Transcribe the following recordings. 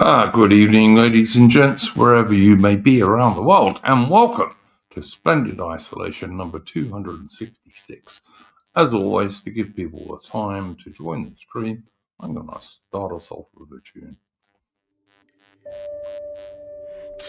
Good evening, ladies and gents, wherever you may be around the world, and welcome to Splendid Isolation number 266. As always, to give people the time to join the stream, I'm going to start us off with a tune.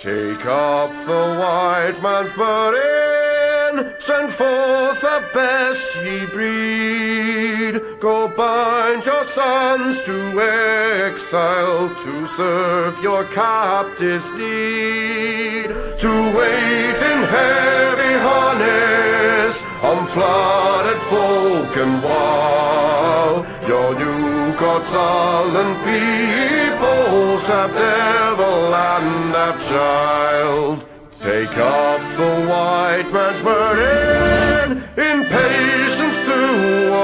Take up the white man's burden, send forth the best ye breed. Go bind your sons to exile, to serve your captives' need. To wait in heavy harness on flooded folk and wild. Your new gods sullen peoples have devil and have child. Take up the white man's burden, in patience to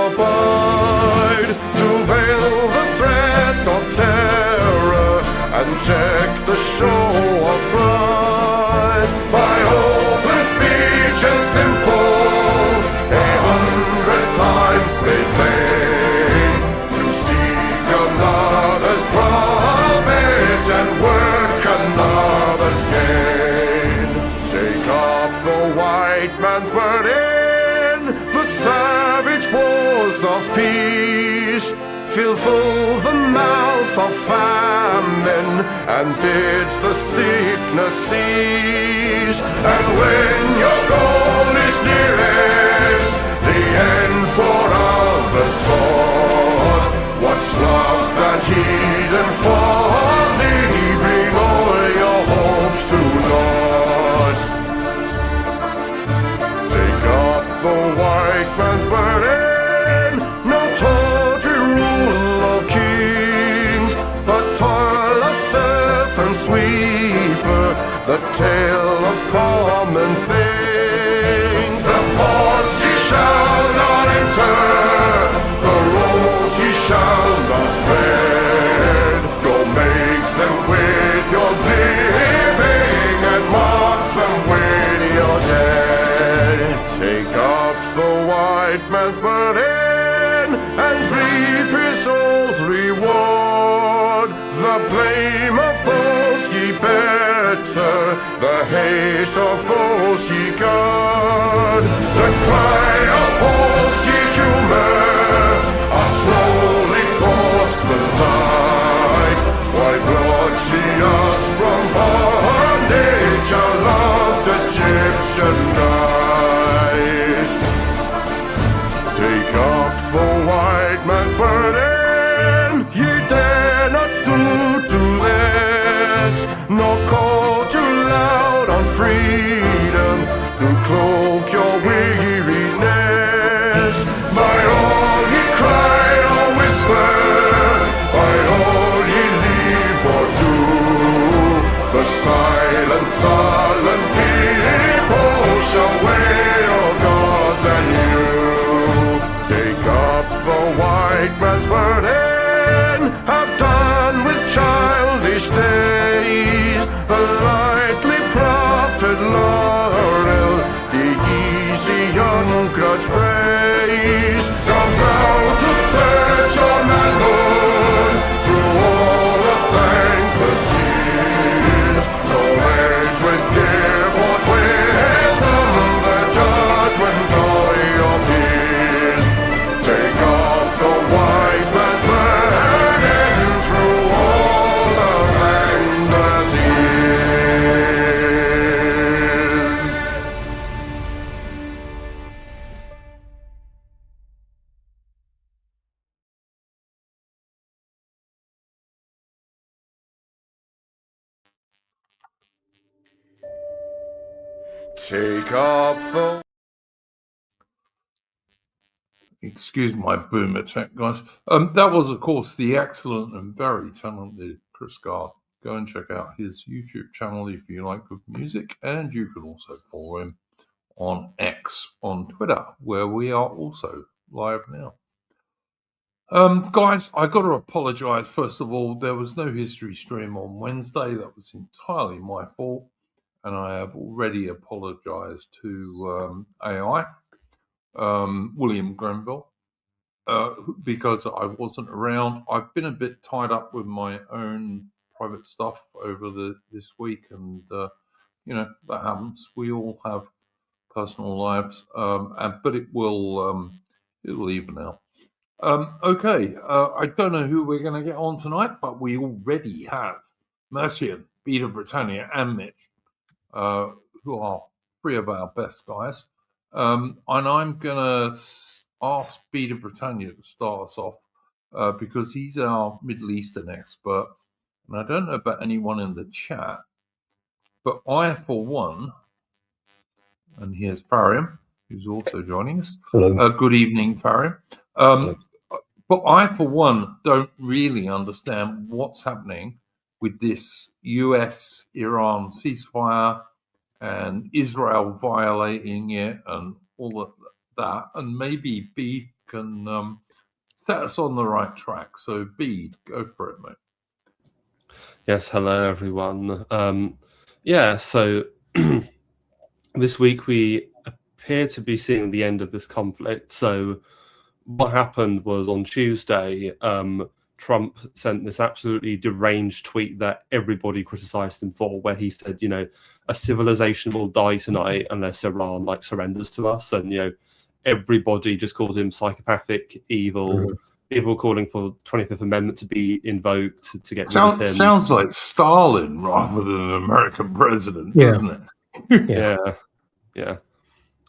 abide, to veil the threat of terror and check the show of pride. By open speech and simple, 100 times made plain, to seek another's profit and work another's gain. Take up the white man's burden, the savage wars of peace. Fill full the mouth of famine and bid the sickness cease. And when your goal is nearest, the end for others sought, what's love that heed and folly? Bring all your hopes to naught. Take up the white man's burden, no tawdry rule of kings, but toil of serf and sweeper, the tale of common things. The ports ye shall not enter, the roads ye shall not tread. Go make them with your living and mark them with your dead. Take up the white man's burden and reap his old reward. The blame of those ye better, the hate of those ye guard. The cry of those ye humor are slowly towards the light. Why brought ye us from bondage, our loved Egyptian night? Take up the white man's burden, ye dare not stoop to less, nor call too loud on freedom to cloak your weariness. By all ye cry or whisper, by all ye leave or do, the silent, sullen people shall weigh your gods and you. Take up the white man's burden, have done with childish days, the lightly profit laurel, the easy ungrudged praise. Come down to search your manhood through all of thankless years. No age would give what wisdom the judgment of your peers. Take off the white man's burden through all of thankless years. Take up the... Excuse my boom attack, guys. That was, of course, the excellent and very talented Chris Gard. Go and check out his YouTube channel if you like good music, and you can also follow him on X on Twitter, where we are also live now. Guys, I got to apologise. First of all, there was no history stream on Wednesday. That was entirely my fault, and I have already apologised to AI, William Grenville, because I wasn't around. I've been a bit tied up with my own private stuff over this week, and that happens. We all have personal lives, but it'll even out. Okay, I don't know who we're going to get on tonight, but we already have Mercian, Beta Britannia, and Mitch, who are three of our best guys. And I'm going to ask Beta Britannia to start us off because he's our Middle Eastern expert. And I don't know about anyone in the chat, but I, for one, and here's Fariam, who's also joining us. Hello. Good evening, Fariam. But I, for one, don't really understand what's happening with this US-Iran ceasefire and Israel violating it and all of that. And maybe Bede can set us on the right track. So, Bede, go for it, mate. Yes, hello, everyone. So this week we appear to be seeing the end of this conflict. So what happened was on Tuesday, Trump sent this absolutely deranged tweet that everybody criticized him for, where he said, a civilization will die tonight unless Iran surrenders to us. And, everybody just called him psychopathic, evil. Mm-hmm. People calling for 25th Amendment to be invoked to get rid of him. Sounds like Stalin rather than an American president, doesn't it?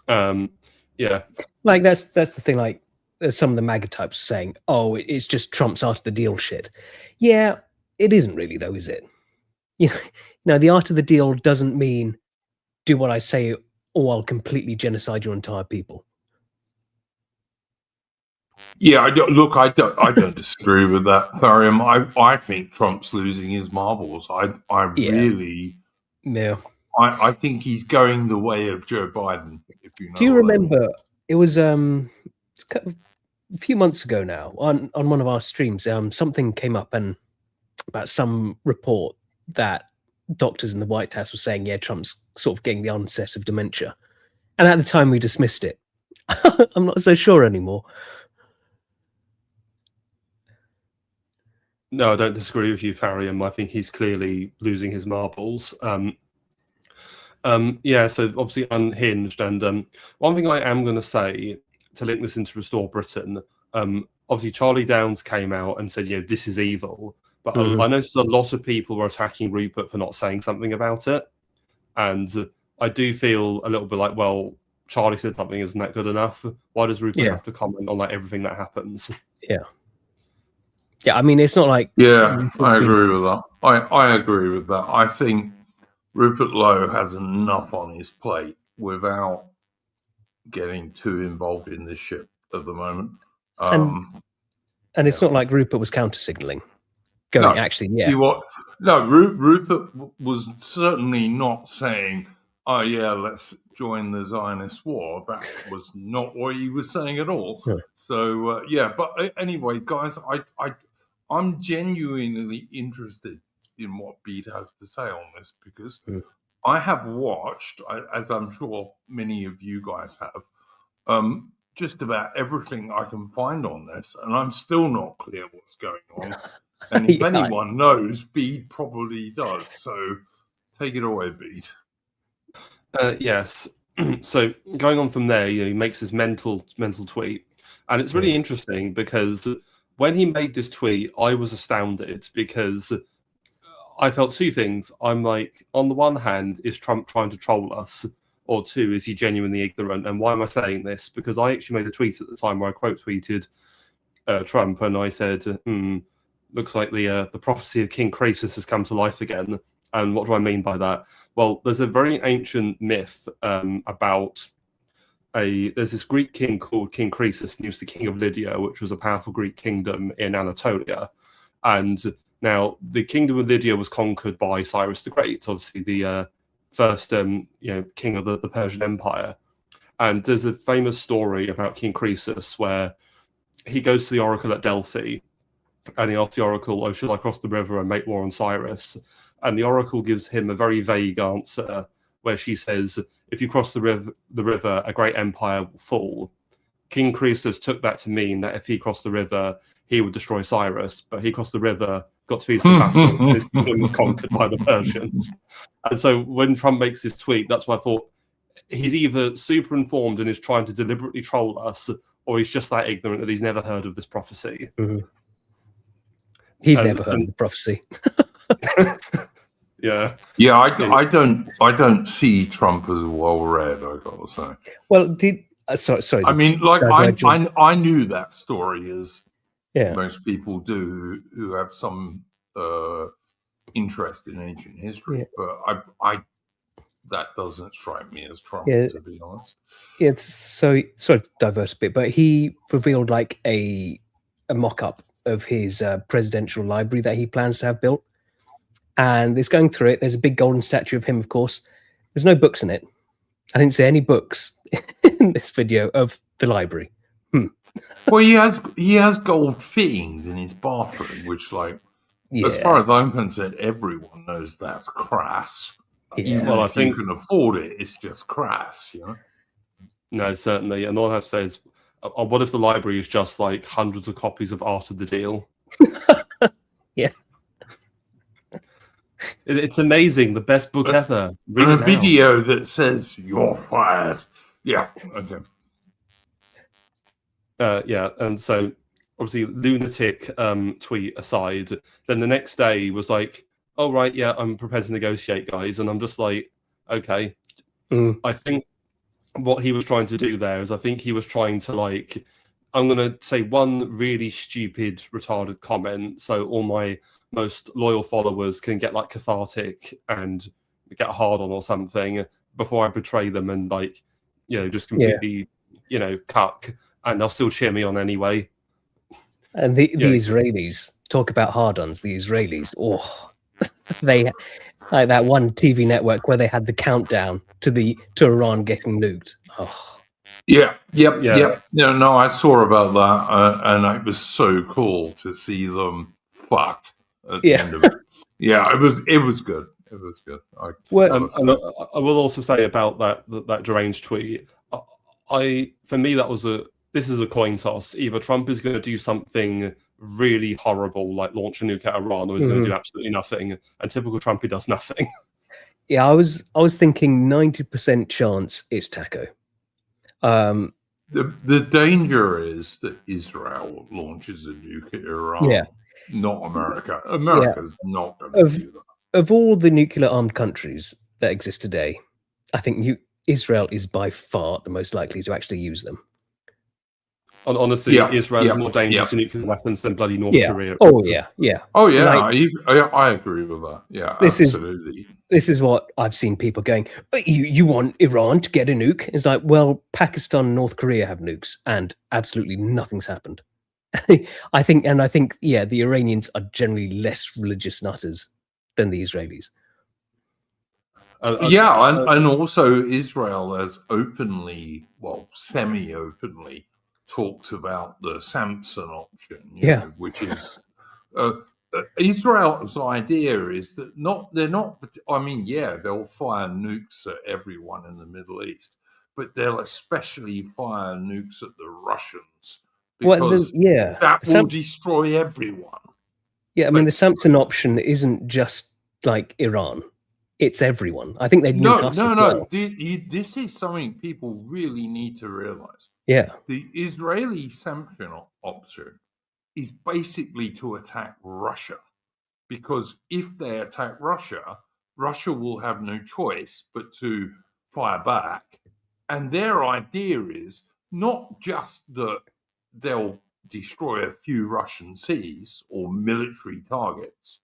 Yeah. Like that's the thing. Like there's some of the MAGA types saying, "Oh, it's just Trump's art of the deal shit." Yeah, it isn't really though, is it? The art of the deal doesn't mean do what I say or I'll completely genocide your entire people. Yeah, I don't disagree with that, Fariam. I think Trump's losing his marbles. I think he's going the way of Joe Biden. If you know. Do you remember? It was a few months ago now on one of our streams. Something came up and about some report that doctors in the White House were saying, yeah, Trump's sort of getting the onset of dementia, and at the time we dismissed it. I'm not so sure anymore. No, I don't disagree with you, Fariam. I think he's clearly losing his marbles. So obviously unhinged. And one thing I am going to say to link this into Restore Britain, obviously Charlie Downs came out and said, this is evil. But I noticed a lot of people were attacking Rupert for not saying something about it. And I do feel a little bit like, well, Charlie said something, isn't that good enough? Why does Rupert have to comment on everything that happens? Yeah, I mean, it's not like... Yeah, I agree with that. I agree with that. I think Rupert Lowe has enough on his plate without getting too involved in this shit at the moment. And it's not like Rupert was counter-signalling. Rupert was certainly not saying, oh, yeah, let's join the Zionist war. That was not what he was saying at all. Yeah. So, but anyway, guys, I'm genuinely interested in what Bede has to say on this because I have watched, as I'm sure many of you guys have, just about everything I can find on this, and I'm still not clear what's going on. And if anyone knows, Bede probably does. So take it away, Bede. Yes. So going on from there, he makes this mental tweet, and it's really interesting because when he made this tweet, I was astounded because I felt two things. I'm like, on the one hand, is Trump trying to troll us? Or two, is he genuinely ignorant? And why am I saying this? Because I actually made a tweet at the time where I quote tweeted Trump, and I said, looks like the prophecy of King Croesus has come to life again. And what do I mean by that? Well, there's a very ancient myth about there's this Greek king called King Croesus, and he was the king of Lydia, which was a powerful Greek kingdom in Anatolia. And now the kingdom of Lydia was conquered by Cyrus the Great, obviously the first king of the Persian Empire. And there's a famous story about King Croesus where he goes to the oracle at Delphi and he asks the oracle, oh, should I cross the river and make war on Cyrus? And the oracle gives him a very vague answer where she says, if you cross the river, a great empire will fall. King Croesus took that to mean that if he crossed the river, he would destroy Cyrus, but he crossed the river got to peaceful battle. His kingdom was conquered by the Persians. And so when Trump makes this tweet, that's why I thought he's either super informed and is trying to deliberately troll us, or he's just that ignorant that he's never heard of this prophecy. He's never heard of the prophecy. Yeah. Yeah, I don't see Trump as well read, I gotta say. Well, sorry. I mean, like I knew that story, as Yeah. most people do who have some interest in ancient history, but I that doesn't strike me as Trump, to be honest. It's so sorry to divert a bit, but he revealed like a mock-up of his presidential library that he plans to have built. And it's going through it. There's a big golden statue of him, of course. There's no books in it. I didn't see any books in this video of the library. Well, he has gold fittings in his bathroom, which, like, as far as I'm concerned, everyone knows that's crass. Even well, if you can afford it, it's just crass, you know? No, certainly. And all I have to say is, what if the library is just like hundreds of copies of Art of the Deal? Yeah. It's amazing. The best book ever. And a video that says, "You're fired." Yeah. Okay. Yeah. And so, obviously, lunatic tweet aside, then the next day was like, oh, right, yeah, I'm prepared to negotiate, guys. And I'm just like, okay. I think what he was trying to do there is I think he was trying to, like, I'm going to say one really stupid, retarded comment so all my most loyal followers can get, like, cathartic and get hard on or something before I betray them and, like, you know, just completely, you know, cuck, and they'll still cheer me on anyway. And the Israelis, talk about hard-ons, the Israelis, they like that one TV network where they had the countdown to Iran getting nuked. Yep. No, I saw about that, and it was so cool to see them fucked at the end of it. Yeah, it was good. It was good. I will also say about that deranged tweet. For me, this is a coin toss. Either Trump is going to do something really horrible, like launch a nuke at Iran, or he's going to do absolutely nothing. And typical Trump, he does nothing. Yeah, I was thinking 90% chance it's Taco. The danger is that Israel launches a nuke at Iran, not America. America's not going to do that. Of all the nuclear armed countries that exist today, I think Israel is by far the most likely to actually use them. Honestly, Israel is more dangerous to nuclear weapons than bloody North Korea. Oh yeah. I agree with that. Yeah, absolutely. This is what I've seen people going, you want Iran to get a nuke? It's like, well, Pakistan and North Korea have nukes, and absolutely nothing's happened. I think, the Iranians are generally less religious nutters than the Israelis. And also Israel has openly, well, semi-openly, talked about the Samson option, know, which is Israel's idea is that they're not. I mean, they'll fire nukes at everyone in the Middle East, but they'll especially fire nukes at the Russians because that will destroy everyone. Yeah, I mean, the Samson option isn't just like Iran; it's everyone. I think they'd nuke us. No. This is something people really need to realize. Yeah, the Israeli Samson option is basically to attack Russia, because if they attack Russia, Russia will have no choice but to fire back. And their idea is not just that they'll destroy a few Russian cities or military targets,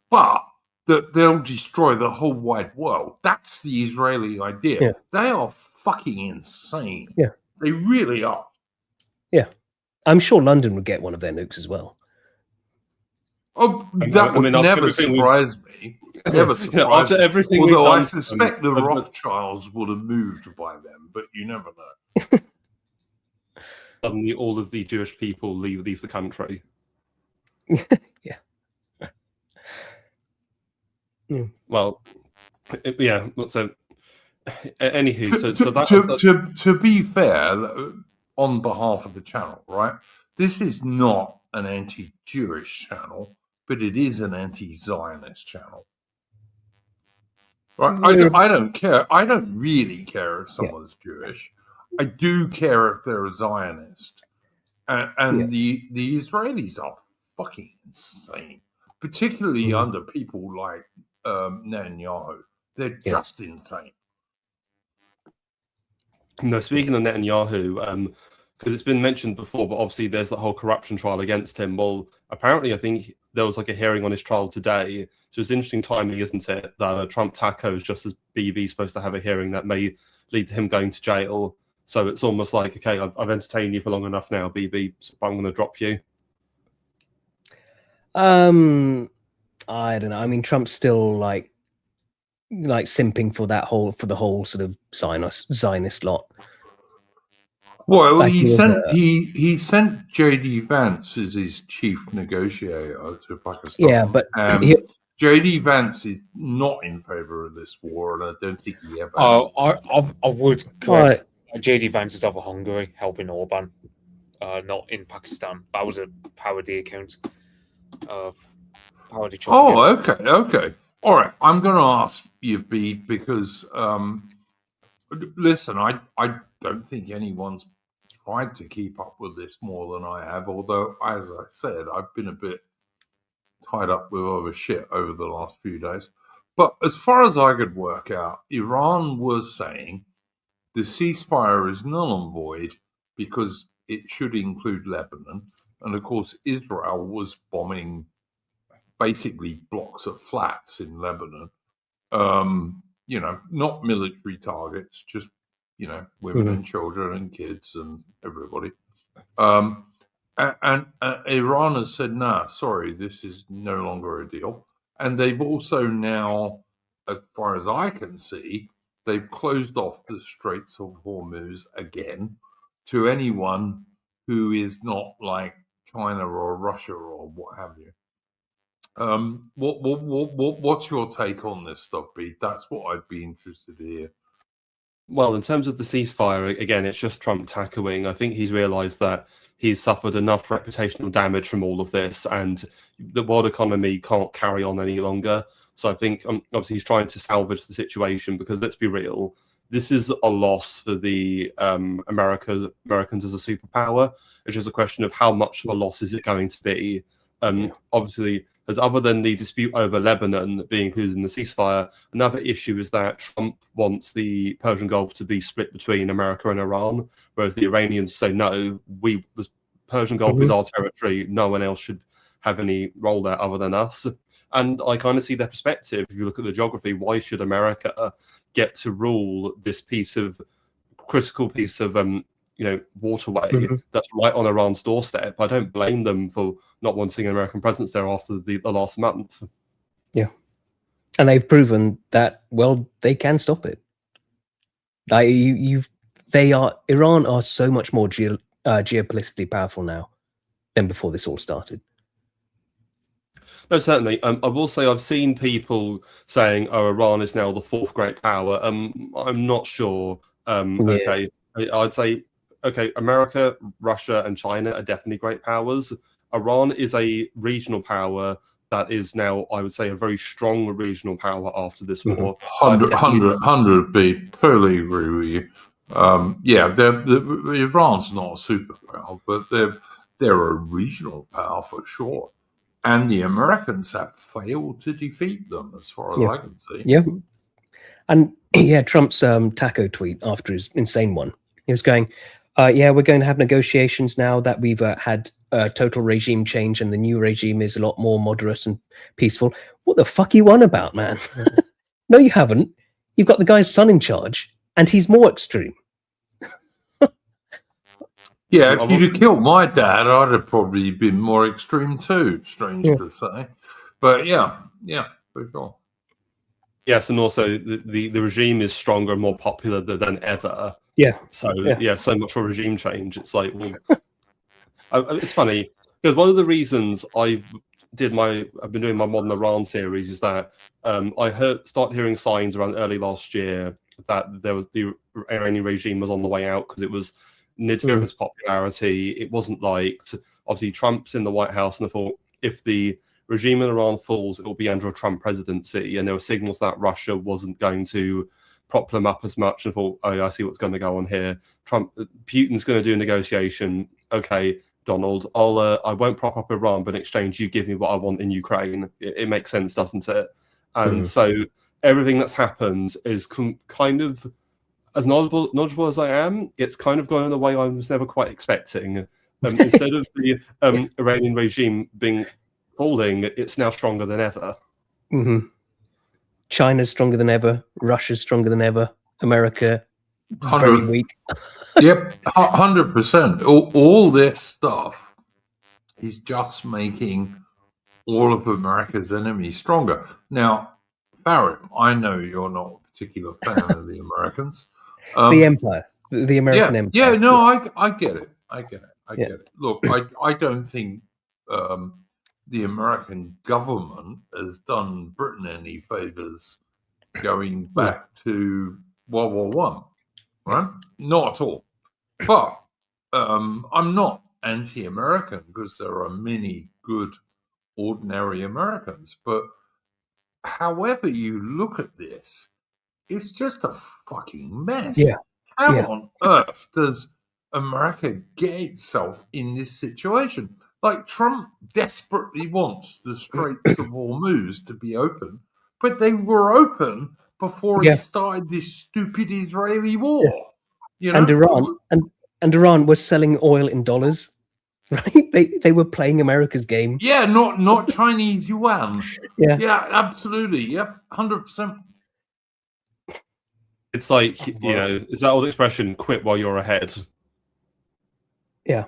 but that they'll destroy the whole wide world. That's the Israeli idea. Yeah. They are fucking insane. Yeah. They really are. Yeah. I'm sure London would get one of their nukes as well. Oh, that would never surprise me. Never surprise me. Everything although I suspect the Rothschilds would have moved by then, but you never know. Suddenly all of the Jewish people leave the country. Yeah. Well, yeah. So, anywho, to be fair, on behalf of the channel, right? This is not an anti-Jewish channel. but it is an anti-Zionist channel. Right? I don't care. I don't really care if someone's Jewish. I do care if they're a Zionist. And the Israelis are fucking insane, particularly under people like Netanyahu. They're just insane. No, speaking of Netanyahu, because it's been mentioned before, but obviously there's that whole corruption trial against him. Well, apparently I think there was like a hearing on his trial today. So it's interesting timing, isn't it? That Trump tacos just as BB supposed to have a hearing that may lead to him going to jail. So it's almost like, okay, I've entertained you for long enough now, BB, so I'm going to drop you. I don't know. I mean, Trump's still like simping for the whole sort of Zionist lot. Well, he sent JD Vance as his chief negotiator to Pakistan. Yeah, but JD Vance is not in favor of this war, and I don't think he ever. I would correct. JD Vance is over Hungary helping Orban, not in Pakistan. That was a parody account. Parody. Okay. All right. I'm going to ask you, B, because listen, I don't think anyone's tried to keep up with this more than I have. Although, as I said, I've been a bit tied up with other shit over the last few days. But as far as I could work out, Iran was saying the ceasefire is null and void because it should include Lebanon. And of course, Israel was bombing basically blocks of flats in Lebanon. Not military targets, just, women and children and kids and everybody. And Iran has said, nah, sorry, this is no longer a deal. And they've also now, as far as I can see, they've closed off the Straits of Hormuz again to anyone who is not like China or Russia or what have you. What's your take on this stuff, Pete? That's what I'd be interested to hear. Well, in terms of the ceasefire, again, it's just Trump tackling. I think he's realised that he's suffered enough reputational damage from all of this, and the world economy can't carry on any longer. So I think, obviously, he's trying to salvage the situation because, let's be real, this is a loss for the Americans as a superpower. It's just a question of how much of a loss is it going to be. Obviously, as other than the dispute over Lebanon being included in the ceasefire, another issue is that Trump wants the Persian Gulf to be split between America and Iran, whereas the Iranians say, no, the Persian Gulf is our territory. No one else should have any role there other than us. And I kind of see their perspective. If you look at the geography, why should America get to rule this critical piece of waterway that's right on Iran's doorstep? I don't blame them for not wanting an American presence there after the last month. Yeah. And they've proven that, well, they can stop it. Iran are so much more geopolitically powerful now than before this all started. No, certainly. I will say I've seen people saying, "Oh, Iran is now the fourth great power." I'm not sure. Okay, I'd say, okay, America, Russia, and China are definitely great powers. Iran is a regional power that is now, I would say, a very strong regional power after this war. 100 B. Totally agree with you. Iran's not a superpower, but they're a regional power for sure. And the Americans have failed to defeat them, as far as I can see. Yeah. And Trump's taco tweet after his insane one, he was going, we're going to have negotiations now that we've had a total regime change and the new regime is a lot more moderate and peaceful. What the fuck are you on about, man? No, you haven't. You've got the guy's son in charge and he's more extreme. Yeah, if you'd have killed my dad, I'd have probably been more extreme too, strange to say. But yeah, for sure. Yes, and also the regime is stronger and more popular than ever. Yeah. So so much for regime change. It's like, well, it's funny because one of the reasons I've been doing my Modern Iran series is that I started hearing signs around early last year that the Iranian regime was on the way out because it was near to its popularity. It wasn't liked. Obviously, Trump's in the White House, and I thought if the regime in Iran falls, it will be under a Trump presidency, and there were signals that Russia wasn't going to prop them up as much, and thought, oh, I see what's going to go on here. Putin's going to do a negotiation. Okay, Donald, I won't prop up Iran, but in exchange, you give me what I want in Ukraine. It makes sense, doesn't it? And so everything that's happened is kind of, as knowledgeable as I am, it's kind of gone in a way I was never quite expecting. Instead of the Iranian regime falling, it's now stronger than ever. China's stronger than ever. Russia's stronger than ever. America, very 100 weak. Yep, 100%. All this stuff is just making all of America's enemies stronger. Now, Farim, I know you're not a particular fan of the Americans. The empire, the American empire. Yeah, no, I get it. I get it. Look, I don't think the American government has done Britain any favors going back to World War One, right? Not at all. But I'm not anti-American, because there are many good, ordinary Americans. But however you look at this, it's just a fucking mess. Yeah. How on earth does America get itself in this situation? Like, Trump desperately wants the Straits of Hormuz to be open, but they were open before he started this stupid Israeli war. You know? And Iran was selling oil in dollars, right? They were playing America's game. Yeah, not Chinese yuan. Yeah, absolutely. Yep, 100%. It's like, is that old expression, quit while you're ahead? Yeah.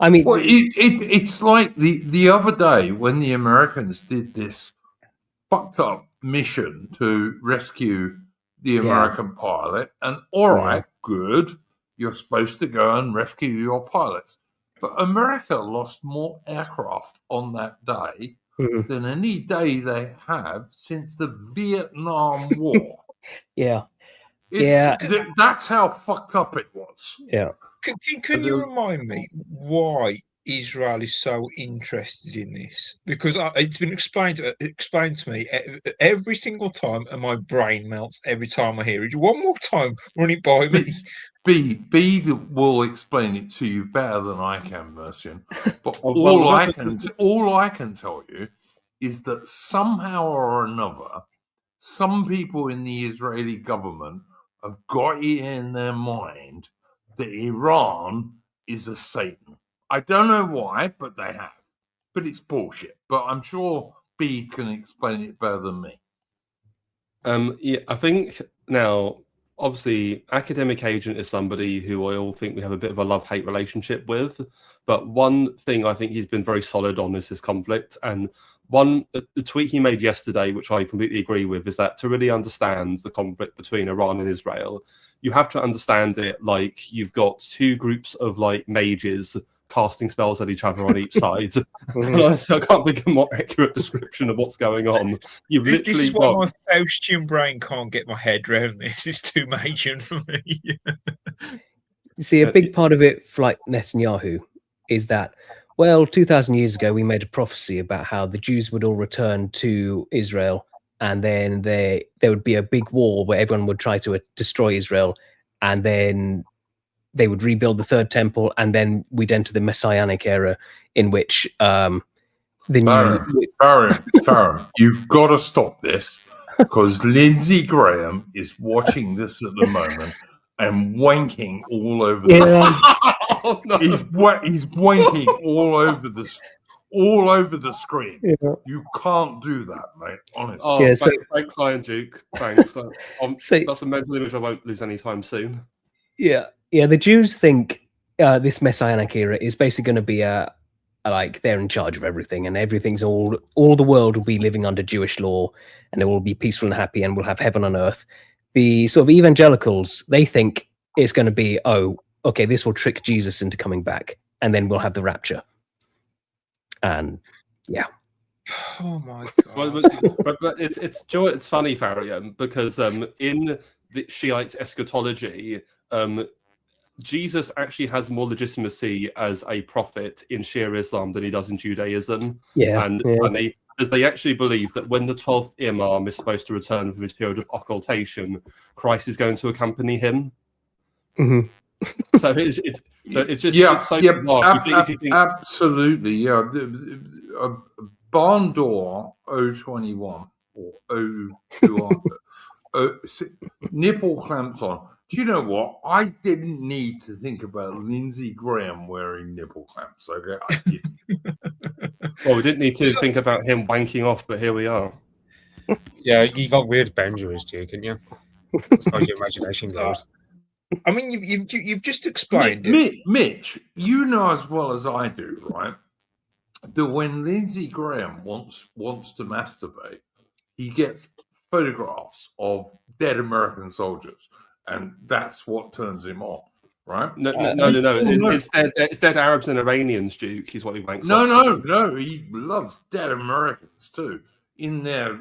I mean, well, it's like the other day when the Americans did this fucked up mission to rescue the American pilot, and all right, good, you're supposed to go and rescue your pilots. But America lost more aircraft on that day than any day they have since the Vietnam War. That's how fucked up it was. Yeah. Can you remind me why Israel is so interested in this? Because it's been explained to me every single time, and my brain melts every time I hear it. One more time, run it by me. B will explain it to you better than I can, Mercian. But all I can tell you is that somehow or another, some people in the Israeli government have got it in their mind that Iran is a Satan. I don't know why, but they have. But it's bullshit. But I'm sure B can explain it better than me. I think now, obviously, Academic Agent is somebody who I all think we have a bit of a love-hate relationship with. But one thing I think he's been very solid on is this conflict. And the tweet he made yesterday, which I completely agree with, is that to really understand the conflict between Iran and Israel, you have to understand it like you've got two groups of like mages casting spells at each other on each side. And honestly, I can't think of a more accurate description of what's going on. You've literally this is why my Faustian brain can't get my head around this. It's too major for me. You see, a big part of it for like Netanyahu is that, well, 2,000 years ago, we made a prophecy about how the Jews would all return to Israel, and then there would be a big war where everyone would try to destroy Israel, and then they would rebuild the third temple, and then we'd enter the Messianic era in which Farron, you've got to stop this, because Lindsey Graham is watching this at the moment and wanking all over Oh, no. He's wanking all over the screen. Yeah. You can't do that, mate. Honestly. Oh, thanks, Iron Duke. Thanks. That's a mental image I won't lose anytime soon. Yeah. The Jews think this Messianic era is basically going to be like they're in charge of everything, and everything's all the world will be living under Jewish law, and it will be peaceful and happy, and we'll have heaven on earth. The sort of evangelicals, they think it's going to be, okay, this will trick Jesus into coming back, and then we'll have the rapture. And yeah. Oh my god! but it's funny, Farian, because in the Shiite eschatology, Jesus actually has more legitimacy as a prophet in Shia Islam than he does in Judaism. Yeah, and because they actually believe that when the 12th Imam is supposed to return from his period of occultation, Christ is going to accompany him. Mhm. So it's just Yeah, it's so yeah, bizarre. If you think absolutely. Yeah, barn door 021 or 02 nipple clamps on. Do you know what? I didn't need to think about Lindsey Graham wearing nipple clamps. Okay, I didn't. well, we didn't need to think about him wanking off, but here we are. Yeah, you got weird boundaries, Duke, didn't you? As far as your imagination goes. I mean, you've just explained it. Mitch, you know as well as I do, right? That when Lindsey Graham wants to masturbate, he gets photographs of dead American soldiers, and that's what turns him on, right? No. No. It's dead Arabs and Iranians, Duke. Is what he wanks No, off. no. He loves dead Americans too. In their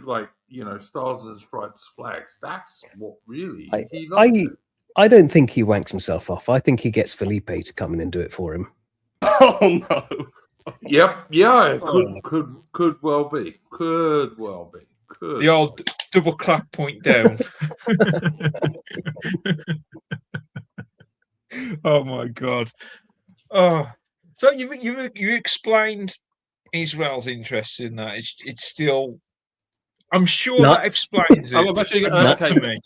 stars and stripes flags. That's what really he loves. I don't think he wanks himself off. I think he gets Felipe to come in and do it for him. Oh no. Yep. Yeah. Could well be. Could well be. Could. The old double clap point down. Oh my God. Oh, so you explained Israel's interest in that. It's still. I'm sure that explains it. Not to me.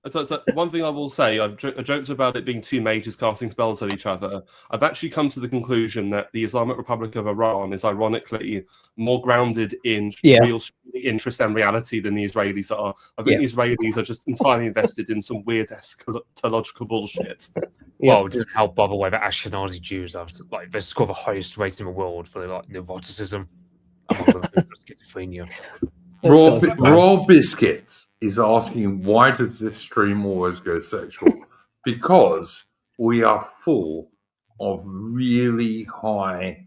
So one thing I will say, I joked about it being two majors casting spells at each other. I've actually come to the conclusion that the Islamic Republic of Iran is ironically more grounded in real interest and reality than the Israelis are. I think the Israelis are just entirely invested in some weird eschatological bullshit. Well, it doesn't help, by the way, that Ashkenazi Jews have they score the highest rate in the world for neuroticism among them schizophrenia. Raw Biscuits is asking, why does this stream always go sexual? Because we are full of really high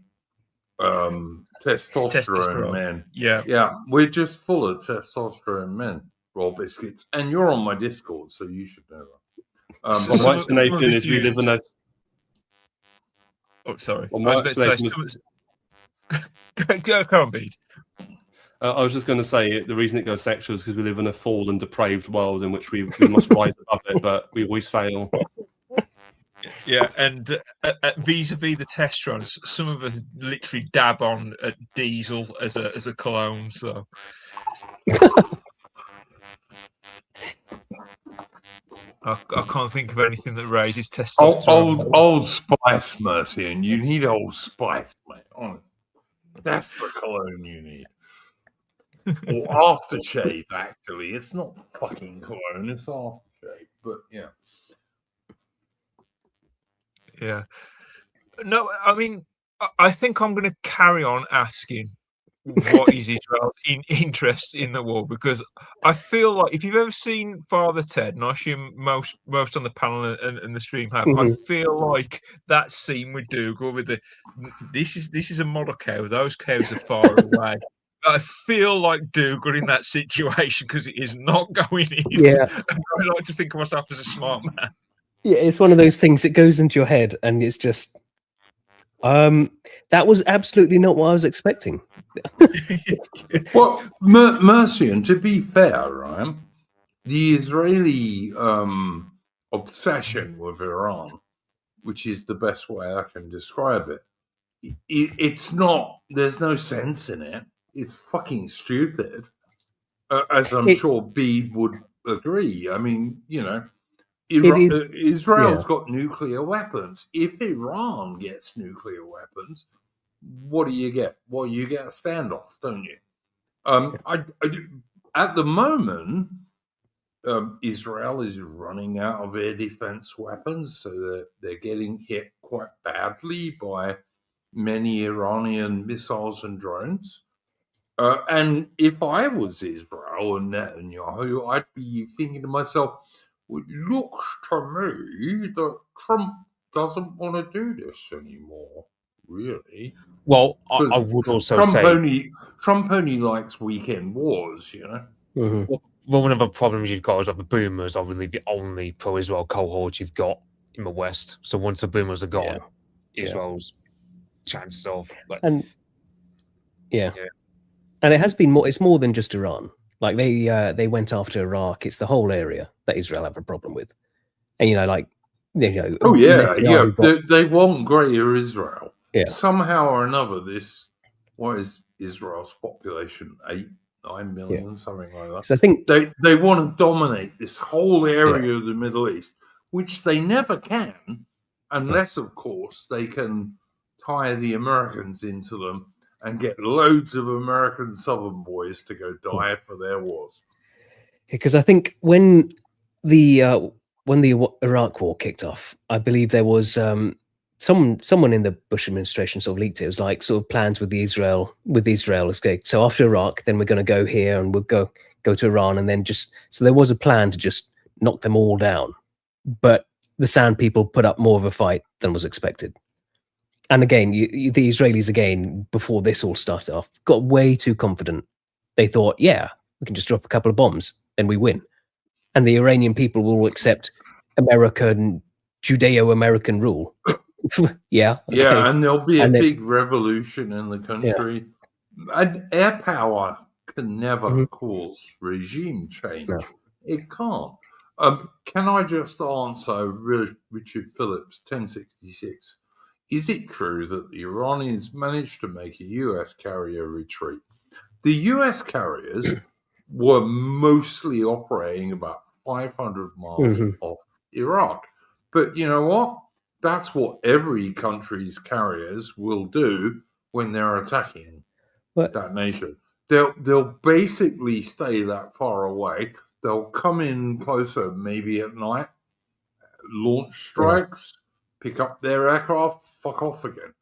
testosterone men. Yeah, we're just full of testosterone men, Raw Biscuits. And you're on my Discord, so you should know that. My explanation is we live in a... Oh, sorry. Well, I was about to say... Go on, Bede. I was just going to say the reason it goes sexual is because we live in a fallen, depraved world in which we must rise above it, but we always fail. Yeah, and vis-a-vis the testosterone, some of us literally dab on diesel as a cologne. So I can't think of anything that raises testosterone. Old Spice, Mercy, and you need Old Spice, mate. Honestly, that's the cologne you need. Or aftershave, actually. It's not fucking cologne, it's aftershave. But yeah. Yeah. No, I mean, I think I'm going to carry on asking what is Israel's interest in the war, because I feel like if you've ever seen Father Ted, and I assume most on the panel and the stream have, I feel like that scene with Dougal with this is a model cow, those cows are far away. I feel like Dougal in that situation because it is not going in. Yeah. I like to think of myself as a smart man. Yeah, it's one of those things that goes into your head and it's just that was absolutely not what I was expecting. Well, Mercy, and to be fair, right, the Israeli obsession with Iran, which is the best way I can describe it, it's not, there's no sense in it. It's fucking stupid, as I'm sure Bede would agree. I mean, Israel's got nuclear weapons. If Iran gets nuclear weapons, what do you get? Well, you get a standoff, don't you? At the moment, Israel is running out of air defense weapons, so they're getting hit quite badly by many Iranian missiles and drones. And if I was Israel and Netanyahu, I'd be thinking to myself, well, it looks to me that Trump doesn't want to do this anymore, really. Well, I would also say... Trump only likes weekend wars, Mm-hmm. Well, one of the problems you've got is that the boomers are really the only pro-Israel cohort you've got in the West. So once the boomers are gone, Israel's chances of... And it has been more. It's more than just Iran. Like they went after Iraq. It's the whole area that Israel have a problem with. And like Oh yeah, Netanyahu got- they want Greater Israel. Yeah. Somehow or another, what is Israel's population? 8-9 million, something like that. So I think They want to dominate this whole area of the Middle East, which they never can, unless, of course, they can tie the Americans into them and get loads of American Southern boys to go die for their wars. because I think when the Iraq War kicked off, I believe there was someone in the Bush administration sort of leaked it. It was like sort of plans with Israel. Okay, so after Iraq, then we're going to go here and we'll go to Iran, and then so there was a plan to just knock them all down. But the Sand people put up more of a fight than was expected. And again, the Israelis, again, before this all started off, got way too confident. They thought, yeah, we can just drop a couple of bombs, then we win. And the Iranian people will accept American, Judeo-American rule. Yeah. Okay. Yeah, and there'll be a big revolution in the country. Yeah. And air power can never cause regime change. No. It can't. Can I just answer Richard Phillips, 1066? Is it true that the Iranians managed to make a US carrier retreat? The US carriers were mostly operating about 500 miles off Iraq. But you know what? That's what every country's carriers will do when they're attacking that nation. They'll basically stay that far away. They'll come in closer, maybe at night, launch strikes, pick up their aircraft, fuck off again.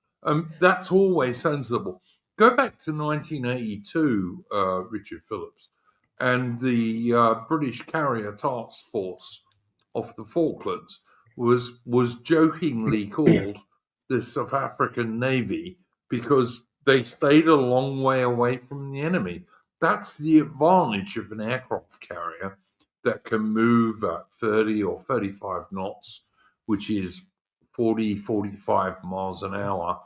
That's always sensible. Go back to 1982, Richard Phillips, and the British Carrier Task Force off the Falklands was jokingly called the South African Navy because they stayed a long way away from the enemy. That's the advantage of an aircraft carrier that can move at 30 or 35 knots, which is 40, 45 miles an hour.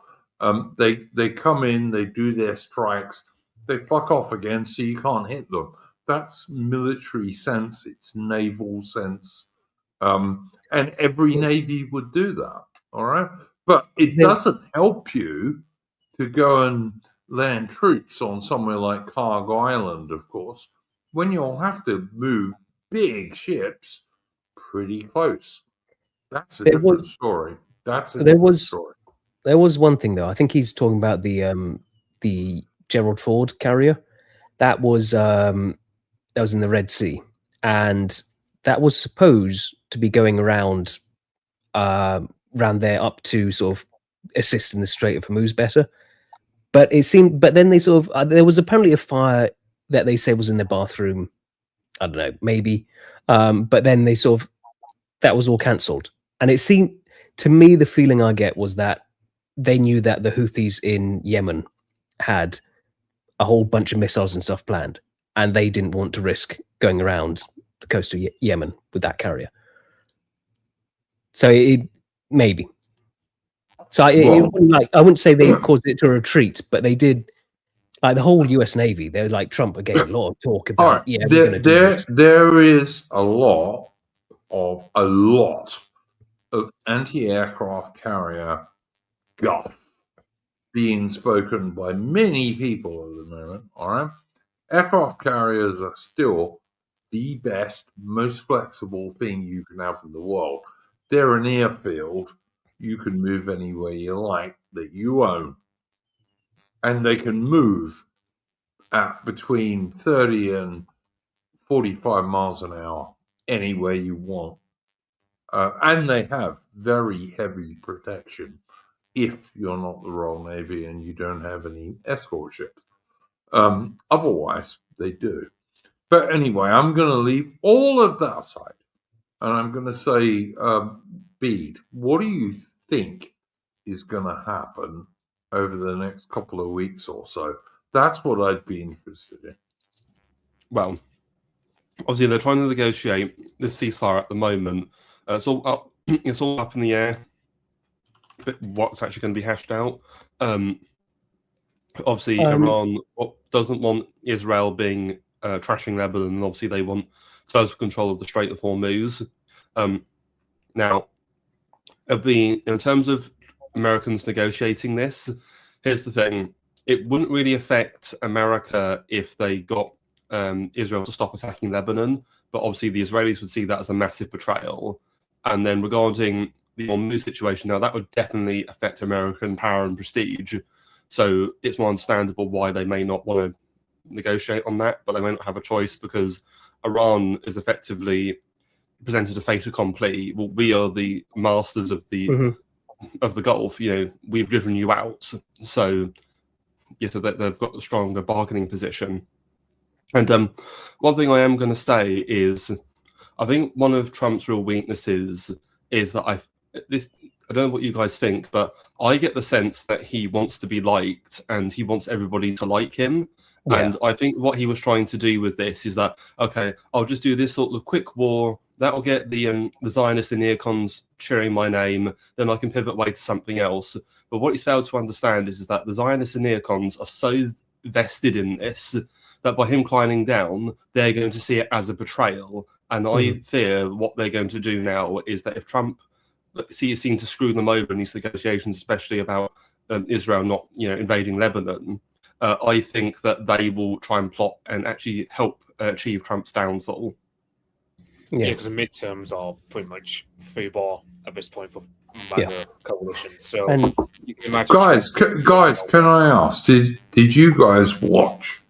They come in, they do their strikes, they fuck off again, so you can't hit them. That's military sense, it's naval sense. And every navy would do that, all right? But it doesn't help you to go and land troops on somewhere like Cargo Island, of course, when you'll have to move big ships pretty close. That's a different story. There was one thing though. I think he's talking about the Gerald Ford carrier. That was in the Red Sea, and that was supposed to be going around there up to sort of assist in the Strait of Hormuz better. But then they sort of there was apparently a fire that they say was in their bathroom. I don't know, maybe. But then they sort of that was all cancelled. And it seemed to me, the feeling I get was that they knew that the Houthis in Yemen had a whole bunch of missiles and stuff planned, and they didn't want to risk going around the coast of Yemen with that carrier. So maybe. So I wouldn't say they caused it to retreat, but they did. Like the whole U.S. Navy, they're like Trump again. A lot of talk about we're going to do this. There is a lot of anti-aircraft carrier guff being spoken by many people at the moment. All right, aircraft carriers are still the best, most flexible thing you can have in the world. They're an airfield. You can move anywhere you like that you own. And they can move at between 30 and 45 miles an hour anywhere you want. And they have very heavy protection if you're not the Royal Navy and you don't have any escort ships. Otherwise, they do. But anyway, I'm going to leave all of that aside. And I'm going to say, Bede, what do you think is going to happen over the next couple of weeks or so? That's what I'd be interested in. Well, obviously they're trying to negotiate this ceasefire at the moment. It's all up in the air. But what's actually going to be hashed out? Obviously, Iran doesn't want Israel being trashing Lebanon, and obviously they want total control of the Strait of Hormuz. Now, in terms of Americans negotiating this, here's the thing: it wouldn't really affect America if they got Israel to stop attacking Lebanon, but obviously the Israelis would see that as a massive betrayal. And then regarding the Hormuz situation, now that would definitely affect American power and prestige. So it's more understandable why they may not want to negotiate on that, but they may not have a choice because Iran is effectively presented a fait accompli. Well, we are the masters of the Gulf. We've driven you out, so so they've got a stronger bargaining position. And one thing I am going to say is, I think one of Trump's real weaknesses is that I don't know what you guys think, but I get the sense that he wants to be liked and he wants everybody to like him. Yeah. And I think what he was trying to do with this is that, okay, I'll just do this sort of quick war. That'll get the Zionists and neocons cheering my name. Then I can pivot away to something else. But what he's failed to understand is that the Zionists and neocons are so vested in this that by him climbing down, they're going to see it as a betrayal. And I fear what they're going to do now is that if Trump seems to screw them over in these negotiations, especially about Israel not, invading Lebanon, I think that they will try and plot and actually help achieve Trump's downfall. Yeah, because the midterms are pretty much free ball at this point for MAGA coalition. So, you can imagine, guys, can I ask? Did you guys watch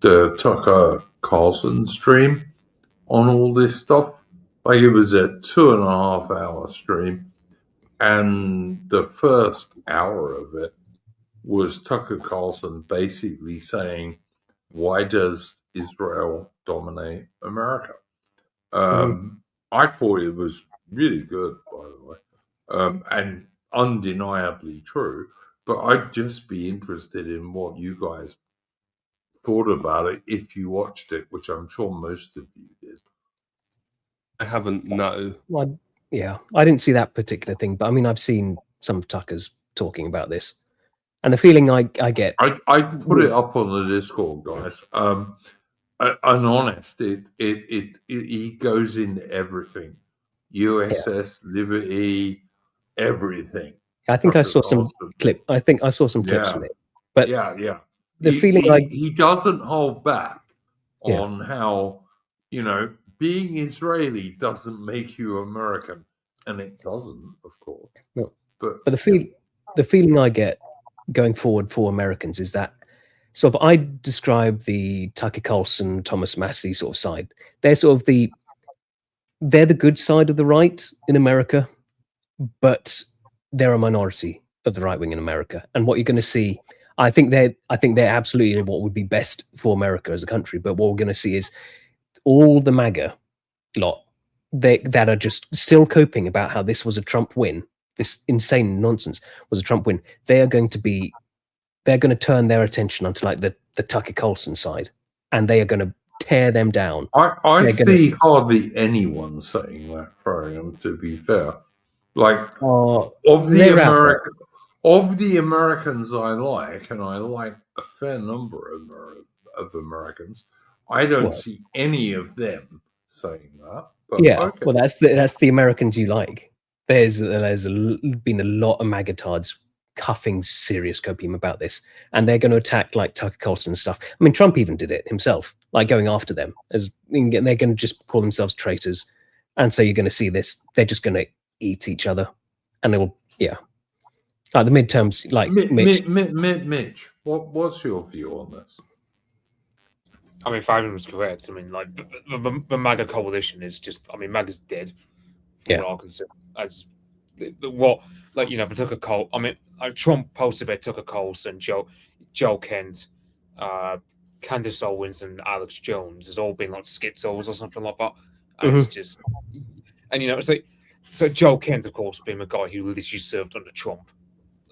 the Tucker Carlson stream on all this stuff? Like, it was a 2.5 hour stream, and the first hour of it was Tucker Carlson basically saying, "Why does Israel dominate America?" I thought it was really good, by the way, and undeniably true. But I'd just be interested in what you guys thought about it if you watched it, which I'm sure most of you did. I haven't, no. Well, yeah, I didn't see that particular thing, but I mean, I've seen some of Tucker's talking about this, and the feeling I get. I put it up on the Discord, guys. And honest, it goes into everything. USS Liberty, everything. I think I saw some clip. I think I saw some clips from it. But the feeling he doesn't hold back on how, being Israeli doesn't make you American, and it doesn't, of course. No. But the feeling I get going forward for Americans is that sort of, I describe the Tucker Carlson, Thomas Massie sort of side. They're sort of they're the good side of the right in America, but they're a minority of the right wing in America. And what you're going to see, I think they're absolutely what would be best for America as a country. But what we're going to see is all the MAGA lot that are just still coping about how this was a Trump win, this insane nonsense was a Trump win. They're going to turn their attention onto like the Tucker Carlson side, and they are going to tear them down. I see hardly anyone saying that, Farringham, to be fair. Like, of the Americans I like, and I like a fair number of Americans, I don't see any of them saying that. But okay. Well, that's the Americans you like. There's been a lot of MAGA-tards cuffing serious copium about this, and they're going to attack like Tucker Carlson and stuff. I mean, Trump even did it himself, like going after them, as they're going to just call themselves traitors. And so you're going to see this, they're just going to eat each other, and they will, like the midterms, like Mitch, what's your view on this? I mean, Farron was correct. I mean, like the MAGA coalition is just, I mean, MAGA's dead. What I consider as what, like, if it took a call, I mean, Trump posted it, took a Carlson, Joe Kent, Candace Owens, and Alex Jones has all been like schizos or something like that. And it's just, and it's like, so Joe Kent, of course, being a guy who literally served under Trump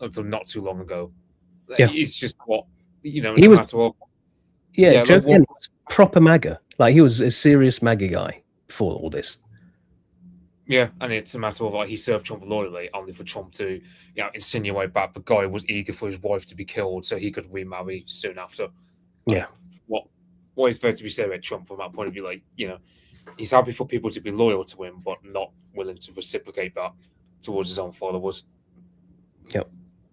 until not too long ago. It's just what, it's he was, a matter of. Joe Kent was proper MAGA. Like, he was a serious MAGA guy before all this. Yeah, and it's a matter of like he served Trump loyally, only for Trump to, insinuate that the guy was eager for his wife to be killed so he could remarry soon after. Yeah. What is there to be said about Trump from that point of view? Like, he's happy for people to be loyal to him, but not willing to reciprocate that towards his own followers. Yep.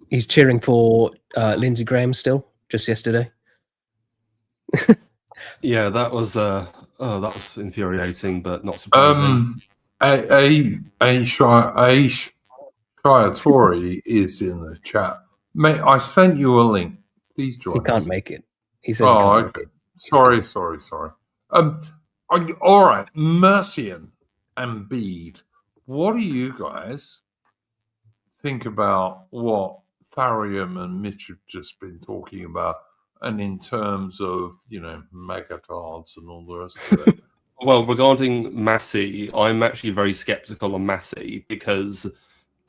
He's cheering for Lindsey Graham still, just yesterday. Yeah, that was infuriating, but not surprising. Triatori is in the chat. Mate, I sent you a link. Please join. He can't us. make it. He says he can't make it. Sorry. All right, Mercian and Bede, what do you guys think about what Tharium and Mitch have just been talking about, and in terms of, megatards and all the rest of it? Well, regarding Massey, I'm actually very skeptical on Massey because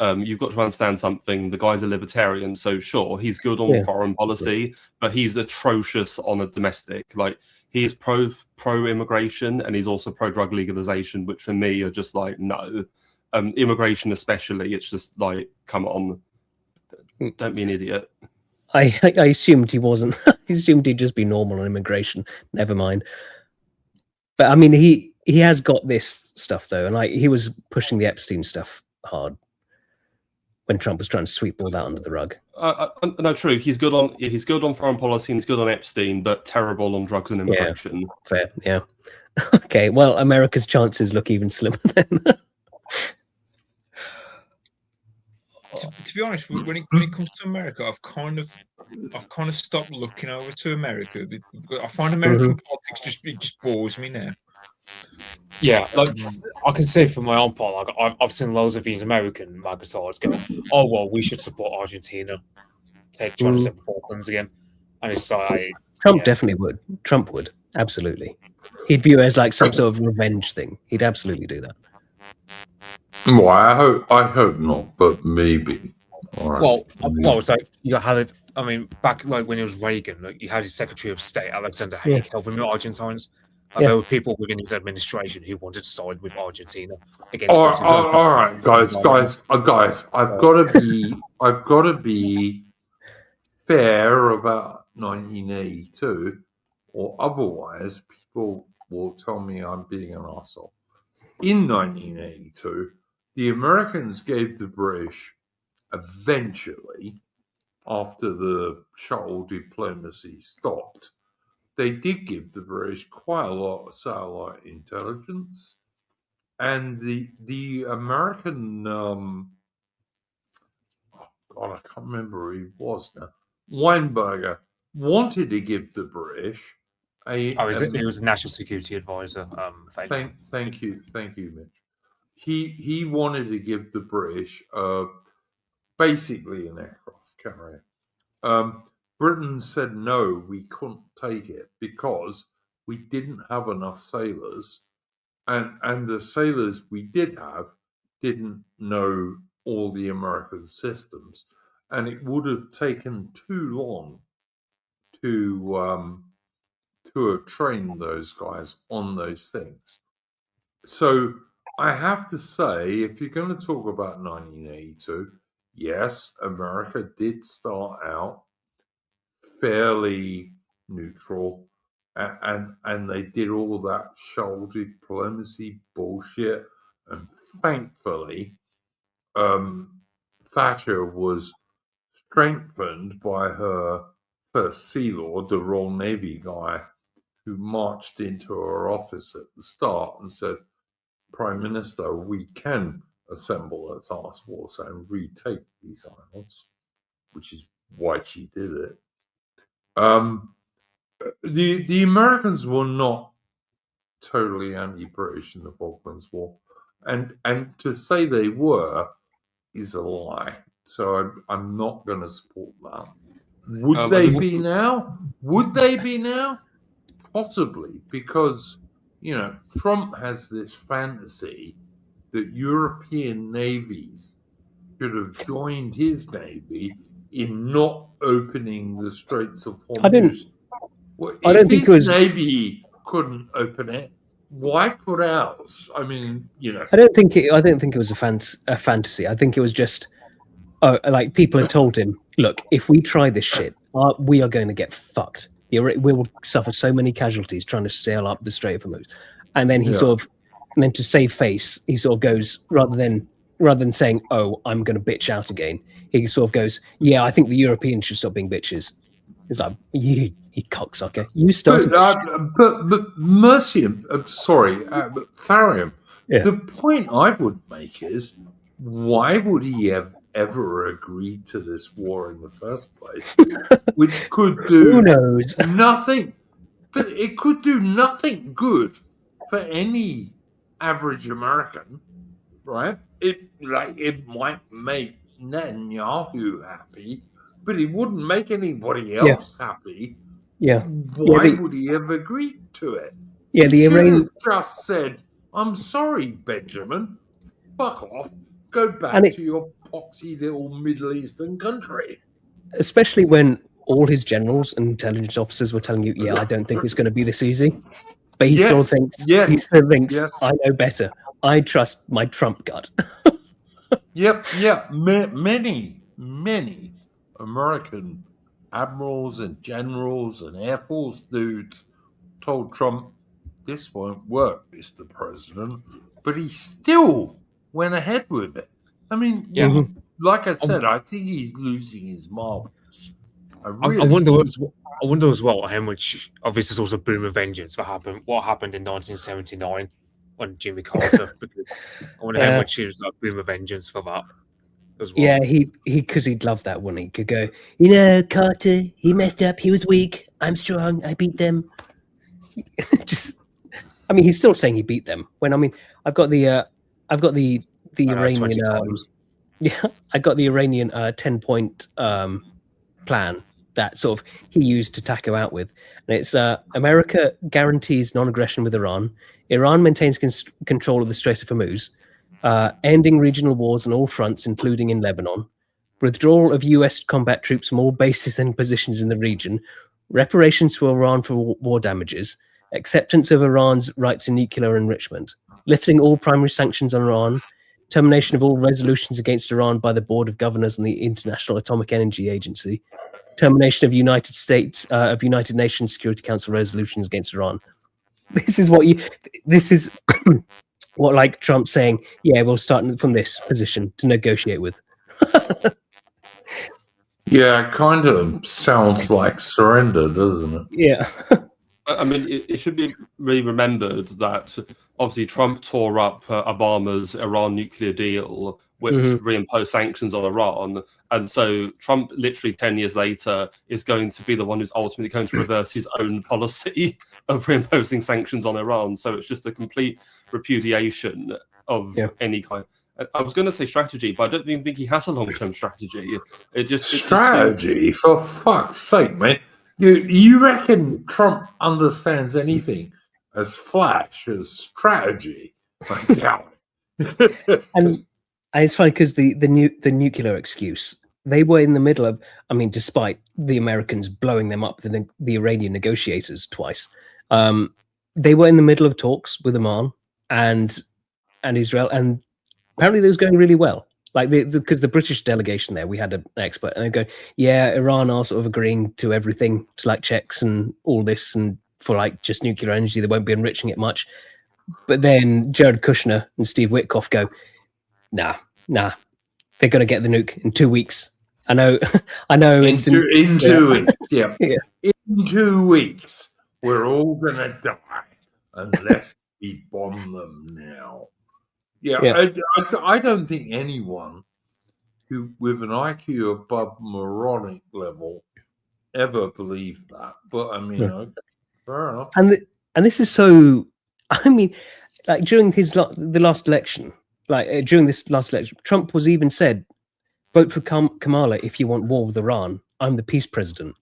you've got to understand something. The guy's a libertarian, so sure, he's good on foreign policy, but he's atrocious on a domestic. Like, he is pro-immigration, and he's also pro-drug legalization, which for me are just like, no. Immigration especially, it's just like, come on, don't be an idiot. I assumed he wasn't. I assumed he'd just be normal on immigration. Never mind. But I mean, he has got this stuff though, and he was pushing the Epstein stuff hard when Trump was trying to sweep all that under the rug. No, true. He's good on foreign policy, and he's good on Epstein, but terrible on drugs and immigration. Yeah, fair, yeah. Okay, well, America's chances look even slimmer then. To be honest, when it comes to America, I've kind of stopped looking over to America. I find American politics just bores me now. Yeah, like I can say from my own part, like I've seen loads of these American marketers go, "Oh well, we should support Argentina, trying to set the Falklands again," and it's like Trump definitely would. Trump would absolutely. He'd view it as like some sort of revenge thing. He'd absolutely do that. Well, I hope not, but maybe. All right. Well, it's like you had it. I mean, back like when it was Reagan, like you had his Secretary of State Alexander Haig helping the Argentines. There were people within his administration who wanted to side with Argentina against. All right, guys. I've got to be fair about 1982, or otherwise people will tell me I'm being an arsehole. In 1982, the Americans gave the British, eventually, after the shuttle diplomacy stopped, they did give the British quite a lot of satellite intelligence. And the American, oh God, I can't remember who he was now, Weinberger, wanted to give the British he was a national security advisor. Thank you, Mitch. He wanted to give the British basically an aircraft carrier. Britain said no, we couldn't take it because we didn't have enough sailors, and the sailors we did have didn't know all the American systems, and it would have taken too long to have trained those guys on those things. So I have to say, if you're going to talk about 1982, yes, America did start out fairly neutral, and they did all that shoal diplomacy bullshit, and thankfully Thatcher was strengthened by her first Sea Lord, the Royal Navy guy, who marched into her office at the start and said, "Prime Minister, we can assemble a task force and retake these islands," which is why she did it. The Americans were not totally anti-British in the Falklands War, and to say they were is a lie. So I'm not going to support that. Would they be now? Possibly, because Trump has this fantasy that European navies should have joined his navy in not opening the Straits of Hormuz. I don't think it was. Navy couldn't open it, why could ours? I mean, I don't think it was a fantasy. I think it was just like people had told him, look, if we try this shit, we are going to get fucked. We will suffer so many casualties trying to sail up the Strait of Hormuz. And then and then to save face, he sort of goes, rather than saying, oh, I'm going to bitch out again, he sort of goes, yeah, I think the Europeans should stop being bitches. It's like, you cocksucker, you started this shit. but Mercian, sorry, but Tharium, Yeah. the point I would make is, why would he have ever agreed to this war in the first place? Which could do Who knows? nothing, but it could do nothing good for any average American, right? It might make Netanyahu happy, but it wouldn't make anybody else happy. Yeah. Why would he have agreed to it? Yeah, He the should Iranian have just said, I'm sorry, Benjamin. Fuck off. Go back to your poxy little Middle Eastern country. Especially when all his generals and intelligence officers were telling you, yeah, I don't think it's going to be this easy. But he still thinks, I know better. I trust my Trump gut. Yep. Many American admirals and generals and Air Force dudes told Trump, this won't work, Mr. President. But he still went ahead with it. I mean, like I said, I think he's losing his marbles. I wonder as well how much of this is also boom of vengeance that happened. What happened in 1979 on Jimmy Carter? Because I wonder how much is like boom of vengeance for that as well. Yeah, because he'd love that, wouldn't he? Could go, Carter, he messed up. He was weak. I'm strong. I beat them. He's still saying he beat them. I've got the Iranian. I got the Iranian 10-point plan that sort of he used to tackle out with. And it's America guarantees non-aggression with Iran. Iran maintains control of the Strait of Hormuz, ending regional wars on all fronts, including in Lebanon, withdrawal of US combat troops from all bases and positions in the region, reparations to Iran for war damages, acceptance of Iran's right to nuclear enrichment, lifting all primary sanctions on Iran, termination of all resolutions against Iran by the Board of Governors and the International Atomic Energy Agency, termination of United Nations Security Council resolutions against Iran. This is what like Trump saying, yeah, we'll start from this position to negotiate with. Yeah, it kind of sounds like surrender, doesn't it? Yeah. I mean, it should be really remembered that obviously Trump tore up Obama's Iran nuclear deal, which reimposed sanctions on Iran. And so Trump, literally 10 years later, is going to be the one who's ultimately going to reverse his own policy of reimposing sanctions on Iran. So it's just a complete repudiation of any kind. I was going to say strategy, but I don't even think he has a long-term strategy. Strategy, for fuck's sake, man. You reckon Trump understands anything as flash as strategy? And it's funny because the nuclear excuse, they were in the middle of, despite the Americans blowing them up, the Iranian negotiators twice, they were in the middle of talks with Oman and Israel, and apparently they was going really well. Like because the British delegation there, we had an expert, and they go, yeah, Iran are sort of agreeing to everything, to like checks and all this, and for like just nuclear energy, they won't be enriching it much. But then Jared Kushner and Steve Witkoff go, nah, they're going to get the nuke in 2 weeks. I know. In 2 weeks, yeah. In 2 weeks, we're all going to die unless we bomb them now. Yeah. I don't think anyone who with an IQ above moronic level ever believed that. But okay, fair enough. And this is so. Like during the last election, during this last election, Trump was even said, "Vote for Kamala if you want war with Iran. I'm the peace president."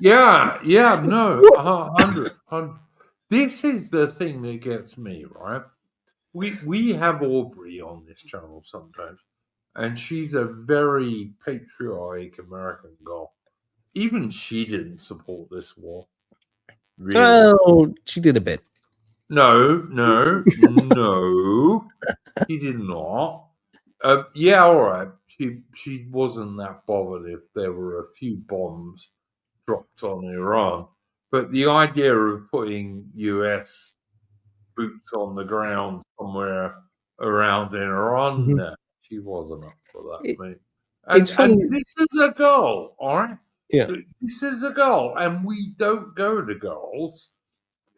Yeah, no, 100. This is the thing that gets me, right? We have Aubrey on this channel sometimes, and she's a very patriotic American girl. Even she didn't support this war. Really. Oh, she did a bit. No, he did not. Yeah, all right. She wasn't that bothered if there were a few bombs dropped on Iran, but the idea of putting US boots on the ground somewhere around in Iran, no, she wasn't up for that, mate. It's funny. And this is a goal, all right? Yeah. This is a goal, and we don't go to goals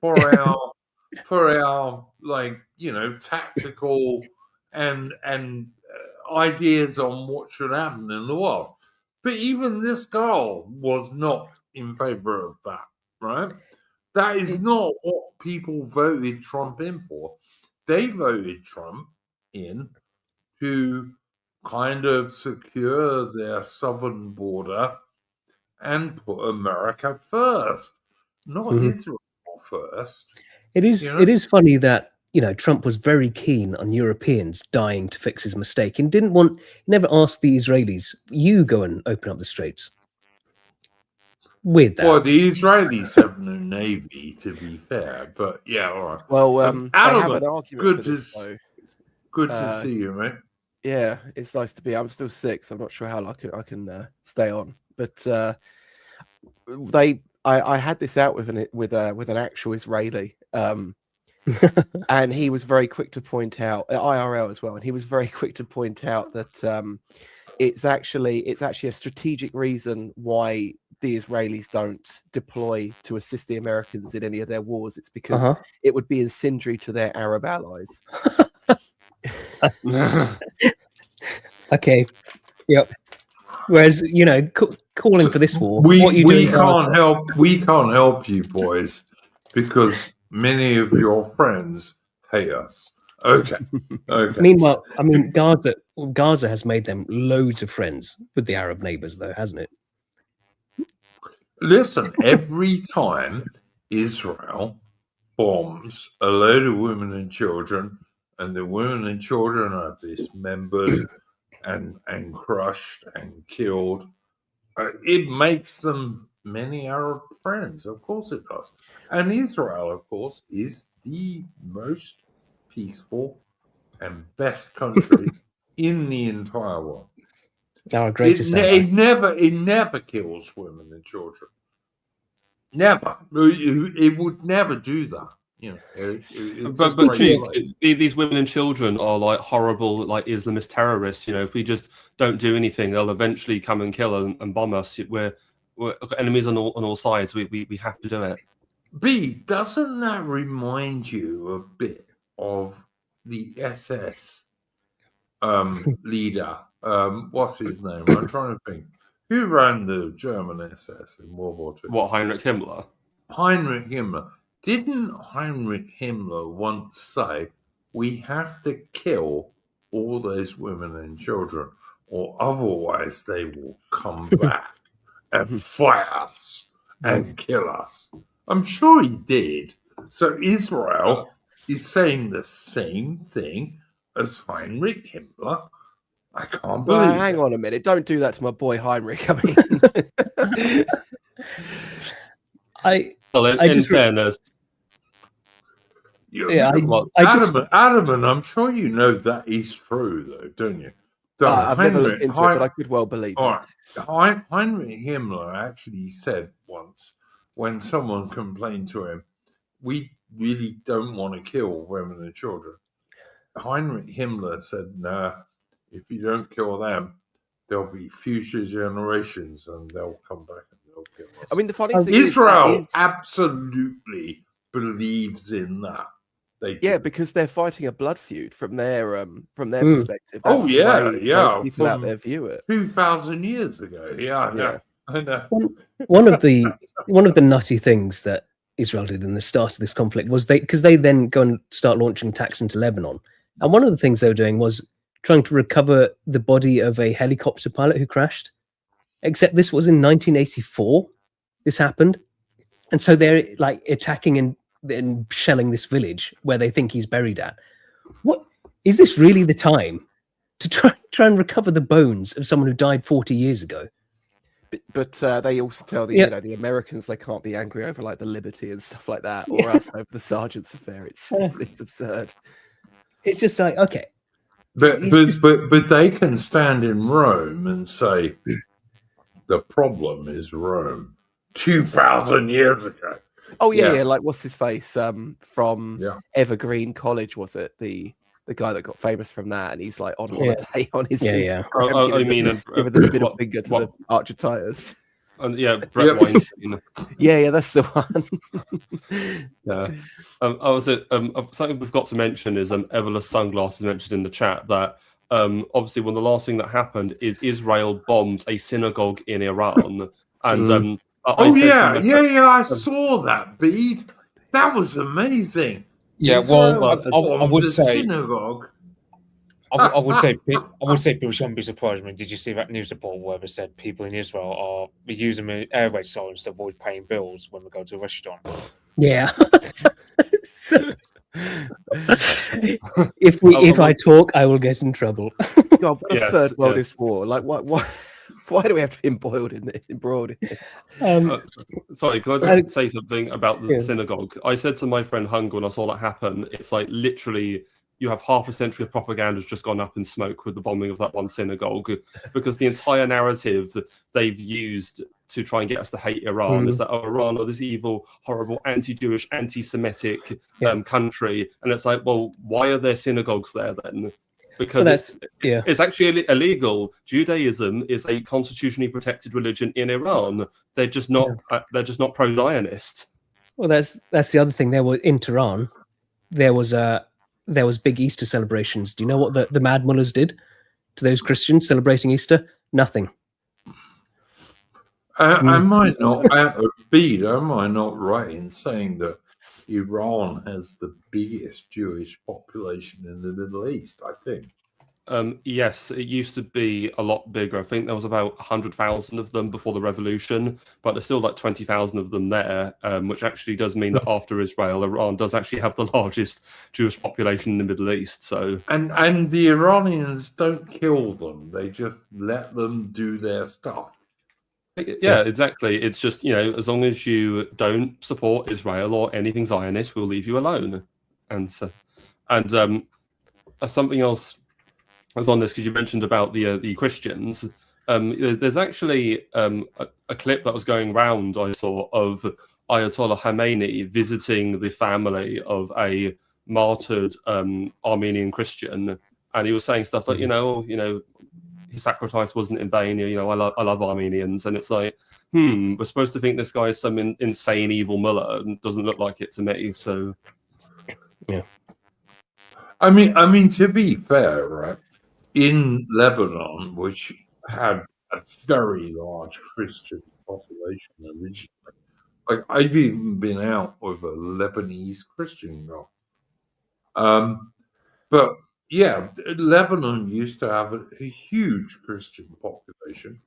for our tactical and ideas on what should happen in the world. But even this goal was not in favor of that, right? That is not what people voted Trump in for. They voted Trump in to kind of secure their southern border and put America first, not Israel first. It is funny that Trump was very keen on Europeans dying to fix his mistake and he never asked the Israelis, you go and open up the straits. Weird that. Well, the Israelis have no navy, to be fair, but yeah, all right. Well, I have an argument. Good to see you, mate. Yeah, it's nice to be. I'm still sick, so I'm not sure how I can stay on. But I had this out with an actual Israeli, and he was very quick to point out IRL as well, and he was very quick to point out that it's actually a strategic reason why the Israelis don't deploy to assist the Americans in any of their wars. It's because it would be incendiary to their Arab allies. Okay. Yep. Whereas, calling for this war, we can't help you boys because many of your friends hate us. Okay. Meanwhile, I mean, Gaza has made them loads of friends with the Arab neighbors, though, hasn't it? Listen, every time Israel bombs a load of women and children, and the women and children are dismembered and crushed and killed, it makes them many Arab friends. Of course it does. And Israel, of course, is the most peaceful and best country in the entire world. Our greatest it never kills women and children. Never. It would never do that. But these women and children are like horrible, like Islamist terrorists. If we just don't do anything, they'll eventually come and kill and bomb us. We're enemies on all sides. We have to do it. B, doesn't that remind you a bit of the SS leader? What's his name? I'm trying to think. Who ran the German SS in World War II? What, Heinrich Himmler? Heinrich Himmler. Didn't Heinrich Himmler once say, we have to kill all those women and children, or otherwise they will come back and fight us and kill us? I'm sure he did. So Israel is saying the same thing as Heinrich Himmler. I can't believe hang on a minute. Don't do that to my boy Heinrich. I mean... in fairness. Adam, and I'm sure you know that is true, though, don't you? I've never looked into it, but I could well believe it. Right. Heinrich Himmler actually said once, when someone complained to him, we really don't want to kill women and children. Heinrich Himmler said, nah, if you don't kill them, there'll be future generations and they'll come back and they'll kill us. I mean, the funny thing Israel absolutely believes in that. Because they're fighting a blood feud from their perspective. That's the way most people out there view it. 2,000 years ago. Yeah. I know. One of the nutty things that Israel did in the start of this conflict was because they then go and start launching attacks into Lebanon, and one of the things they were doing was trying to recover the body of a helicopter pilot who crashed. Except this was in 1984. This happened, and so they're like attacking and shelling this village where they think he's buried at. What is this really the time to try and recover the bones of someone who died 40 years ago? But they also tell the Yeah. the Americans they can't be angry over like the liberty and stuff like that, or us over the sergeant's affair. It's absurd. It's just like, okay, But it's but, just- but they can stand in Rome and say the problem is Rome 2,000 years ago. Oh yeah, Yeah. yeah. Like what's his face? From Yeah. Evergreen College, was it the guy that got famous from that? And he's like on Yeah. holiday on his Yeah, Instagram, Oh, I mean, giving the middle what- finger to what- the Arch of Titus. yeah, Brett Yep. Weinstein. Yeah, that's the one. Yeah. Something we've got to mention is Everless Sunglasses mentioned in the chat that obviously one of the last thing that happened is Israel bombed a synagogue in Iran, and I saw that, Bede. That was amazing. Yeah, Israel well, I bombed would the say, synagogue. I would say people shouldn't be surprised. I mean, did you see that news report where it said people in Israel are using airway signs to avoid paying bills when we go to a restaurant? yeah. So, if I talk, I will get in trouble. God, what a Yes, third worldist yes. war! Like, why do we have to be embroiled in this? Sorry, can I just say something about the Yeah. synagogue? I said to my friend Hung when I saw that happen, it's like literally you have half a century of propaganda has just gone up in smoke with the bombing of that one synagogue, because the entire narrative that they've used to try and get us to hate Iran is that, oh, Iran, or this evil, horrible, anti-Jewish, anti-Semitic country. And it's like, well, why are there synagogues there then? Because it's actually illegal. Judaism is a constitutionally protected religion in Iran. They're just not pro-Zionist. Well, that's the other thing. There was in Tehran, there was big Easter celebrations. Do you know what the Mad Mullahs did to those Christians celebrating Easter? Nothing. Am I not right in saying that Iran has the biggest Jewish population in the Middle East? I think. Yes, it used to be a lot bigger. I think there was about 100,000 of them before the revolution, but there's still like 20,000 of them there, which actually does mean that after Israel, Iran does actually have the largest Jewish population in the Middle East. So and the Iranians don't kill them; they just let them do their stuff. Yeah, exactly. It's just, as long as you don't support Israel or anything Zionist, we'll leave you alone. And something else I was on this because you mentioned about the Christians. There's actually a clip that was going around I saw of Ayatollah Khamenei visiting the family of a martyred Armenian Christian, and he was saying stuff like, his sacrifice wasn't in vain. I love Armenians, and it's like, we're supposed to think this guy is some insane evil mullah, and doesn't look like it to me. So, yeah. I mean, to be fair, right? In Lebanon, which had a very large Christian population originally, like I've even been out with a Lebanese Christian girl. But yeah, Lebanon used to have a huge Christian population,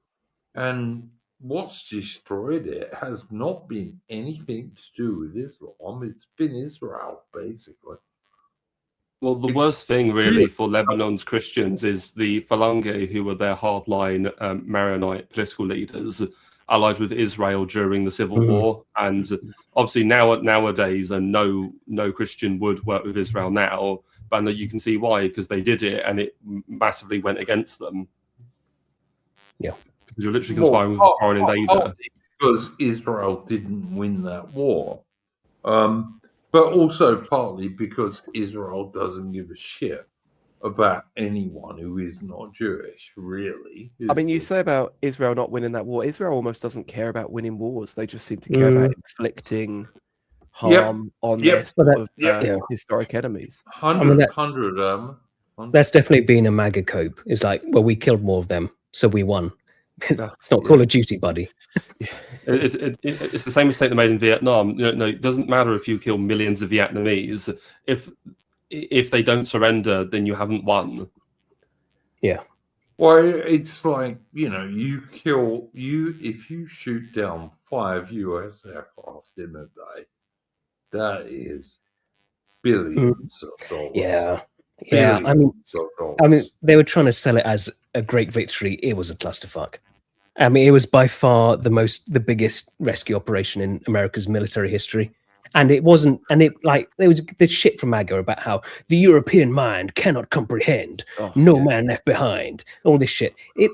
and what's destroyed it has not been anything to do with Islam. It's been Israel, basically. Well, the worst thing really for Lebanon's Christians is the Falange, who were their hardline Maronite political leaders, allied with Israel during the Civil War. And obviously nowadays, no Christian would work with Israel now. But you can see why, because they did it and it massively went against them. Yeah. Because you're literally conspiring with a foreign invader. Because Israel didn't win that war. But also partly because Israel doesn't give a shit about anyone who is not Jewish, really. I mean, you say about Israel not winning that war. Israel almost doesn't care about winning wars. They just seem to care about inflicting harm on their historic enemies. 100. That's definitely been a MAGA cope. It's like, well, we killed more of them, so we won. It's not Call of Duty, buddy. It's the same mistake they made in Vietnam. No, it doesn't matter if you kill millions of Vietnamese. If they don't surrender, then you haven't won. Yeah. Well, it's like, if you shoot down 5 US aircraft in a day, that is billions of dollars. Yeah. Yeah. I mean, they were trying to sell it as a great victory. It was a clusterfuck. I mean, it was by far the biggest rescue operation in America's military history. And it wasn't, and it like, there was this shit from MAGA about how the European mind cannot comprehend, no man left behind, all this shit. It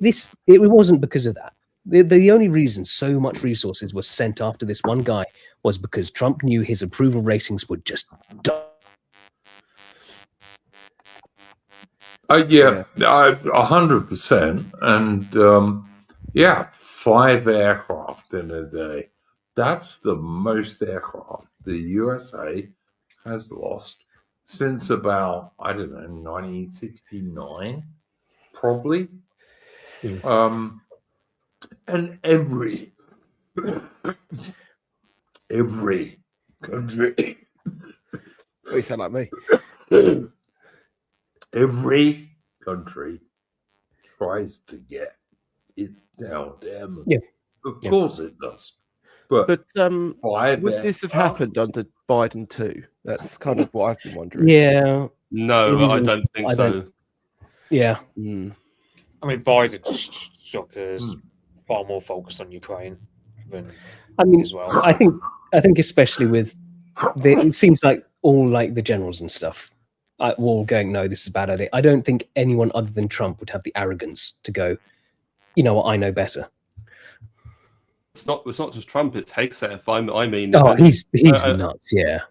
wasn't because of that. The only reason so much resources were sent after this one guy was because Trump knew his approval ratings would just die. Yeah, 100%. And 5 aircraft in a day. That's the most aircraft the USA has lost since about, I don't know, 1969, probably. And every country, You sound like me. every country tries to get it down them. Yeah. Of course it does. But would this have happened under Biden too? That's kind of what I've been wondering. Yeah. No, I don't think so. Yeah. I mean, Biden's shockers far more focused on Ukraine than as well. I think especially with it seems like all like the generals and stuff were all going, no, this is a bad idea. I don't think anyone other than Trump would have the arrogance to go, you know what, I know better. It's not just Trump, it's Hegseth. I mean, he's nuts, yeah.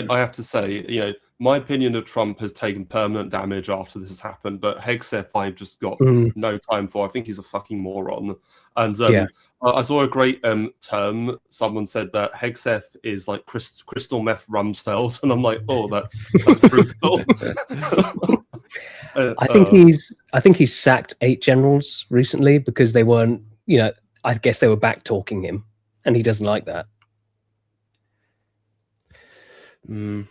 I have to say, you know, my opinion of Trump has taken permanent damage after this has happened, but Hegseth I've just got no time for. I think he's a fucking moron. And I saw a great term. Someone said that Hegseth is like crystal meth Rumsfeld, and I'm like, oh, that's brutal. I think he's sacked 8 generals recently because they weren't, you know, I guess they were back talking him, and he doesn't like that. I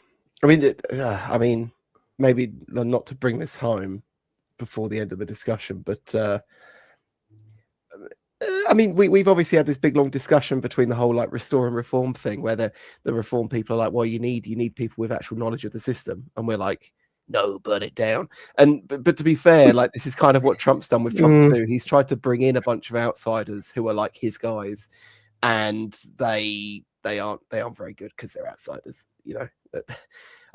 mean, maybe not to bring this home before the end of the discussion, but I mean, we've obviously had this big long discussion between the whole like restore and reform thing, where the reform people are like, well, you need people with actual knowledge of the system, and we're like, no, burn it down. And but to be fair, like this is kind of what Trump's done with Trump too. He's tried to bring in a bunch of outsiders who are like his guys, and they aren't very good because they're outsiders, you know.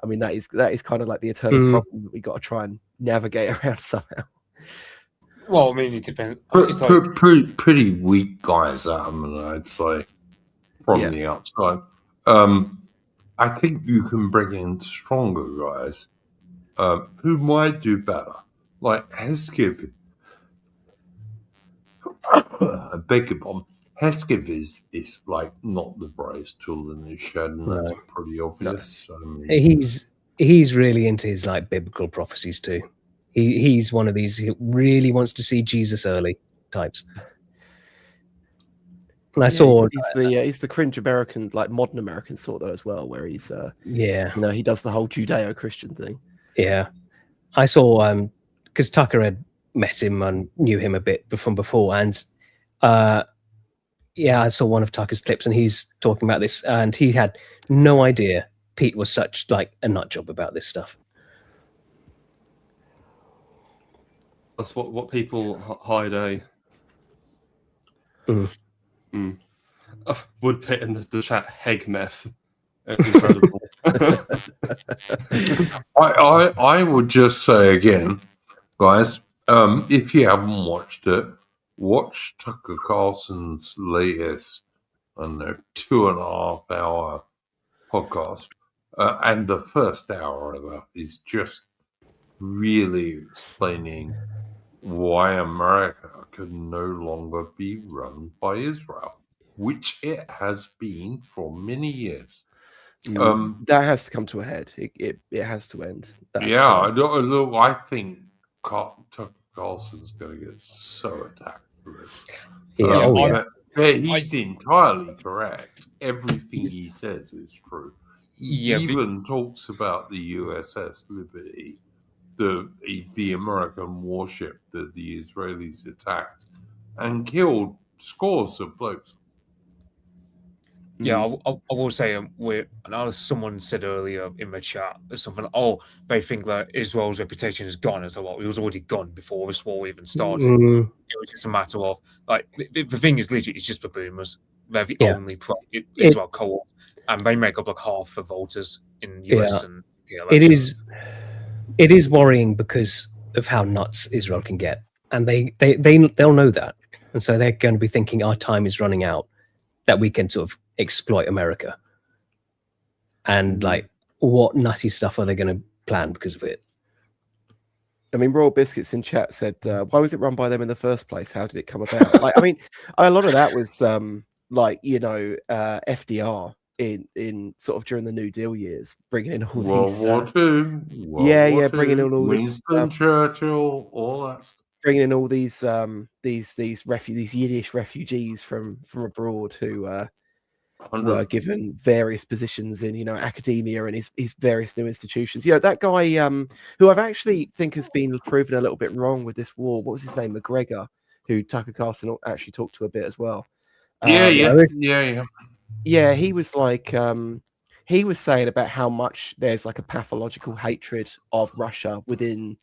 I mean, that is kind of like the eternal problem that we got to try and navigate around somehow. Well, I mean, it depends. Pretty weak guys, I'd say, from the outside. I think you can bring in stronger guys who might do better, like Heskiv. I beg your pardon. Heskiv is like not the brightest tool in the shed, and that's pretty obvious. He's really into his like biblical prophecies too. He's one of these who really wants to see Jesus early types. And I saw he's the cringe American, like modern American sort though as well, where he's you know, he does the whole Judeo-Christian thing. Yeah, I saw because Tucker had met him and knew him a bit from before, and I saw one of Tucker's clips, and he's talking about this, and he had no idea Pete was such like a nut job about this stuff. That's what people hide, eh? Woodpit in the chat, Heg meth. Incredible. I would just say again, guys, if you haven't watched it, watch Tucker Carlson's latest, I don't know, 2.5 hour podcast. And the first hour of that is just really explaining why America can no longer be run by Israel, which it has been for many years. That has to come to a head. It has to end. Look, I think Tucker Carlson's going to get so attacked for this. He's entirely correct. Everything he says is true. He even talks about the USS Liberty, the American warship that the Israelis attacked and killed scores of blokes. Yeah, I will say and as someone said earlier in the chat, something. Oh, they think that Israel's reputation is gone. It's like, well, it was already gone before this war even started. Mm, It was just a matter of like the thing is literally it's just the boomers. They're the yeah. only Israel co-op, and they make up like half the voters in US Yeah. and It elections. is worrying because of how nuts Israel can get, and they'll know that, and so they're going to be thinking our time is running out, that we can sort of exploit America, and like what nutty stuff are they going to plan because of it? I mean, Royal Biscuits in chat said, "Why was it run by them in the first place? How did it come about?" Like, I mean, a lot of that was like FDR in sort of during the New Deal years, bringing in all World these, War II, bringing in all these, Winston Churchill, all that stuff. bringing in all these Yiddish refugees from abroad who were given various positions in academia and his various new institutions. That guy who I've actually think has been proven a little bit wrong with this war. What was his name? McGregor, who Tucker Carlson actually talked to a bit as well. Yeah, he was like he was saying about how much there's like a pathological hatred of Russia within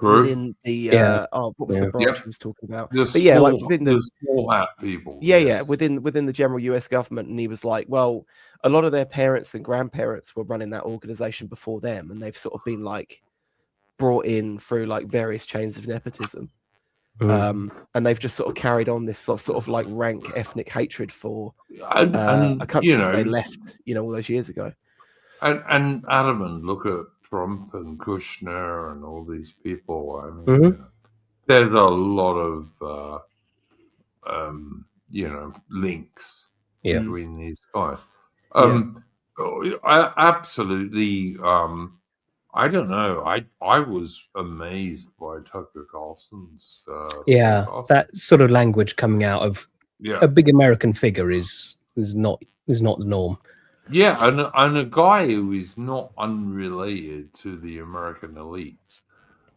within the what was the branch he was talking about? The But yeah, like small, within the small hat people. yeah, within the general US government, and he was like, well, a lot of their parents and grandparents were running that organization before them, and they've sort of been like brought in through like various chains of nepotism. And they've just sort of carried on this sort of like rank ethnic hatred for a country that they left, all those years ago. And Adam, and look at Trump and Kushner and all these people. I mean, there's a lot of links between these guys. I absolutely. I don't know. I was amazed by Tucker Carlson's. That sort of language coming out of a big American figure is not the norm. Yeah, and a guy who is not unrelated to the American elites,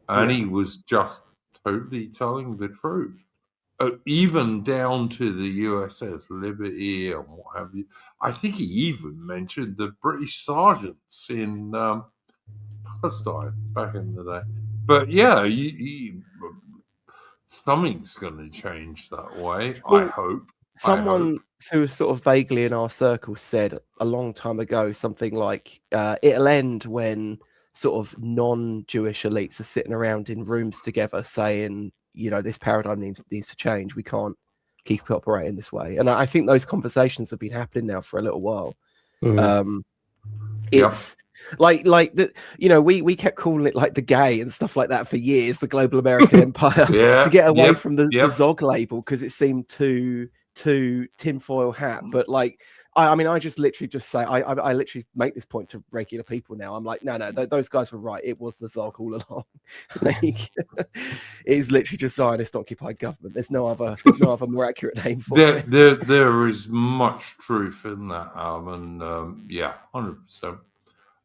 and he was just totally telling the truth, even down to the USS Liberty and what have you. I think he even mentioned the British sergeants in Palestine back in the day. But yeah, something's going to change that way. Well, I hope. Someone who was sort of vaguely in our circle said a long time ago something like, it'll end when sort of non-Jewish elites are sitting around in rooms together saying, this paradigm needs to change. We can't keep operating this way. And I think those conversations have been happening now for a little while. It's like that, we kept calling it like the gay and stuff like that for years, the global American empire, to get away from the Zog label, because it seemed too tinfoil hat. But like I mean, I just literally just say I literally make this point to regular people now. I'm like, no, those guys were right. It was the Zog all along. Like, it is literally just Zionist occupied government. There's no other more accurate name for it. There is much truth in that, and 100%.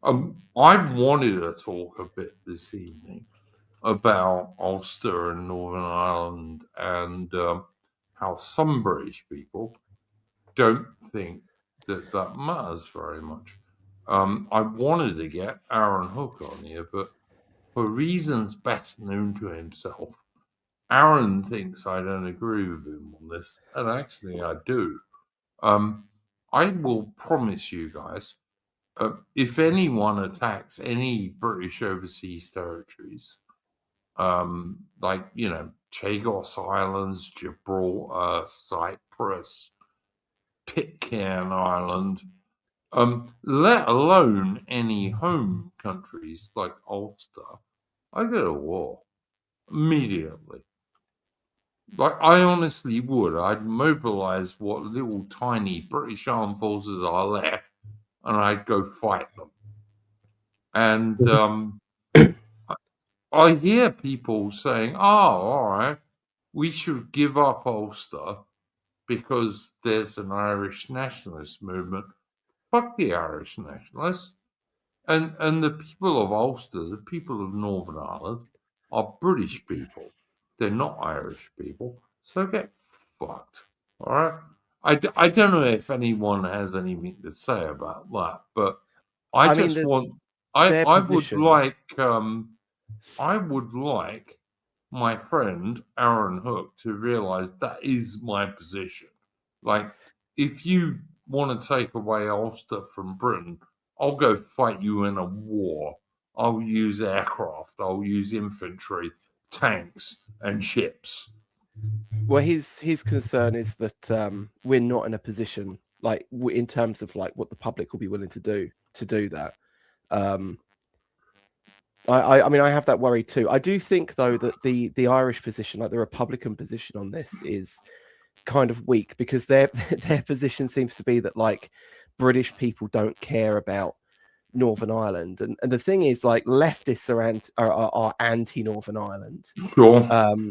I wanted to talk a bit this evening about Ulster and Northern Ireland and how some British people don't think that matters very much. I wanted to get Aaron Hook on here, but for reasons best known to himself, Aaron thinks I don't agree with him on this, and actually I do. I will promise you guys, if anyone attacks any British overseas territories, like, Chagos Islands, Gibraltar, Cyprus, Pitcairn Island, let alone any home countries like Ulster, I go to war immediately. Like, I honestly would. I'd mobilize what little tiny British armed forces are left, and I'd go fight them. And I hear people saying, "Oh, all right, we should give up Ulster because there's an Irish nationalist movement." Fuck the Irish nationalists. And the people of Ulster, the people of Northern Ireland, are British people. They're not Irish people. So get fucked. All right? I don't know if anyone has anything to say about that, but I mean, just want. their I position. would like my friend Aaron Hook to realise that is my position. Like, if you want to take away Ulster from Britain, I'll go fight you in a war. I'll use aircraft. I'll use infantry, tanks, and ships. Well, his concern is that we're not in a position, like in terms of like what the public will be willing to do that. I mean, I have that worry too. I do think though that the Irish position, like the Republican position on this, is kind of weak because their position seems to be that like British people don't care about Northern Ireland, and the thing is, like leftists are anti Northern Ireland, Sure.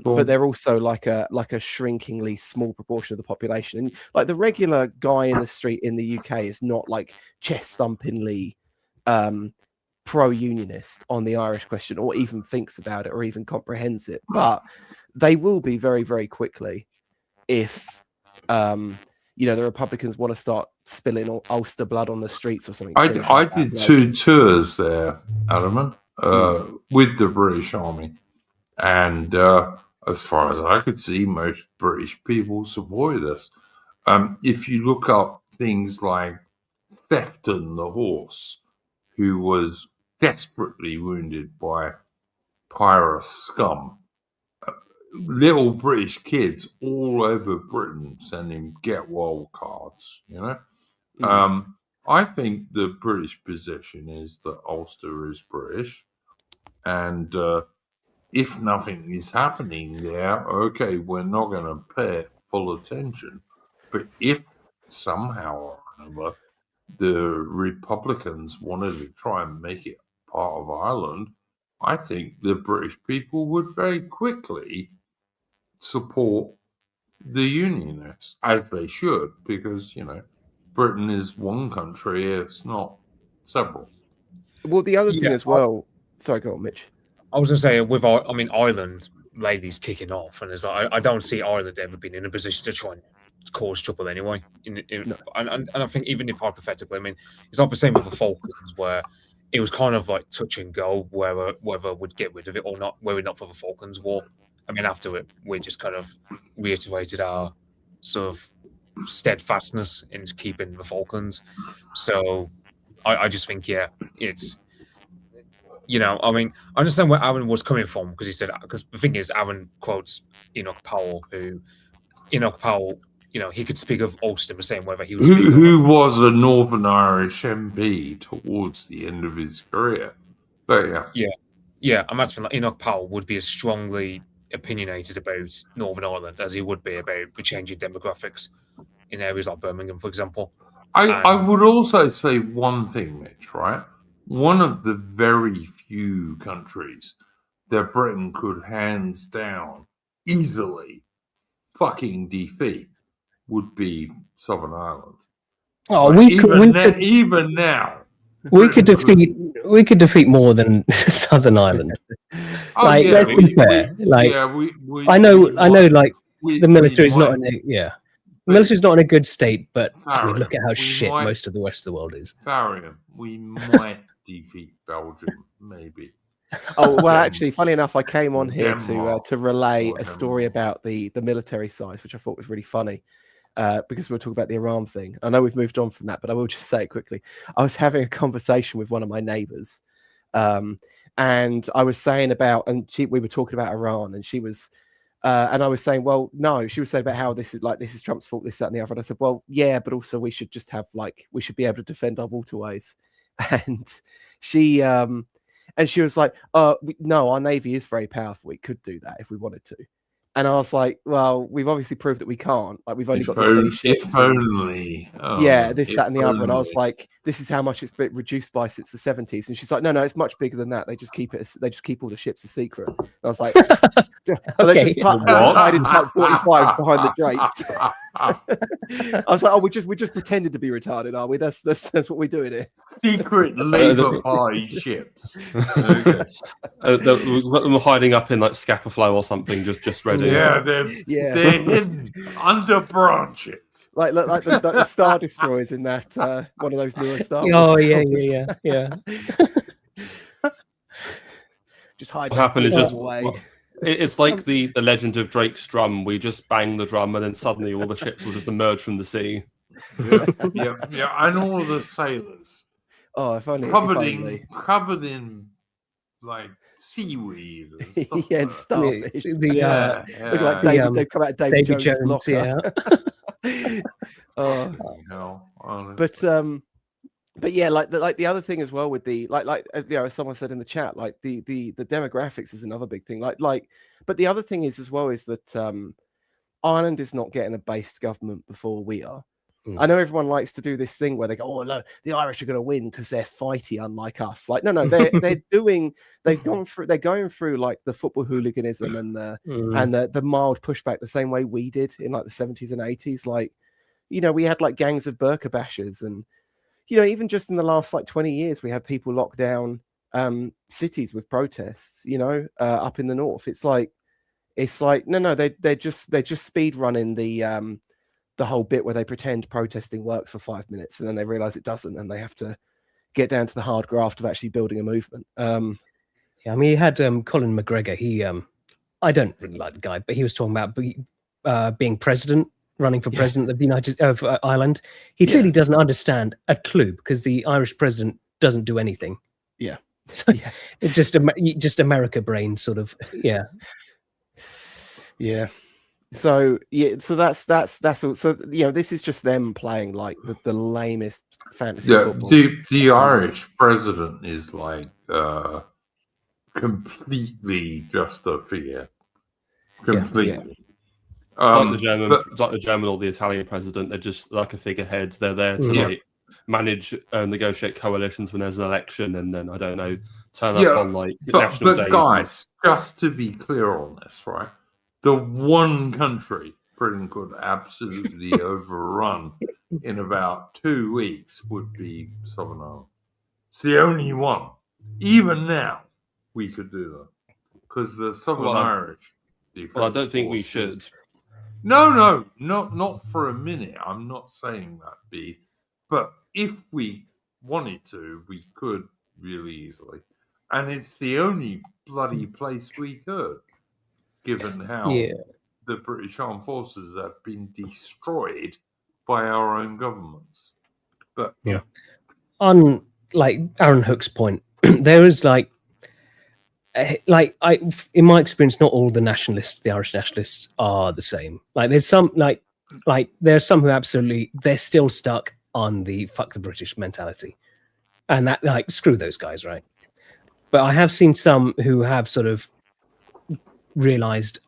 but they're also like a shrinkingly small proportion of the population, and like the regular guy in the street in the UK is not like chest thumpingly pro-unionist on the Irish question, or even thinks about it, or even comprehends it. But they will be very, very quickly if the Republicans want to start spilling Ulster blood on the streets or something. I did 2 tours there, Adam, with the British Army, and as far as I could see, most British people supported us. If you look up things like Thefton the horse, who was desperately wounded by pirate scum, little British kids all over Britain sending get well cards, I think the British position is that Ulster is British, and if nothing is happening there, okay, we're not going to pay it full attention. But if somehow or another the Republicans wanted to try and make it part of Ireland, I think the British people would very quickly support the Unionists, as they should, because, Britain is one country, it's not several. Well, the other thing as well. Sorry, go on, Mitch. I was going to say, Ireland lately's kicking off, and it's like I don't see Ireland ever being in a position to try and cause trouble anyway. And I think even if hypothetically, I mean, it's not the same with the Falklands, where it was kind of like touch and go whether we'd get rid of it or not, were we not for the Falklands War. I mean, after it, we just kind of reiterated our sort of steadfastness in keeping the Falklands. So I just think, it's, I mean, I understand where Aaron was coming from, because he said, because the thing is, Aaron quotes Enoch Powell, he could speak of Ulster the same whether he was who was a Northern Irish MP towards the end of his career. But I'm asking, like, Enoch Powell would be as strongly opinionated about Northern Ireland as he would be about the changing demographics in areas like Birmingham, for example. I would also say one thing, Mitch, right? One of the very few countries that Britain could hands down easily fucking defeat would be Southern Ireland. Oh, like, even now, we could defeat more than Southern Ireland. Let's be fair. I know. Like, the military is not in the military's not in a good state, but I mean, look at how shit most of the rest of the world is. Farian, we might defeat Belgium, maybe. Oh well, actually, funny enough, I came on here to relay a story about the military size, which I thought was really funny, because we'll talk about the Iran thing. I know we've moved on from that, but I will just say it quickly. I was having a conversation with one of my neighbours, and I was saying we were talking about Iran, and she was, and I was saying, well, no, she was saying about how this is Trump's fault, this, that, and the other. And I said, well, yeah, but also we should just have we should be able to defend our waterways, and she. And she was like, no, our Navy is very powerful. We could do that if we wanted to. And I was like, well, we've obviously proved that we can't. Like, we've only got this many ships. If only. This, that, and the other. And I was like, this is how much it's been reduced by since the 70s. And she's like, no, it's much bigger than that. They just keep all the ships a secret. And I was like, they just hide in Type 45s behind the drapes. I was like, oh, we just pretended to be retarded, are we? That's what we're doing here. Secret Labour Party ships. Okay. We've got them hiding up in like Scapa Flow or something, just ready. Yeah, they're hidden under branches. Like the Star Destroyers in that one of those newer Star Wars. Oh films. yeah. Just hide. What happened is just away. It's like the Legend of Drake's drum. We just bang the drum, and then suddenly all the ships will just emerge from the sea. Yeah, and all the sailors. Oh, if only covered in like seaweed and stuff. Yeah, and starfish. Look like David. They've come out of David Jones' locker. Yeah. But yeah, like the other thing as well with the as someone said in the chat, like the demographics is another big thing. But the other thing is as well is that Ireland is not getting a based government before we are. I know everyone likes to do this thing where they go, oh no, the Irish are going to win because they're fighty, unlike us. Like, no, they're going through like the football hooliganism and the mild pushback the same way we did in like the 70s and 80s. Like, we had like gangs of burqa bashers, and even just in the last like 20 years, we had people lock down cities with protests. Up in the north, it's like no, they're just speed running the whole bit where they pretend protesting works for 5 minutes and then they realize it doesn't, and they have to get down to the hard graft of actually building a movement. Yeah, I mean, you had Colin McGregor. He, I don't really like the guy, but he was talking about being president, running for president of Ireland. He clearly doesn't understand a clue because the Irish president doesn't do anything. Yeah, so it's just America brain sort of. Yeah. So that's all. So this is just them playing like the lamest fantasy football. The Irish president is like completely just a figure. Completely. It's like the German or the Italian president. They're just like a figurehead. They're there to like manage and negotiate coalitions when there's an election, and then I don't know, turn up on like national days. But guys, just to be clear on this, right? The one country Britain could absolutely overrun in about 2 weeks would be Southern Ireland. It's the only one. Even now, we could do that because the Southern Irish. Well, I don't think we should. No, not for a minute. I'm not saying that, B. But if we wanted to, we could really easily, and it's the only bloody place we could. Given how the British Armed Forces have been destroyed by our own governments. But on like Aaron Hook's point, there is like in my experience, not all the nationalists, the Irish nationalists, are the same. Like there's some like there's some who absolutely they're still stuck on the fuck the British mentality, and that like screw those guys, right? But I have seen some who have sort of realized,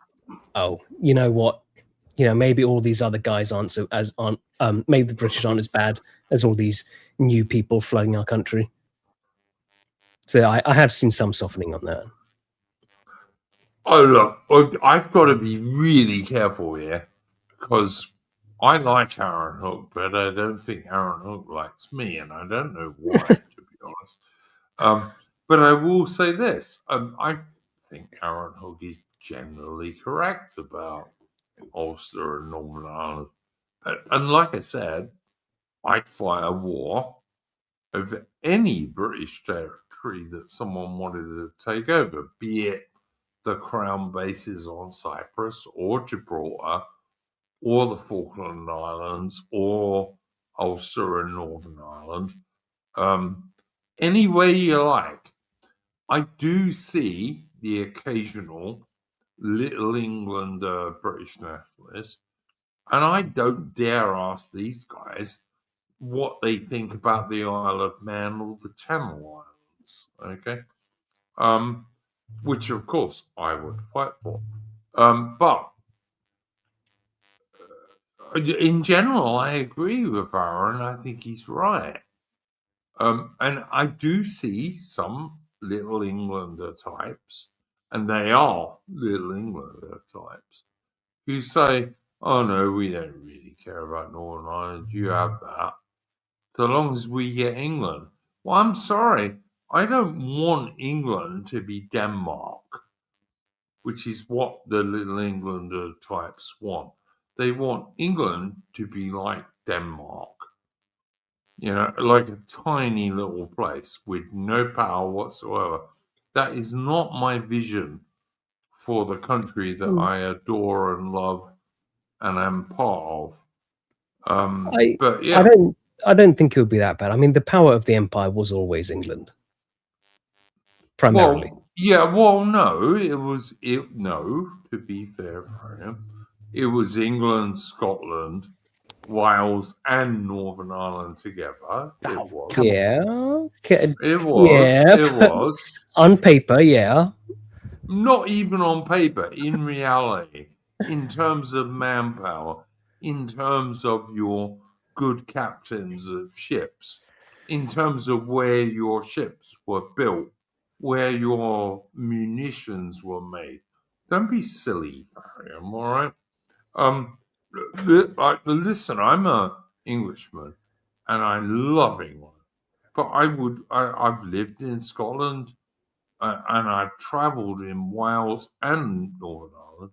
oh, you know what, maybe all these other guys aren't maybe the British aren't as bad as all these new people flooding our country. So I have seen some softening on that. Oh look, I've got to be really careful here because I like Aaron Hook, but I don't think Aaron Hook likes me, and I don't know why, to be honest. But I will say this: I think Aaron Hook is generally correct about Ulster and Northern Ireland. And like I said, I'd fight a war over any British territory that someone wanted to take over, be it the Crown bases on Cyprus or Gibraltar or the Falkland Islands or Ulster and Northern Ireland. Any way you like. I do see the occasional Little England British nationalist, and I don't dare ask these guys what they think about the Isle of Man or the Channel Islands, okay? Which, of course, I would fight for. But in general, I agree with Aaron. I think he's right. And I do see some Little Englander types, and they are Little Englander types, who say, oh no, we don't really care about Northern Ireland. You have that. So long as we get England. Well, I'm sorry. I don't want England to be Denmark, which is what the Little Englander types want. They want England to be like Denmark. Like a tiny little place with no power whatsoever. That is not my vision for the country that I adore and love and am part of. But yeah, I don't think it would be that bad. I mean, the power of the empire was always England, primarily. no, to be fair for him, it was England, Scotland, Wales, and Northern Ireland together. It was. Yeah. It was. Yeah, It was. on paper, yeah. Not even on paper, in reality, in terms of manpower, in terms of your good captains of ships, in terms of where your ships were built, where your munitions were made. Don't be silly, Mariam, all right? Listen, I'm an Englishman, and I love England, but I've lived in Scotland, and I've travelled in Wales and Northern Ireland,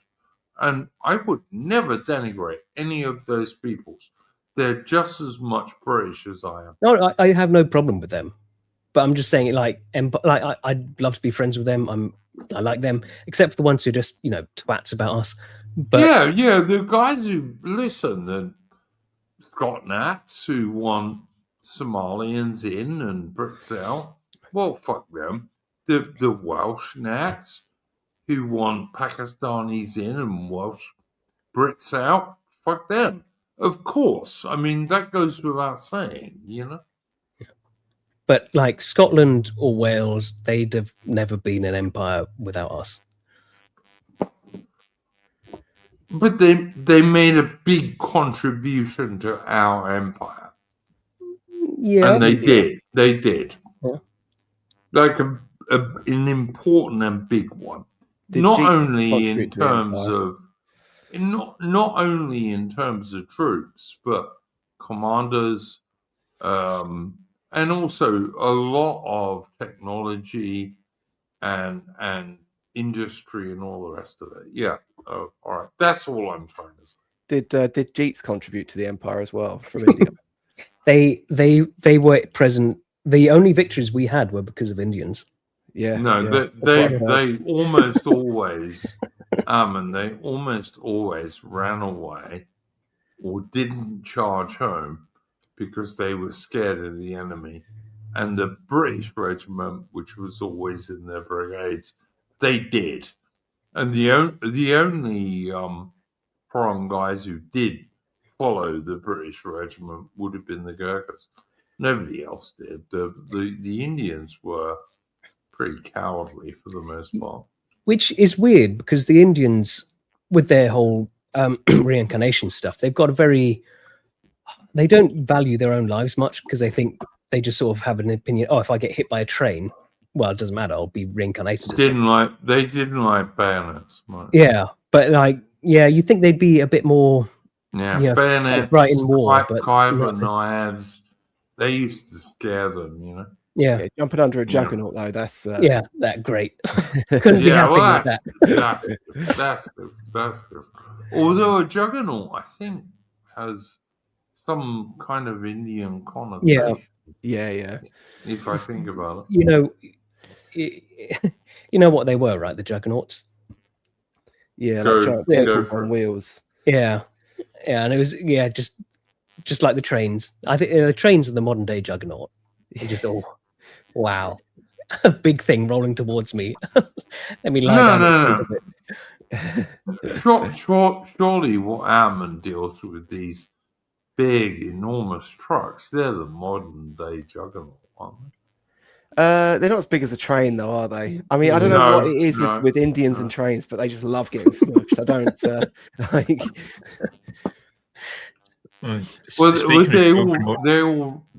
and I would never denigrate any of those peoples. They're just as much British as I am. No, I have no problem with them, but I'm just saying, I'd love to be friends with them. I like them, except for the ones who just twats about us. But yeah, the guys who listen, and Scott Nats who want Somalians in and Brits out. Well, fuck them. The Welsh Nats who want Pakistanis in and Welsh Brits out. Fuck them. Of course. I mean, that goes without saying, But like Scotland or Wales, they'd have never been an empire without us. But they made a big contribution to our empire. Yeah. And they did. They did. Yeah. Like an important and big one. Not only in terms of troops, but commanders, and also a lot of technology and industry and all the rest of it. Yeah. All right. That's all I'm trying to say. Did Jeets contribute to the empire as well from India? They were present. The only victories we had were because of Indians. Yeah. No, yeah. they almost always, they almost always ran away or didn't charge home because they were scared of the enemy. And the British regiment, which was always in their brigades, they did. And the only foreign guys who did follow the British regiment would have been the Gurkhas. Nobody else did. The Indians were pretty cowardly for the most part. Which is weird because the Indians, with their whole reincarnation stuff, they've got they don't value their own lives much because they think they just sort of have an opinion. Oh, if I get hit by a train, well, it doesn't matter. I'll be reincarnated. They didn't like bayonets. Right? Yeah, but you think they'd be a bit more. Yeah, bayonets, right in war, but Kyber knives. They used to scare them, Yeah, jumping under a juggernaut though. That's that great. Couldn't be happy with that. That's good. Although a juggernaut, I think, has some kind of Indian connotation. Yeah. If I think about it, you know what they were, right? The juggernauts. Yeah, like giant vehicles on wheels. Yeah, and it was just like the trains. I think the trains are the modern day juggernaut. You just wow, a big thing rolling towards me. Let me lie down. No. Surely what Amman deals with these big, enormous trucks, they're the modern day juggernaut, aren't they? They're not as big as a train, though, are they? I mean, I don't know what it is with Indians and trains, but they just love getting smushed. I don't like. Well,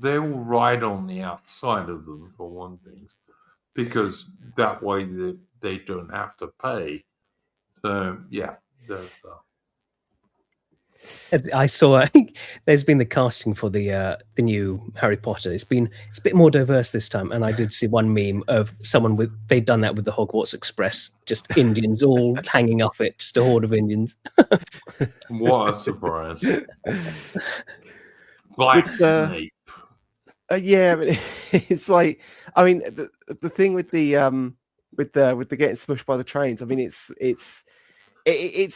they all ride on the outside of them for one thing, because that way they don't have to pay. So yeah, there's that. I saw. There's been the casting for the new Harry Potter. It's a bit more diverse this time, and I did see one meme of someone they'd done that with the Hogwarts Express, just Indians all hanging off it, just a horde of Indians. What a surprise! Black Snape. Yeah, but it's like, I mean, the thing with the getting smushed by the trains. I mean, it's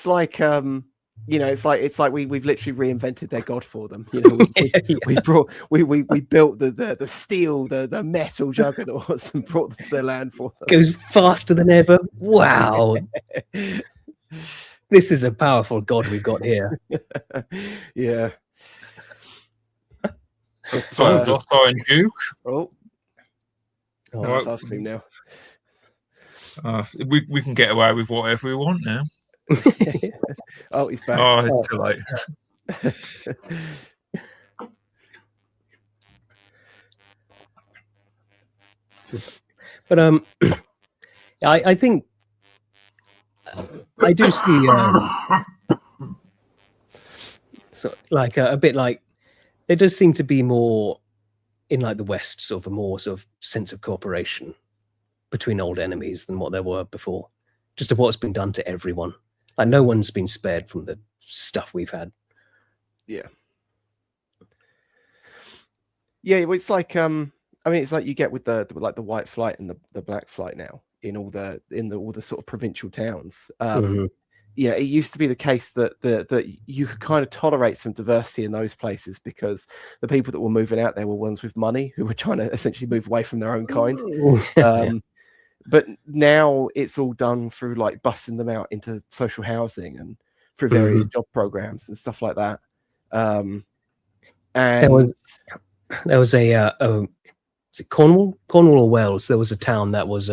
like it's like we've literally reinvented their god for them. We built the steel, the metal juggernauts and brought them to their land for them. Goes faster than ever. Wow. This is a powerful god we've got here. Yeah. Duke. Oh, that's our stream now. We can get away with whatever we want now. Oh, he's back. Oh, it's too late. But I think I do see so like a bit like there does seem to be more in like the West, sort of a more sort of sense of cooperation between old enemies than what there were before. Just of what's been done to everyone. Like no one's been spared from the stuff we've had. Yeah. Yeah, well, it's like I mean, it's like you get with the white flight and the black flight now in all the sort of provincial towns. Yeah, it used to be the case that you could kind of tolerate some diversity in those places because the people that were moving out there were ones with money who were trying to essentially move away from their own kind. But now it's all done through like busing them out into social housing and through various job programs and stuff like that. And there was a is it Cornwall or Wales? There was a town that was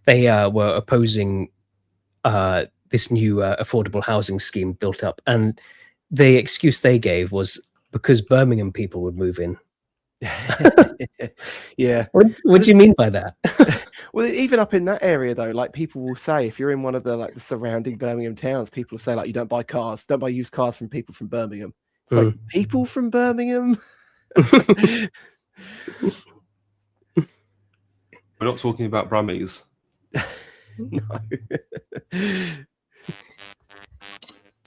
they were opposing this new affordable housing scheme built up, and the excuse they gave was because Birmingham people would move in. Yeah. What do you mean by that? Well, even up in that area though, like people will say, if you're in one of the like the surrounding Birmingham towns, people will say like, you don't buy used cars from people from Birmingham. It's like, people from Birmingham. We're not talking about Brummies. No.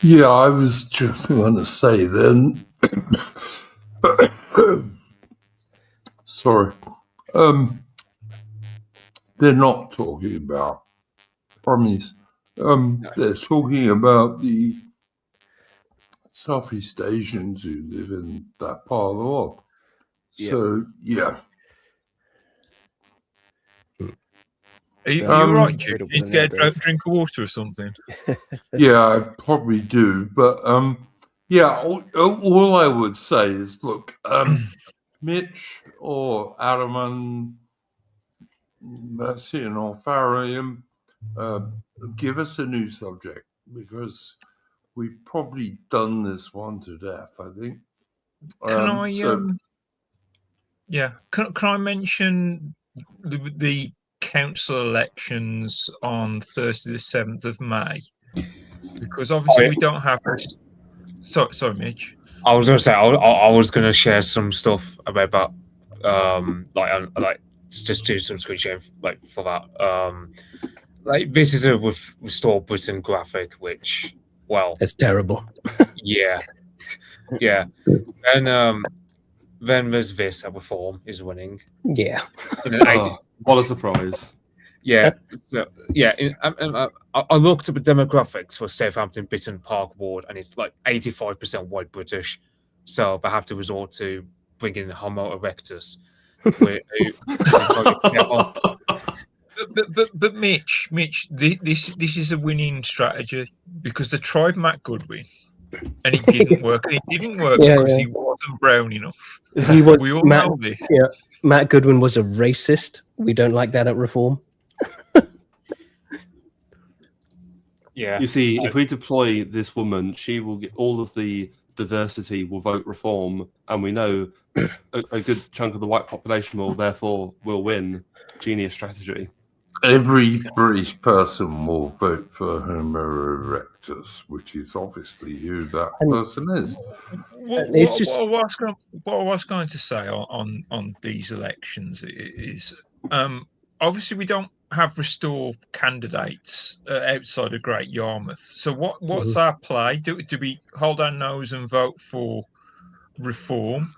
Yeah, I was just going to say then. Sorry. They're not talking about Brummies. They're talking about the Southeast Asians who live in that part of the world. So, yeah. Are you right, Duke? You need to get a drink of water or something. Yeah, I probably do. But, yeah, all I would say is, look, Mitch or Adaman, Mercy and Alfarium, give us a new subject because we've probably done this one to death, I think. Can I mention the council elections on Thursday the 7th of May? Because obviously we don't have this. Sorry, Mitch. I was going to say I was going to share some stuff about like just do some screen sharing like for that. Like this is a Restore Britain graphic, which it's terrible. yeah. And then there's this at Reform is winning. Yeah. What a surprise. Yeah. So, yeah. I looked at the demographics for Southampton Bitton Park Ward, and it's like 85% white British. So they have to resort to bringing Homo erectus. But Mitch, this is a winning strategy because they tried Matt Goodwin and it didn't work. And it didn't work because he wasn't brown enough. We all know this. Yeah, Matt Goodwin was a racist. We don't like that at Reform. Yeah. You see, if we deploy this woman, she will get all of the diversity will vote Reform, and we know a good chunk of the white population will therefore win. Genius strategy. Every British person will vote for Homo erectus, which is obviously who that And- person is. It's just- What I was going to say on these elections is, obviously we don't have restore candidates outside of Great Yarmouth. So what's our play? Do we hold our nose and vote for reform,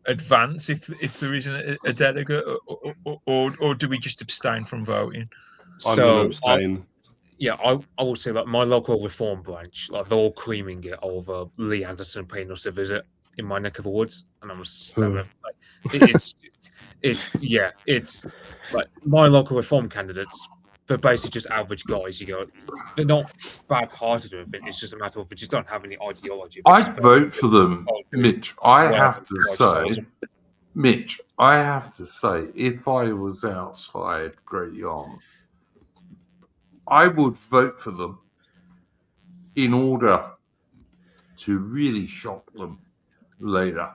advance if there isn't a delegate, or do we just abstain from voting? I'm going to So abstain. I will say that my local reform branch, like they're all creaming it over Lee Anderson paying us a visit in my neck of the woods, and I'm so like, it's like my local reform candidates. They're basically just average guys. You go, they're not bad-hearted or anything. It's just a matter of they just don't have any ideology. I'd vote for them, Mitch. I have to say, Mitch, I have to say, if I was outside Great Yarmouth, I would vote for them in order to really shock them later.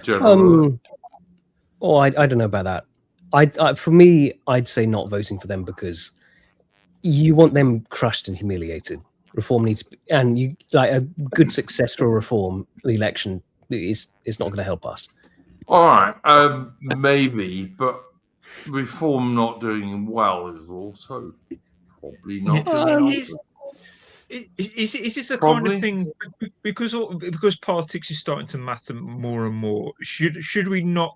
General. I don't know about that. For me, I'd say not voting for them because you want them crushed and humiliated. Reform needs, and you like a good successful reform election is not going to help us. All right, maybe, but reform not doing well is also probably not going to help. Is this the kind of thing because politics is starting to matter more and more? Should we not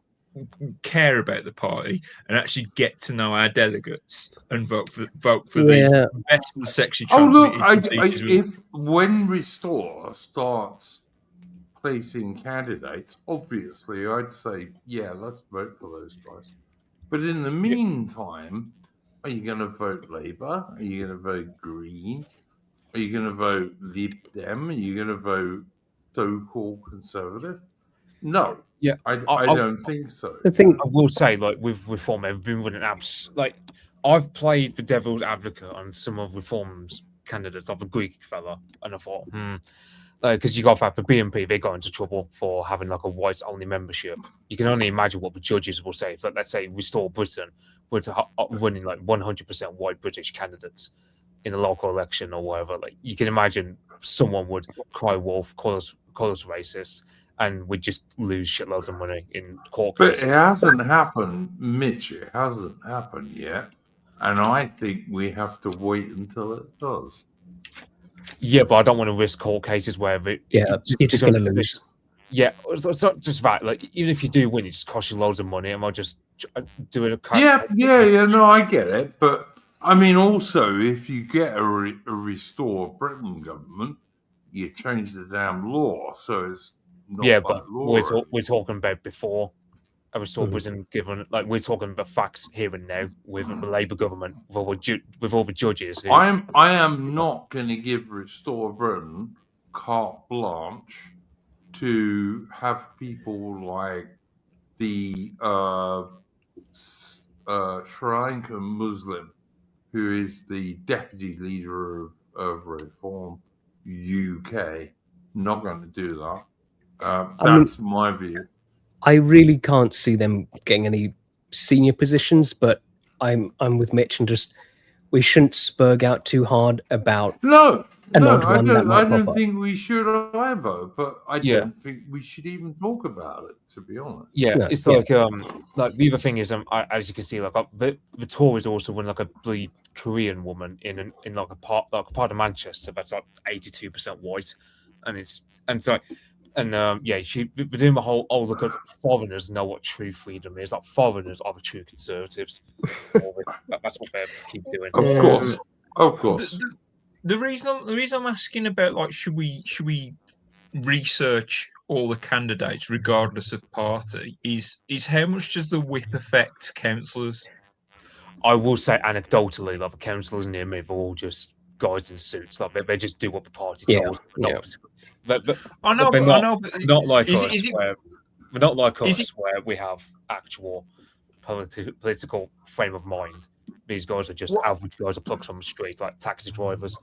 care about the party and actually get to know our delegates and vote for the best of the sexually transmitted diseases? If when Restore starts placing candidates, obviously I'd say, yeah, let's vote for those guys. But in the meantime, are you going to vote Labour? Are you going to vote Green? Are you going to vote Lib Dem? Are you going to vote so-called Conservative? No. Yeah, I don't think so. The thing I will say, like with Reform, I've been running apps. Like I've played the devil's advocate on some of Reform's candidates, like the Greek fella, and I thought, because you got that the BNP, they got into trouble for having like a whites-only membership. You can only imagine what the judges will say if, like, let's say, Restore Britain were to running like 100% white British candidates in a local election or whatever. Like you can imagine, someone would cry wolf, call us racist, and we'd just lose shitloads of money in court cases. But it hasn't happened, Mitch. It hasn't happened yet, and I think we have to wait until it does. Yeah, but I don't want to risk court cases where you're just going to lose. Yeah, it's not just that. Like, even if you do win, it just costs you loads of money. Am I just doing a? Yeah. No, I get it, but I mean, also, if you get a Restore Britain government, you change the damn law, so it's not but we're talking about before a Restore Britain given. Like, we're talking about facts here and now with the Labour government, with all the judges. I am not going to give Restore Britain carte blanche to have people like the Sri Lankan Muslim, who is the deputy leader of Reform UK. Not going to do that. That's my view. I really can't see them getting any senior positions, but I'm with Mitch, and just we shouldn't spurg out too hard about I don't think we should either, but I don't think we should even talk about it, to be honest. It's like the other thing is, as you can see, like the Tories also run like a bloody Korean woman in like a part of Manchester that's like 82% white, we're doing the whole look at foreigners know what true freedom is. Like, foreigners are the true conservatives. That's what they keep doing. Of course. The reason I'm asking about, like, should we research all the candidates regardless of party is how much does the whip affect councillors? I will say anecdotally, like, the councillors near me, they're all just guys in suits. Like, they just do what the party tells them. I know, not like us. We're not like us, where we have actual political frame of mind. These guys are just average guys that plucked from the street, like taxi drivers,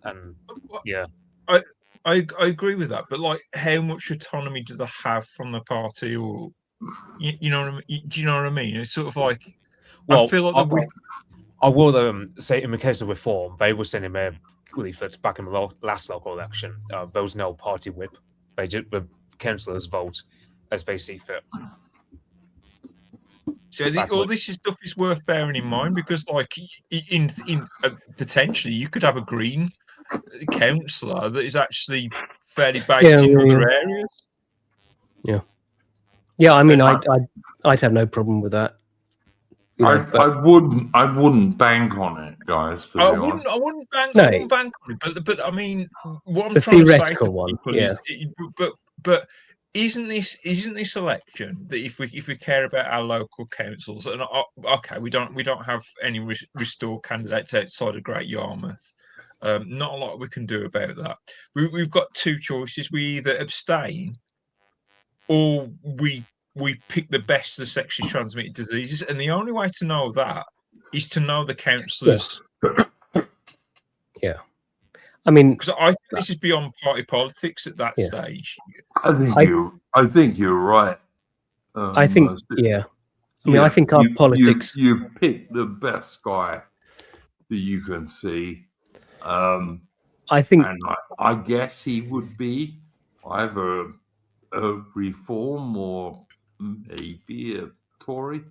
and I agree with that. But, like, how much autonomy do they have from the party, or you know what I mean? Do you know what I mean? It's sort of like, I feel like I will say, in the case of reform, they were sending their leaflets back in the last local election. There was no party whip. The councillors vote as they see fit. So all this stuff is worth bearing in mind because, like, in potentially you could have a Green councillor that is actually fairly based in other areas. Yeah. I mean, I'd have no problem with that. I wouldn't bank on it, guys. To be honest, I wouldn't bank on it. But I mean, what I'm the trying to say to theoretical one, people is, but isn't this election that if we care about our local councils, and okay, we don't have any restored candidates outside of Great Yarmouth. Not a lot we can do about that. We've got two choices: we either abstain, or we pick the best of sexually transmitted diseases, and the only way to know that is to know the councillors. Yeah. I mean, because I think this is beyond party politics at that stage. I think you're right. I think, I mean, I think our politics. You pick the best guy that you can see. I think, and I guess he would be either a Reform or maybe a Tory.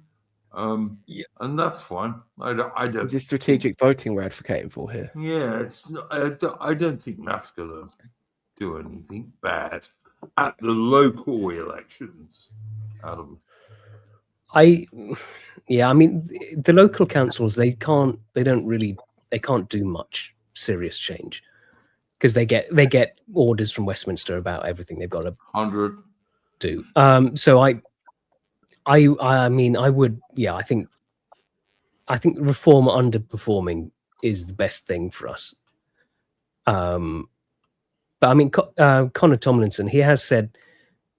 And that's fine. I don't. Is this strategic voting we're advocating for here? Yeah, it's not, I don't think that's going to do anything bad at the local elections, Adam. I mean, the local councils, they can't do much serious change because they get orders from Westminster about everything they've got to 100 do. So I mean, I would, I think reform underperforming is the best thing for us. But I mean, Connor Tomlinson, he has said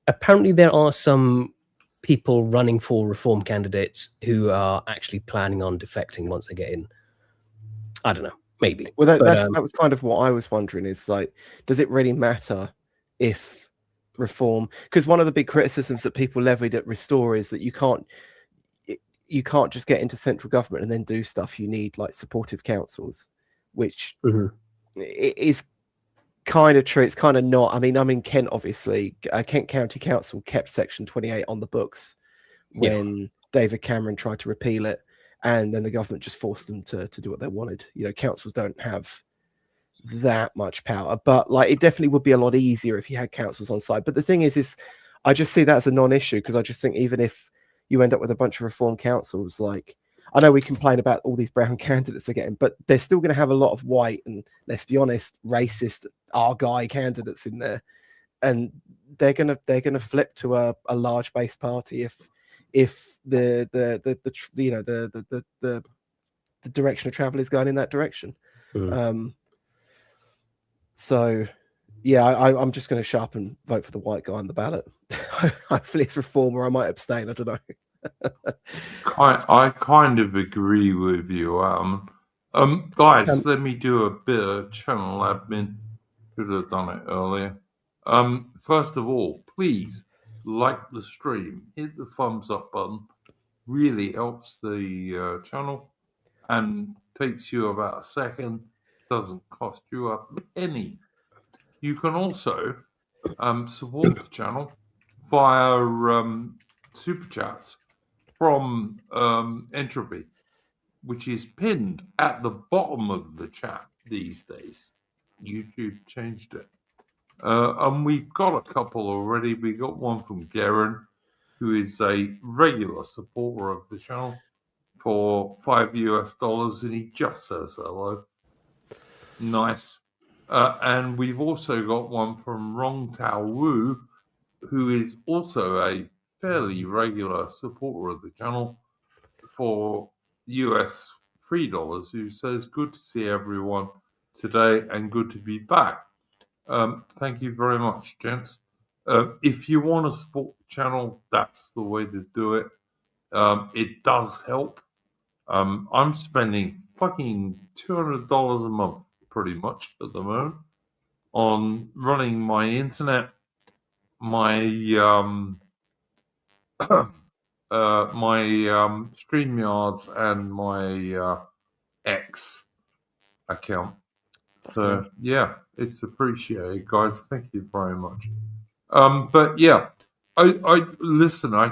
apparently there are some people running for reform candidates who are actually planning on defecting once they get in. I don't know, maybe. Well, that was kind of what I was wondering is, like, does it really matter if reform? Because one of the big criticisms that people levied at Restore is that you can't just get into central government and then do stuff. You need, like, supportive councils, which is kind of true. It's kind of not. I mean, I'm in Kent, obviously. Kent County Council kept Section 28 on the books when David Cameron tried to repeal it, and then the government just forced them to do what they wanted. You know, councils don't have that much power, but, like, it definitely would be a lot easier if you had councils on side. But the thing is I just see that as a non-issue, because I just think even if you end up with a bunch of reform councils, like, I know we complain about all these brown candidates they're getting, but they're still going to have a lot of white and, let's be honest, racist our guy candidates in there, and they're gonna flip to a large base party if the direction of travel is going in that direction. So yeah, I'm just going to shut up and vote for the white guy on the ballot. Hopefully it's reform, or I might abstain. I don't know. I kind of agree with you, guys. Let me do a bit of channel admin. Should have done it earlier. First of all, please like the stream, hit the thumbs up button. Really helps the channel and takes you about a second. Doesn't cost you a penny. You can also support the channel via super chats from Entropy, which is pinned at the bottom of the chat these days. YouTube changed it. And we've got a couple already. We got one from Garen, who is a regular supporter of the channel for $5 US, and he just says hello. Nice. And we've also got one from Rong Tao Wu, who is also a fairly regular supporter of the channel for US $3, who says, good to see everyone today and good to be back. Thank you very much, gents. If you want to support the channel, that's the way to do it. It does help. I'm spending fucking $200 a month pretty much at the moment on running my internet, my my StreamYards, and my X account. So yeah, it's appreciated, guys. Thank you very much. But yeah, I listen. I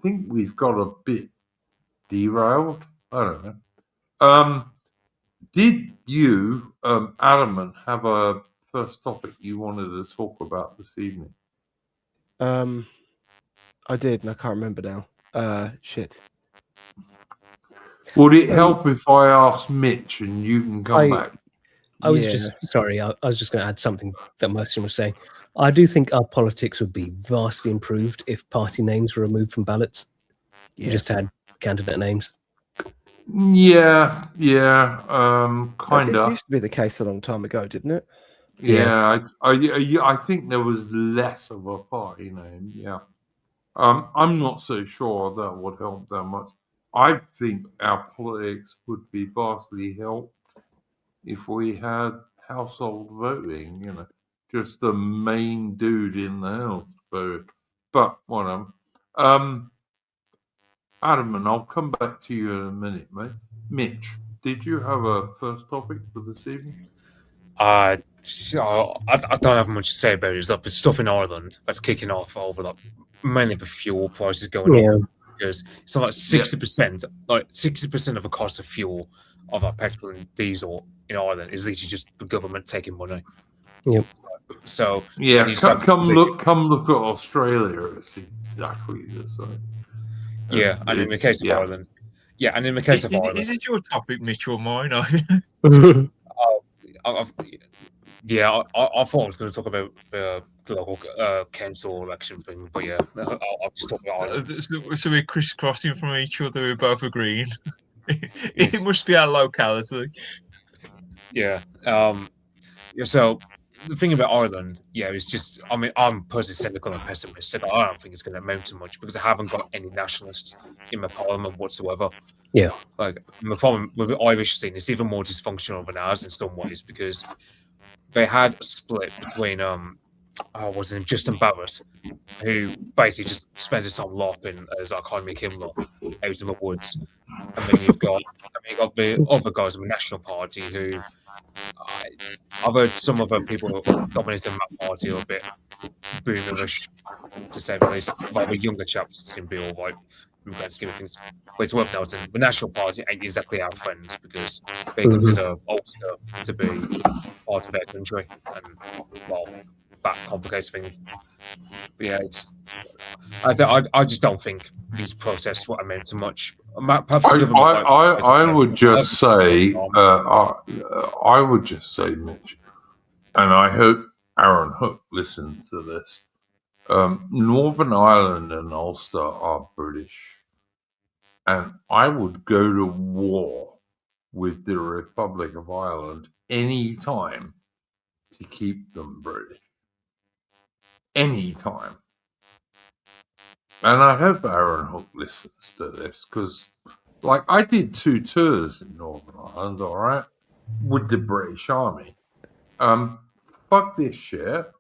think we've got a bit derailed. I don't know. Did you, Adamant, have a first topic you wanted to talk about this evening? I did, and I can't remember now. Shit. Would it help if I ask Mitch and you can come back? I was Yeah. just sorry. I was just going to add something that Mercian was saying. I do think our politics would be vastly improved if party names were removed from ballots. You just had candidate names. Yeah, That kind of. used to be the case a long time ago, didn't it? Yeah, I think there was less of a party name. Yeah, I'm not so sure that would help that much. I think our politics would be vastly helped if we had household voting. You know, just the main dude in the house vote. But whatever. Adam, and I'll come back to you in a minute, mate. Mitch, did you have a first topic for this evening? So I don't have much to say about it. There's stuff in Ireland that's kicking off over like mainly the fuel prices going up because it's like 60%, like 60% of the cost of fuel of our petrol and diesel in Ireland is literally just the government taking money. Yep. So yeah, come look at Australia. It's exactly the same. Yeah, and in the case of Ireland, and in the case of Ireland, is it your topic, Mitch, or mine? I thought I was going to talk about the local council election thing, but yeah, I'll just talk about Ireland. So we're crisscrossing from each other. We're both agreeing. It must be our locality. Yeah. So the thing about Ireland, is just, I mean, I'm personally cynical and pessimistic. I don't think it's going to amount to much because I haven't got any nationalists in my parliament whatsoever. Yeah. Like, the problem with the Irish scene is even more dysfunctional than ours in some ways because they had a split between, what's his name, Justin Barrett, who basically just spends his time LARPing as Conor Kimmel out in the woods. And then you've got the other guys in the National Party who I've heard some of the people dominating that party are a bit boomerish, to say the least. Like the younger chaps seem to be all right in the grand scheme of things. But it's worth noting the National Party ain't exactly our friends because they consider Ulster to be part of their country, and well, that complicates things. But yeah, I just don't think these protests will amount to much. I would just say, I would just say, Mitch, and I hope Aaron Hook listens to this. Northern Ireland and Ulster are British, and I would go to war with the Republic of Ireland any time to keep them British. Any time. And I hope Aaron Hook listens to this because, like, I did 2 tours in Northern Ireland, all right, with the British Army. Fuck this shit.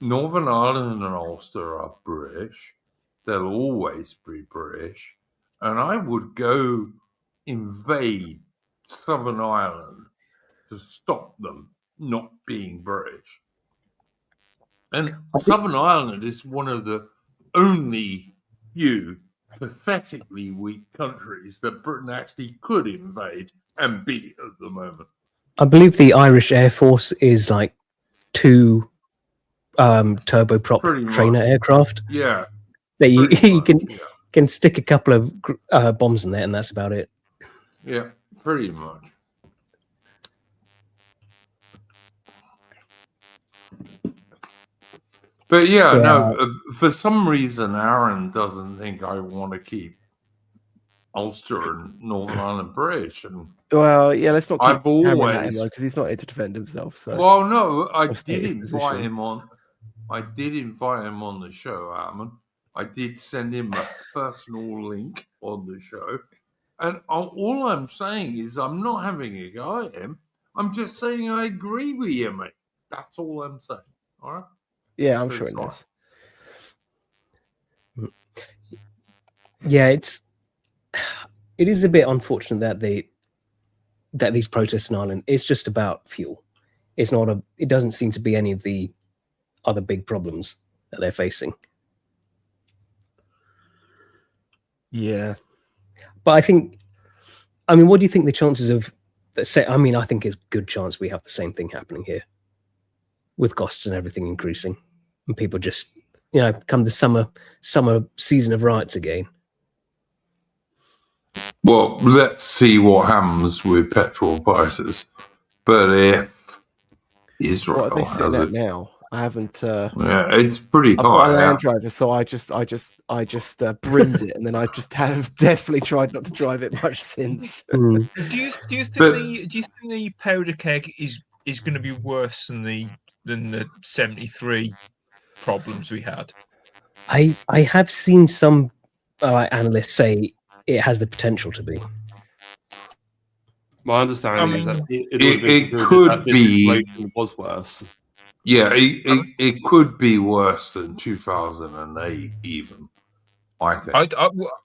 Northern Ireland and Ulster are British. They'll always be British. And I would go invade Southern Ireland to stop them not being British. And Southern Ireland is one of the only few pathetically weak countries that Britain actually could invade and beat at the moment. I believe the Irish Air Force is like 2 turboprop trainer aircraft. Yeah. That you can stick a couple of bombs in there, and that's about it. Yeah, pretty much. But for some reason, Aaron doesn't think I want to keep Ulster and Northern Ireland British. And well, yeah, let's not keep hammering at him because he's not here to defend himself. So, well, no, I did invite him on. I did invite him on the show, Aaron. I did send him a personal link on the show, and all I'm saying is I'm not having a go at him. I'm just saying I agree with you, mate. That's all I'm saying. All right. Yeah, I'm sure it does. Yeah, it is a bit unfortunate that these protests in Ireland is just about fuel. It's not it doesn't seem to be any of the other big problems that they're facing. Yeah. But I mean, what do you think the chances of, I mean, I think it's a good chance we have the same thing happening here with costs and everything increasing and people just, come the summer season of riots again. Well, let's see what happens with petrol prices. But if Israel What are they sitting has at it now? I haven't. yeah, it's pretty I've got a high. Land Rover, so I just brimmed it, and then I just have desperately tried not to drive it much since. Mm. Do you think But- the powder keg is going to be worse than the 73 problems we had? I have seen some analysts say it has the potential to be. My understanding is that It could be- Situation was worse. Yeah, it could be worse than 2008 even, I think.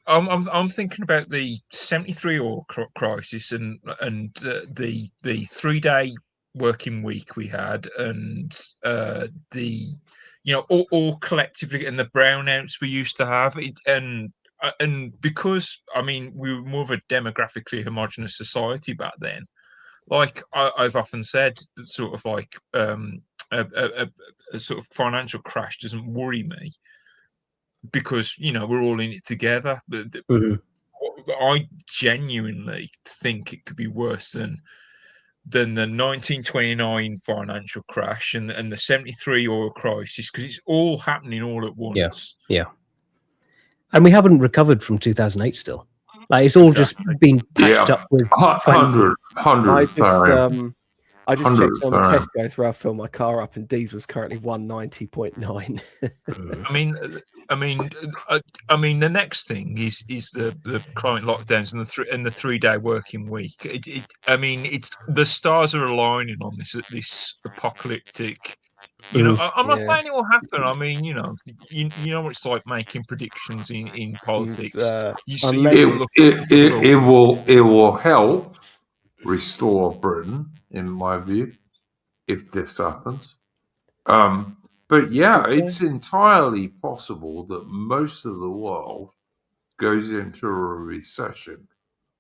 I'm thinking about the 73 oil crisis and the 3-day working week we had, and the all collectively, and the brownouts we used to have, and because I mean we were more of a demographically homogenous society back then. Like I've often said, sort of like a sort of financial crash doesn't worry me, because we're all in it together. But Mhm. I genuinely think it could be worse than the 1929 financial crash and the 73 oil crisis, because it's all happening all at once. Yeah. And we haven't recovered from 2008 still. Like, it's all just been patched up with 100 I just checked on 100, Tesco's where I filled my car up, and diesel was currently 190.9. I mean, the next thing is the client lockdowns and the 3-day working week. It's the stars are aligning on this apocalyptic. I'm not saying it will happen. I mean, you know what it's like making predictions in politics. It will help restore Britain, in my view, if this happens. But yeah, it's entirely possible that most of the world goes into a recession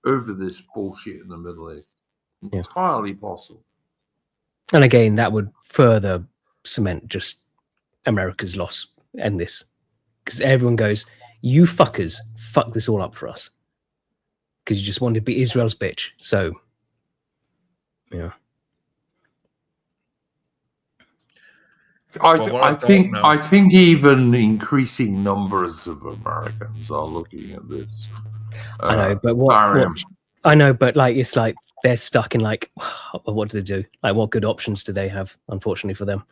over this bullshit in the Middle East. Entirely possible. And again, that would further cement just America's loss and this. Because everyone goes, you fuckers, fuck this all up for us. Because you just wanted to be Israel's bitch. So, yeah. I think even increasing numbers of Americans are looking at this. I know, but I know, but like it's like they're stuck in like, what do they do? Like, what good options do they have? Unfortunately for them.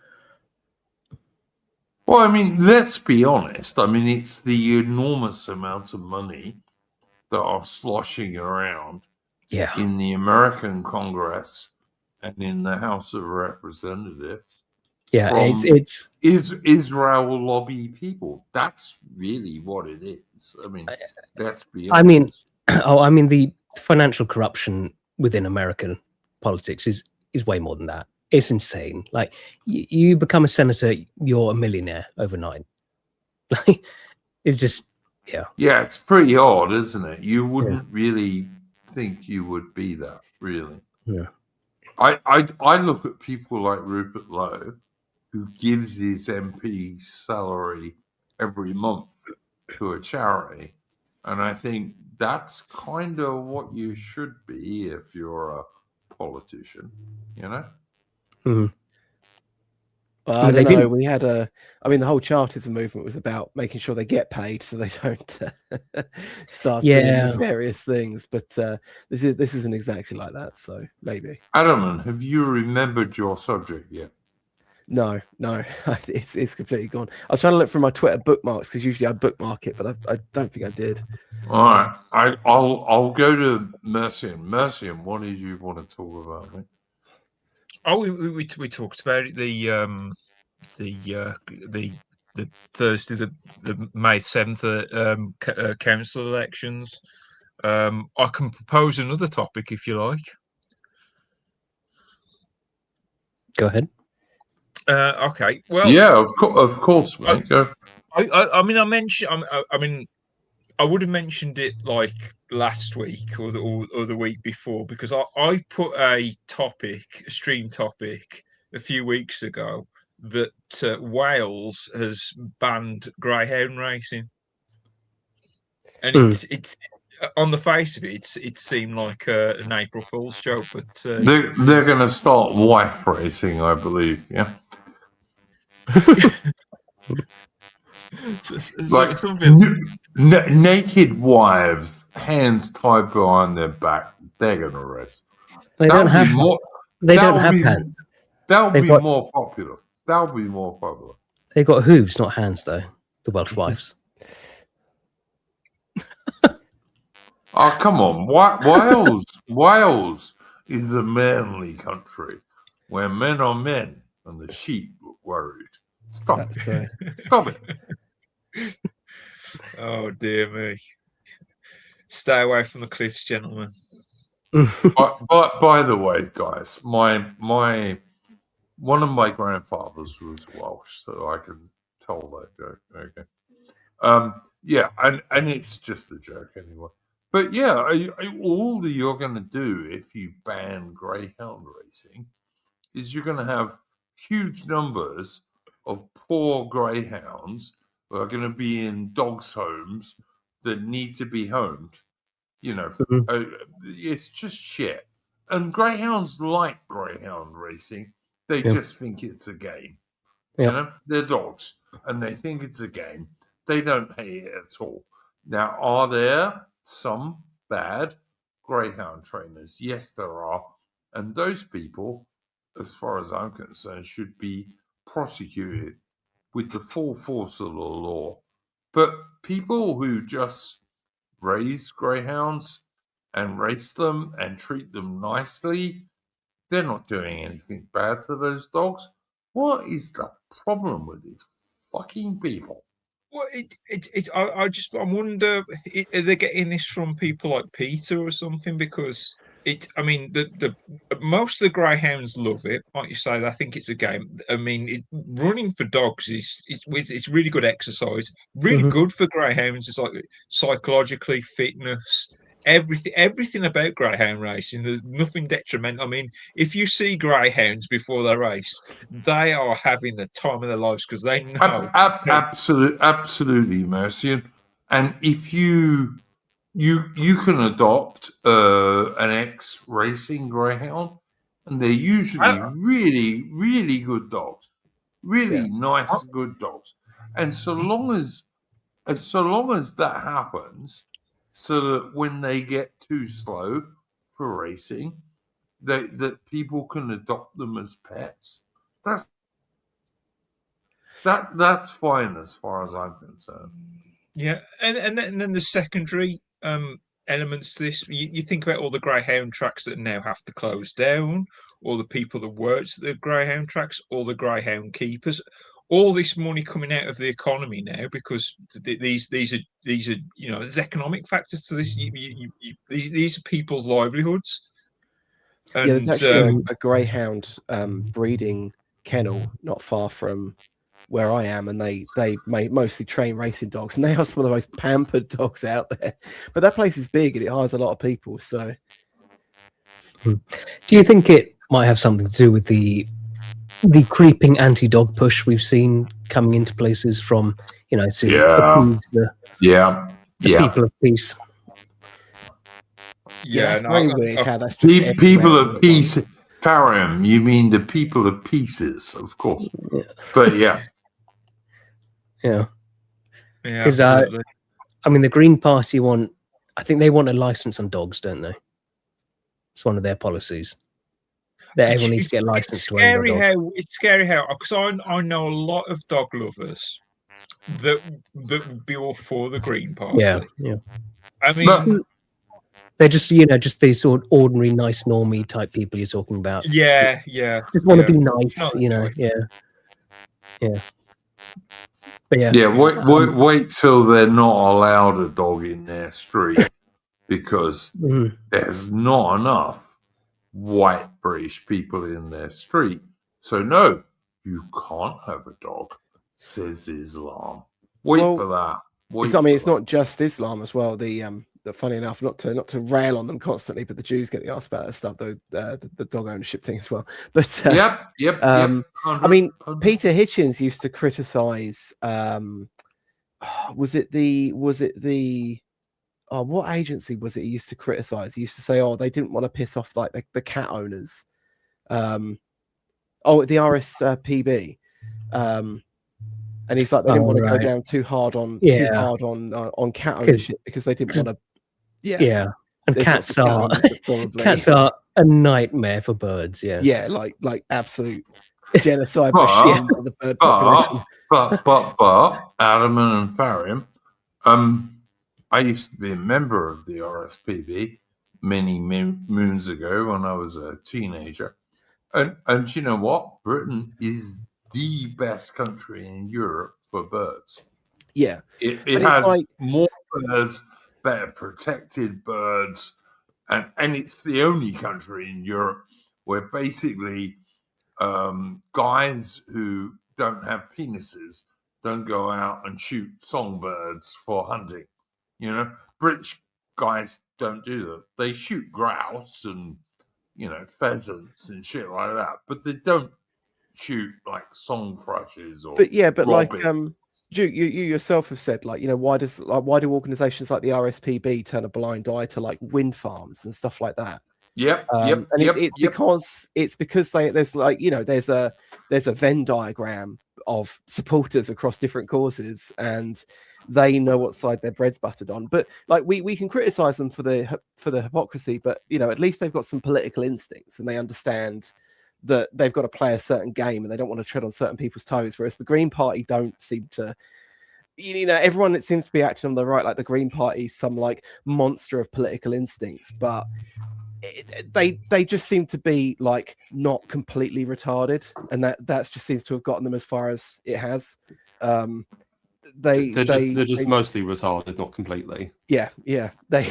Well, I mean, let's be honest. I mean, it's the enormous amount of money that are sloshing around in the American Congress and in the House of Representatives. Yeah, it's Israel lobby people. That's really what it is. I mean, let's be honest. I mean, the financial corruption within American politics is way more than that. It's insane. Like, you become a senator, you're a millionaire overnight. Like, it's just, yeah. Yeah, it's pretty odd, isn't it? You wouldn't really think you would be that, really. Yeah. I look at people like Rupert Lowe, who gives his MP salary every month to a charity, and I think that's kind of what you should be if you're a politician, you know? Mm-hmm. Well, I don't know. We had the whole Chartism movement was about making sure they get paid so they don't start doing various things. But this isn't exactly like that, so maybe. Adamant, have you remembered your subject yet? No, it's completely gone. I was trying to look through my Twitter bookmarks because usually I bookmark it, but I don't think I did. All right, I'll go to Mercian. Mercian, what did you want to talk about, mate? Oh, we talked about it, the Thursday, the May 7th council elections. I can propose another topic if you like. Go ahead. Okay. Well, Yeah, of course, mate. Go. I mean, I would have mentioned it like last week or the week before, because I put a stream topic a few weeks ago that Wales has banned greyhound racing, and it's on the face of it, it seemed like an April Fool's joke, but They're going to start wife racing, I believe. Yeah. Like naked wives, hands tied behind their back. They're going to race. They don't have hands. That'll be more popular. That'll be more popular. They've got hooves, not hands, though. The Welsh wives. Oh, come on. Wales is a manly country where men are men and the sheep look worried. Stop it. Stop it. Oh, dear me. Stay away from the cliffs, gentlemen. But by the way, guys, one of my grandfathers was Welsh, so I can tell that joke. Okay. Yeah, and it's just a joke anyway. But yeah, all that you're going to do if you ban greyhound racing is you're going to have huge numbers of poor greyhounds who are going to be in dogs' homes that need to be homed. You know, it's just shit. And greyhounds like greyhound racing. They just think it's a game. You know, they're dogs and they think it's a game. They don't hate it at all. Now, are there some bad greyhound trainers? Yes, there are. And those people, as far as I'm concerned, should be prosecuted with the full force of the law. But people who just raise greyhounds and race them and treat them nicely, they're not doing anything bad to those dogs. What is the problem with these fucking people? Well, I wonder, are they getting this from people like Peter or something? Because the most of the greyhounds love it, like you say. They think it's a game. I mean, running for dogs it's really good exercise, really good for greyhounds. It's like psychologically, fitness, everything about greyhound racing. There's nothing detrimental. I mean, if you see greyhounds before they race, they are having the time of their lives because they know. Absolutely, Mercian. And if you can adopt an ex-racing greyhound, and they're usually really, really good dogs, really nice, good dogs. And so long as that happens, so that when they get too slow for racing, that people can adopt them as pets. That's fine as far as I'm concerned. Yeah, and then the secondary elements to this. You think about all the greyhound tracks that now have to close down, all the people that worked at the greyhound tracks, all the greyhound keepers, all this money coming out of the economy now because these are there's economic factors to this. These are people's livelihoods. And, there's actually a greyhound breeding kennel not far from where I am, and they mostly train racing dogs, and they are some of the most pampered dogs out there. But that place is big and it hires a lot of people. So, do you think it might have something to do with the creeping anti-dog push we've seen coming into places from to the people of peace? Yeah, it's very weird how that's just people of peace. Farron, you mean the people of pieces, of course. But yeah. Because the Green Party I think they want a license on dogs, don't they? It's one of their policies. That everyone needs to get a license to own a dog. It's scary how, because I know a lot of dog lovers that would be all for the Green Party. Yeah. I mean, they're just these sort of ordinary, nice, normie type people you're talking about. Yeah. Just want to be nice, Yeah. But wait till they're not allowed a dog in their street. because Mhm. there's not enough white British people in their street. So no, you can't have a dog, says Islam. Wait Well, for that. I mean, it's not just Islam as well. The funny enough, not to rail on them constantly, but the Jews get the asked about that stuff, though the dog ownership thing as well. But Yep. I mean, Peter Hitchens used to criticize. Was it the what agency was it he used to criticize? He used to say, oh, they didn't want to piss off like the cat owners. The RSPB. And he's like, they didn't want to go down too hard on cat ownership because they didn't want to. Yeah. And cats are a nightmare for birds. Yeah. Yeah, like absolute genocide machine of the bird population. But Adam and Farim, I used to be a member of the RSPB many moons ago when I was a teenager, and you know what? Britain is the best country in Europe for birds. Yeah, it has more birds, better protected birds, and it's the only country in Europe where basically guys who don't have penises don't go out and shoot songbirds for hunting. You know, British guys don't do that. They shoot grouse and, you know, pheasants and shit like that, but they don't shoot like song thrushes or. But robins. like you yourself have said, like, you know, why do organizations like the RSPB turn a blind eye to like wind farms and stuff like that? It's because there's like, you know, there's a Venn diagram of supporters across different causes, and they know what side their bread's buttered on. But like we can criticize them for the hypocrisy, but you know, at least they've got some political instincts and they understand that they've got to play a certain game and they don't want to tread on certain people's toes. Whereas the Green Party don't seem to. You know, everyone that seems to be acting on the right, like the Green Party, some like monster of political instincts, but they just seem to be like not completely retarded, and that just seems to have gotten them as far as it has. They're just mostly retarded, not completely. Yeah. They've done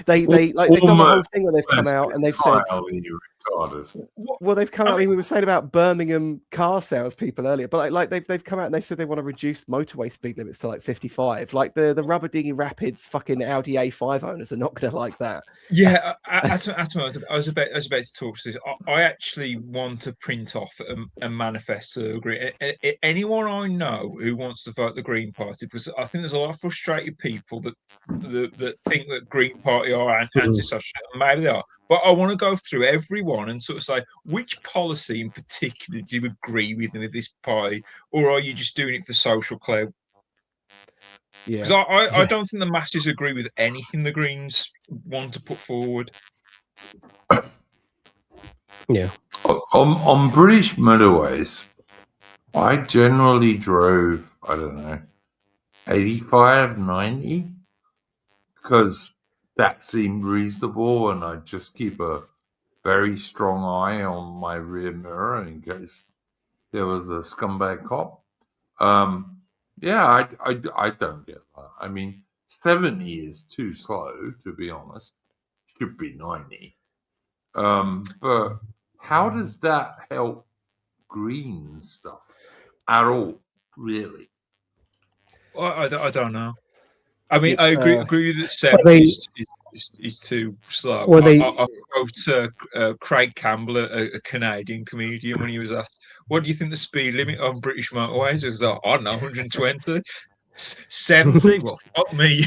the whole thing where they've come out and they've said, well, they've come out. I mean, we were saying about Birmingham car salespeople earlier, but like they've come out and they said they want to reduce motorway speed limits to like 55. Like the Rubber Diggy Rapids fucking Audi A5 owners are not going to like that. Yeah, I was about to talk to this. I actually want to print off a manifesto. Anyone I know who wants to vote the Green Party, because I think there's a lot of frustrated people that think that Green Party are anti-social. Maybe they are, but I want to go through everyone and sort of say which policy in particular do you agree with in this party, or are you just doing it for social clout? Yeah, because I don't think the masses agree with anything the Greens want to put forward. Yeah. On British motorways, I generally drove, I don't know, 85, 90, because that seemed reasonable, and I just keep a very strong eye on my rear mirror in case there was a scumbag cop. Yeah, I don't get that. I mean, 70 is too slow, to be honest. Should be 90. But how does that help green stuff at all, really? Well, I don't know. I mean, I agree that 70 is too slow. I quote Craig Campbell, a Canadian comedian, when he was asked, "What do you think the speed limit on British motorways is?" He was like, "I don't know, 120." 70? Well, fuck me.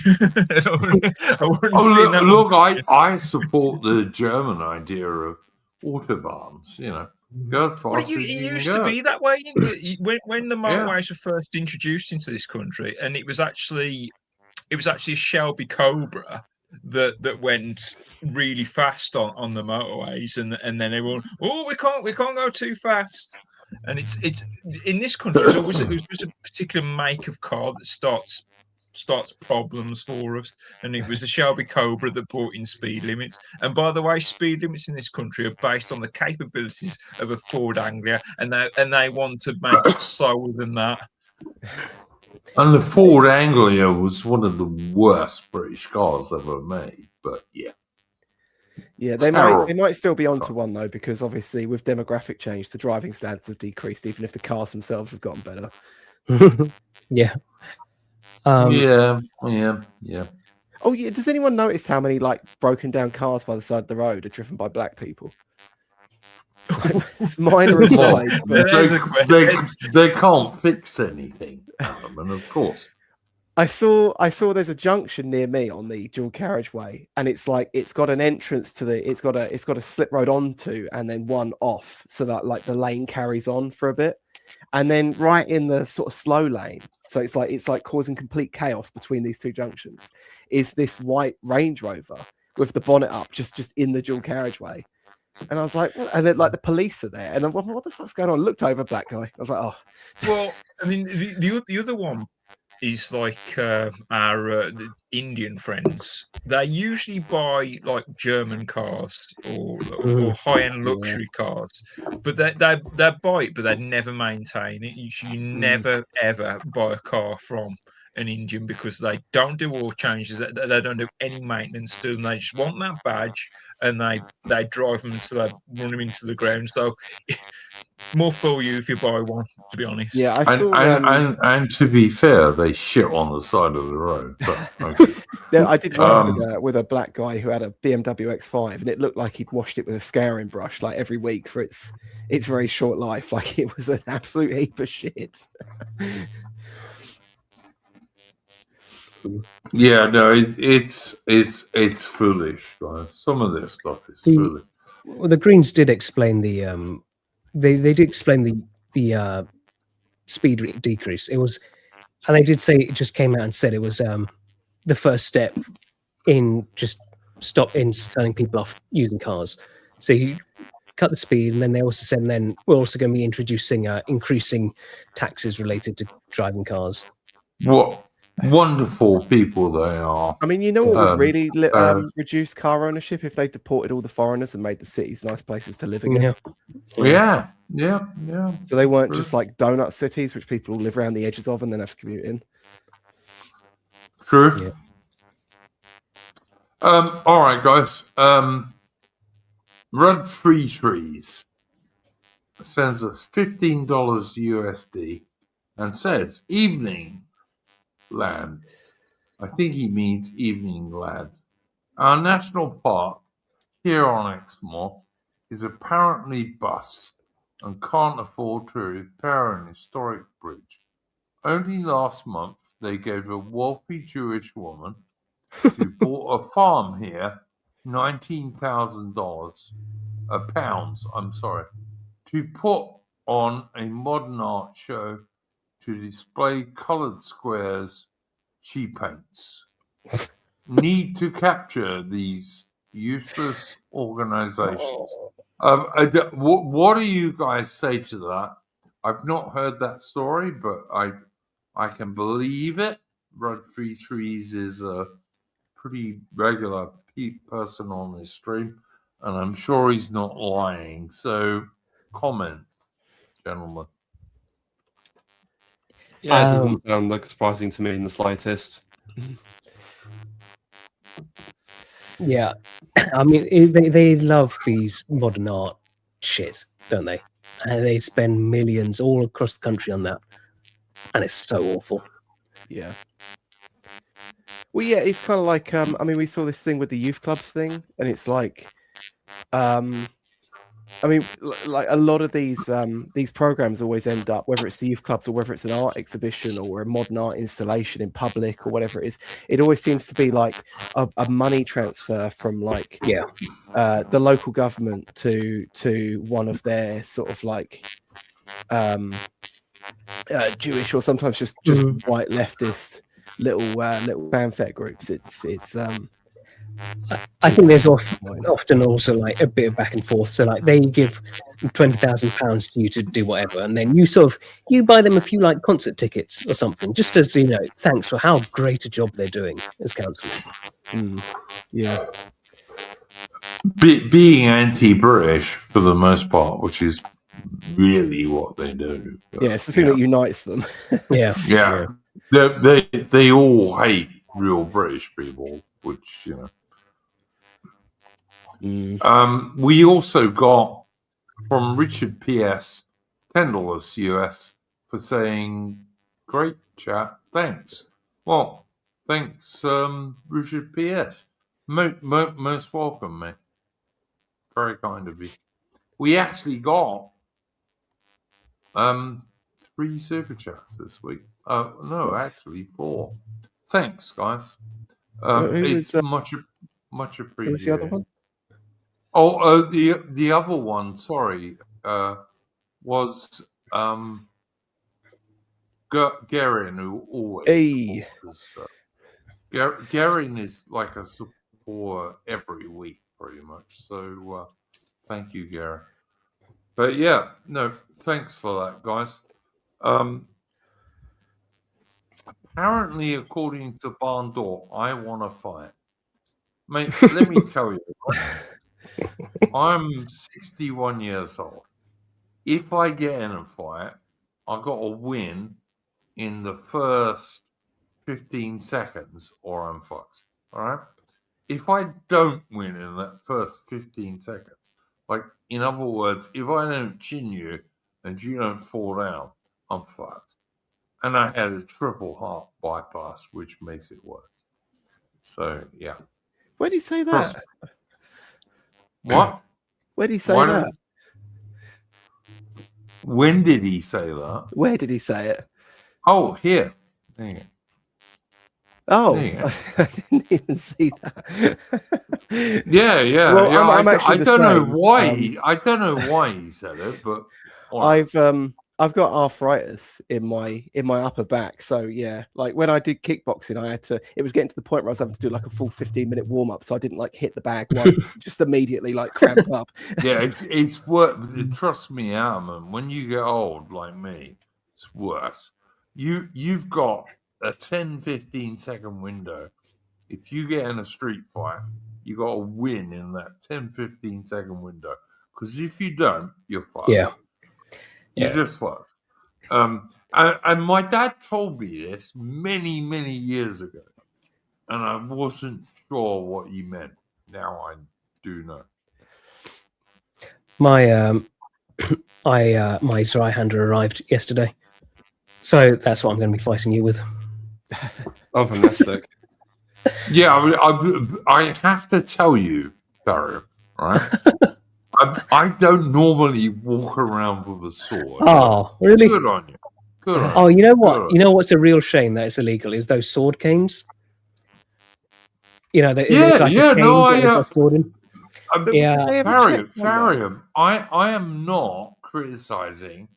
I support the German idea of autobahns, you know. Go as fast it used to be that way when the motorways were first introduced into this country, and it was actually a Shelby Cobra that went really fast on the motorways, and then everyone, we can't go too fast. And it's in this country there's always a particular make of car that starts problems for us, and it was the Shelby Cobra that brought in speed limits. And by the way, speed limits in this country are based on the capabilities of a Ford Anglia, and they want to make it slower than that. And the Ford Anglia was one of the worst British cars ever made. But yeah. Yeah, they Terrible. might still be onto one though, because obviously with demographic change, the driving standards have decreased, even if the cars themselves have gotten better. Yeah. Yeah. Oh yeah, does anyone notice how many like broken down cars by the side of the road are driven by black people? It's minor aside, but they can't fix anything, Adam, and of course. I saw there's a junction near me on the dual carriageway, and it's like it's got an entrance to it's got a slip road onto and then one off, so that like the lane carries on for a bit, and then right in the sort of slow lane, so it's like causing complete chaos between these two junctions, is this white Range Rover with the bonnet up just in the dual carriageway. And I was like, and then like the police are there, and I'm like, what the fuck's going on? I looked over, black guy. I was like, oh. Well, I mean, the other one is like our the Indian friends. They usually buy like German cars or high-end luxury cars, but they buy it, but they never maintain it. You never ever buy a car from an Indian because they don't do oil changes, they don't do any maintenance to them. They just want that badge, and they drive them until they run them into the ground. So more for you if you buy one, to be honest. Yeah, I saw. And to be fair, they shit on the side of the road. But, okay. I did work with a black guy who had a BMW X5, and it looked like he'd washed it with a scouring brush like every week for its very short life. Like it was an absolute heap of shit. Yeah, no, it's foolish, guys. Some of this stuff is foolish. Well, the Greens did explain the they did explain the speed decrease. It was, and they did say it just came out and said it was the first step in just turning people off using cars. So you cut the speed, and then they also said, and then we're also going to be introducing increasing taxes related to driving cars. What wonderful people they are. I mean, you know what would really reduce car ownership if they deported all the foreigners and made the cities nice places to live again. Yeah. So they weren't just like donut cities, which people live around the edges of and then have to commute in. True. Yeah. All right, guys. Run Free Trees sends us $15 USD and says, "Evening, lads." I think he means evening, lads. Our national park here on Exmoor is apparently bust and can't afford to repair an historic bridge. Only last month they gave a wealthy Jewish woman who bought a farm here $19,000 pounds, to put on a modern art show to display coloured squares she paints. Need to capture these useless organisations. What do you guys say to that? I've not heard that story, but I can believe it. Run Free Trees is a pretty regular person on this stream, and I'm sure he's not lying. So, comment, gentlemen. Yeah, it doesn't sound like surprising to me in the slightest. Yeah, I mean, they love these modern art shit, don't they? And they spend millions all across the country on that, and it's so awful. Yeah. Well, yeah, it's kind of like I mean, we saw this thing with the youth clubs thing, and it's like, I mean, like a lot of these programs always end up, whether it's the youth clubs or whether it's an art exhibition or a modern art installation in public or whatever it is, it always seems to be like a money transfer from like the local government to one of their sort of like Jewish or sometimes just white leftist little fanfare groups. I think there's often also like a bit of back and forth. So like they give £20,000 to you to do whatever, and then you buy them a few like concert tickets or something, just as thanks for how great a job they're doing as councillors. Yeah, being anti-British for the most part, which is really what they do. Yeah, it's the thing that unites them. Yeah. They all hate real British people, which we also got from Richard P.S. $10 US for saying, "Great chat, thanks." Well, thanks, Richard P.S. Most welcome, mate. Very kind of you. We actually got 3 super chats this week. No, Yes. actually 4. Thanks, guys. Who It's was, much Who was the appreciated. other one? Oh, the other one, sorry, was Gerin, who always Hey. supports us. Gerin is like a supporter every week, pretty much. So thank you, Gerin. But yeah, no, thanks for that, guys. Apparently, according to Barn Door, I want to fight. Mate, let me tell you, I'm 61 years old. If I get in a fight, I got to win in the first 15 seconds or I'm fucked. All right? If I don't win in that first 15 seconds, like, in other words, if I don't chin you and you don't fall down, I'm fucked. And I had a triple heart bypass, which makes it worse. So, yeah. Where did he say Trust that? What? Where did he say Why that? When did he say that? Where did he say it? Oh, here. There you go. Oh, There you go. I didn't even see that. Yeah. Well, yeah. I'm actually I the don't know same. why. I don't know why he said it, but all right. I've got arthritis in my upper back, so yeah. Like when I did kickboxing, I had to. It was getting to the point where I was having to do like a full 15-minute warm up, so I didn't like hit the bag once, just immediately like cramp up. Yeah, it's worse. Trust me, Alan. When you get old like me, it's worse. You've got a 10-15 second window. If you get in a street fight, you got to win in that 10-15 second window. Because if you don't, you're fucked. Yeah. You're just fucked. And my dad told me this many, many years ago, and I wasn't sure what he meant. Now I do know. My my Zweihander arrived yesterday, so that's what I'm going to be fighting you with. Oh, fantastic! Yeah, I have to tell you, Barry, right? I don't normally walk around with a sword. Oh, really? Good on you. Good on Oh, you. you know what? You know what's a real shame that it's illegal is those sword canes. You know, it looks like a cane, but with a sword in. Yeah, Farium, I am not criticizing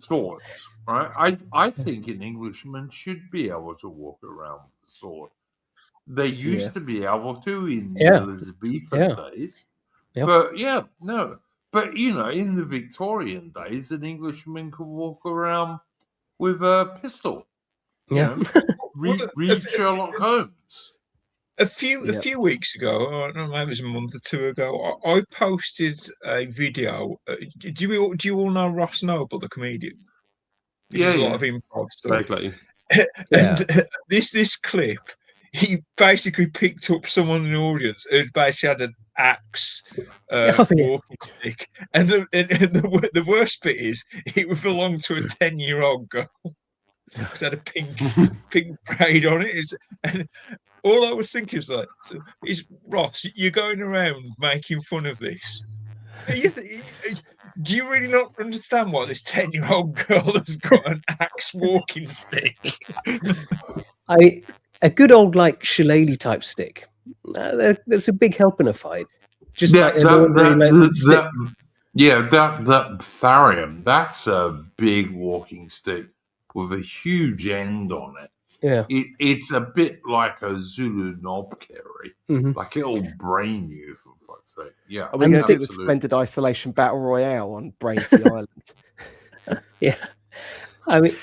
swords, right? I think an Englishman should be able to walk around with a sword. They used to be able to in the Elizabethan days. But But in the Victorian days, an Englishman could walk around with a pistol. Read Sherlock Holmes. A few weeks ago, I don't know, maybe it was a month or two ago, I posted a video. Do you all know Ross Noble, the comedian? He does a lot of improv stuff. And this clip, he basically picked up someone in the audience who basically had an axe walking stick, and the worst bit is it belonged to a 10-year-old girl. It had a pink braid on it. And all I was thinking was like, is Ross, you're going around making fun of this? Do you really not understand why this 10-year-old girl has got an axe walking stick? A good old like shillelagh type stick. That's a big help in a fight. Just like an ordinary stick. That Tharium, that's a big walking stick with a huge end on it. Yeah, it's a bit like a Zulu knob carry. Like it'll brain you, for fuck's sake. Yeah, are we going to do the Splendid Isolation Battle Royale on Bracy Island? Yeah, I mean,